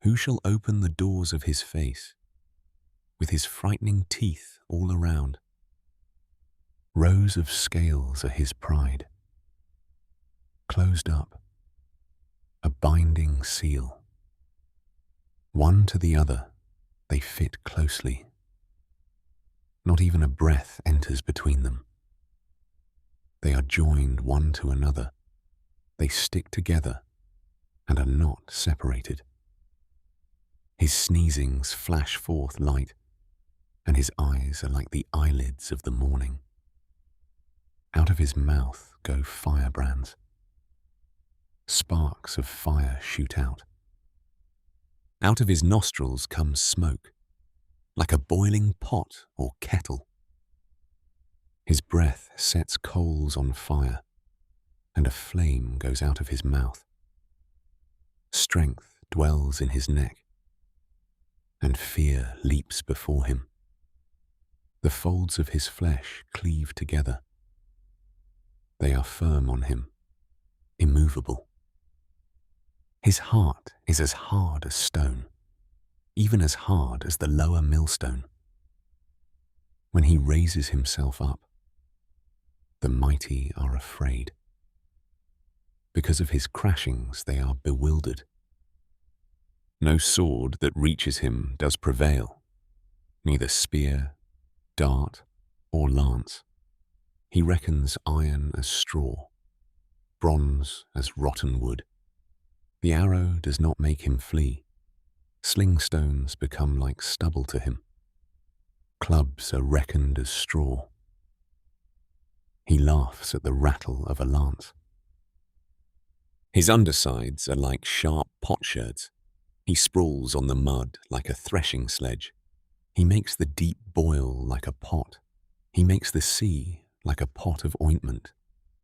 Who shall open the doors of his face, with his frightening teeth all around? Rows of scales are his pride, closed up, a binding seal. One to the other they fit closely. Not even a breath enters between them. They are joined one to another. They stick together and are not separated. His sneezings flash forth light, and his eyes are like the eyelids of the morning. Out of his mouth go firebrands. Sparks of fire shoot out. Out of his nostrils comes smoke, like a boiling pot or kettle. His breath sets coals on fire, and a flame goes out of his mouth. Strength dwells in his neck, and fear leaps before him. The folds of his flesh cleave together. They are firm on him, immovable. His heart is as hard as stone, even as hard as the lower millstone. When he raises himself up, the mighty are afraid. Because of his crashings they are bewildered. No sword that reaches him does prevail, neither spear, dart, or lance. He reckons iron as straw, bronze as rotten wood. The arrow does not make him flee. Sling stones become like stubble to him. Clubs are reckoned as straw. He laughs at the rattle of a lance. His undersides are like sharp potsherds. He sprawls on the mud like a threshing sledge. He makes the deep boil like a pot. He makes the sea like a pot of ointment.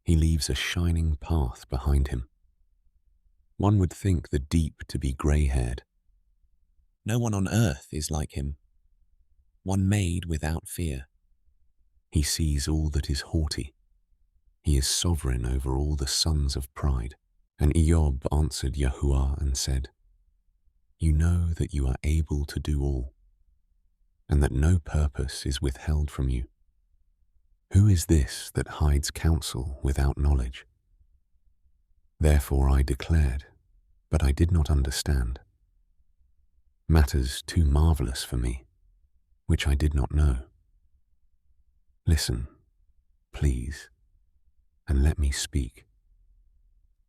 He leaves a shining path behind him. One would think the deep to be grey-haired. No one on earth is like him, one made without fear. He sees all that is haughty. He is sovereign over all the sons of pride. And Eob answered Yahuah and said, You know that you are able to do all, and that no purpose is withheld from you. Who is this that hides counsel without knowledge? Therefore I declared, but I did not understand. Matters too marvelous for me, which I did not know. Listen, please, and let me speak.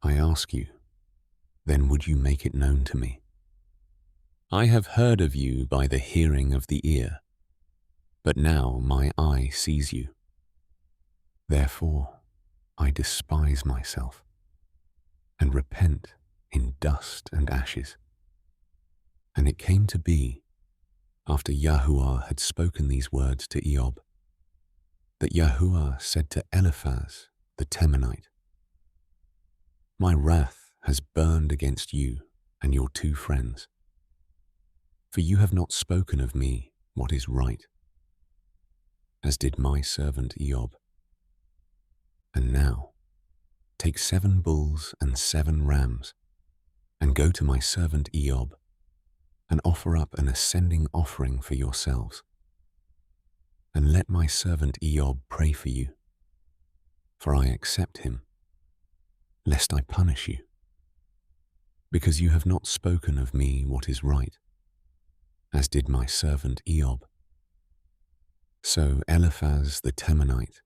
I ask you, then would you make it known to me? I have heard of you by the hearing of the ear, but now my eye sees you. Therefore I despise myself and repent in dust and ashes. And it came to be, after Yahuah had spoken these words to Eob, that Yahuah said to Eliphaz the Temanite, My wrath has burned against you and your two friends, for you have not spoken of me what is right, as did my servant Eob. And now, take 7 bulls and 7 rams, and go to my servant Eob, and offer up an ascending offering for yourselves. And let my servant Eob pray for you, for I accept him, lest I punish you, because you have not spoken of me what is right, as did my servant Eob. So Eliphaz the Temanite,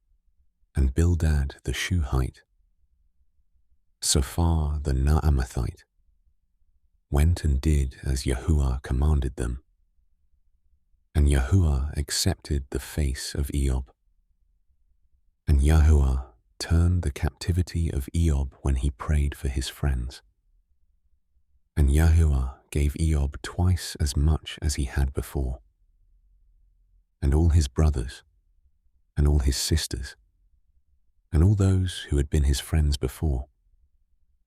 and Bildad the Shuhite, Sophar the Naamathite, went and did as Yahuah commanded them. And Yahuah accepted the face of Eob. And Yahuah turned the captivity of Eob when he prayed for his friends. And Yahuah gave Eob twice as much as he had before. And all his brothers, and all his sisters, and all those who had been his friends before,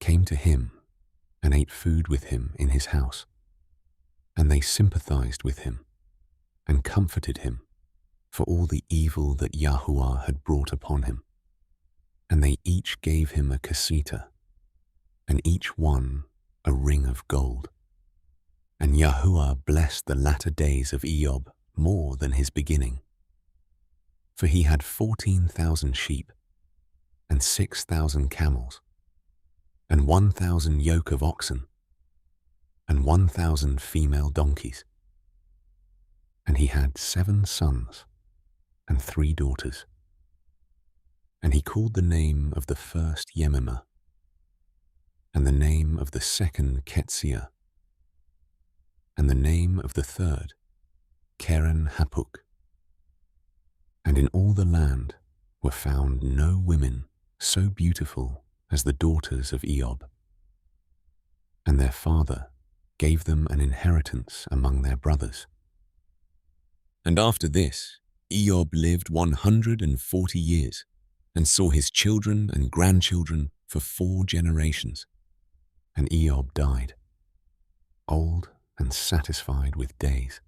came to him and ate food with him in his house, and they sympathized with him and comforted him for all the evil that Yahuah had brought upon him. And they each gave him a casita, and each one a ring of gold. And Yahuah blessed the latter days of Eob more than his beginning. For he had 14,000 sheep, and 6,000 camels, and 1,000 yoke of oxen, and 1,000 female donkeys. And he had 7 sons and 3 daughters. And he called the name of the first Yemimah, and the name of the second Ketsiah, and the name of the third Keren Hapuk. And in all the land were found no women so beautiful as the daughters of Eob. And their father gave them an inheritance among their brothers. And after this, Eob lived 140 years, and saw his children and grandchildren for 4 generations. And Eob died, old and satisfied with days.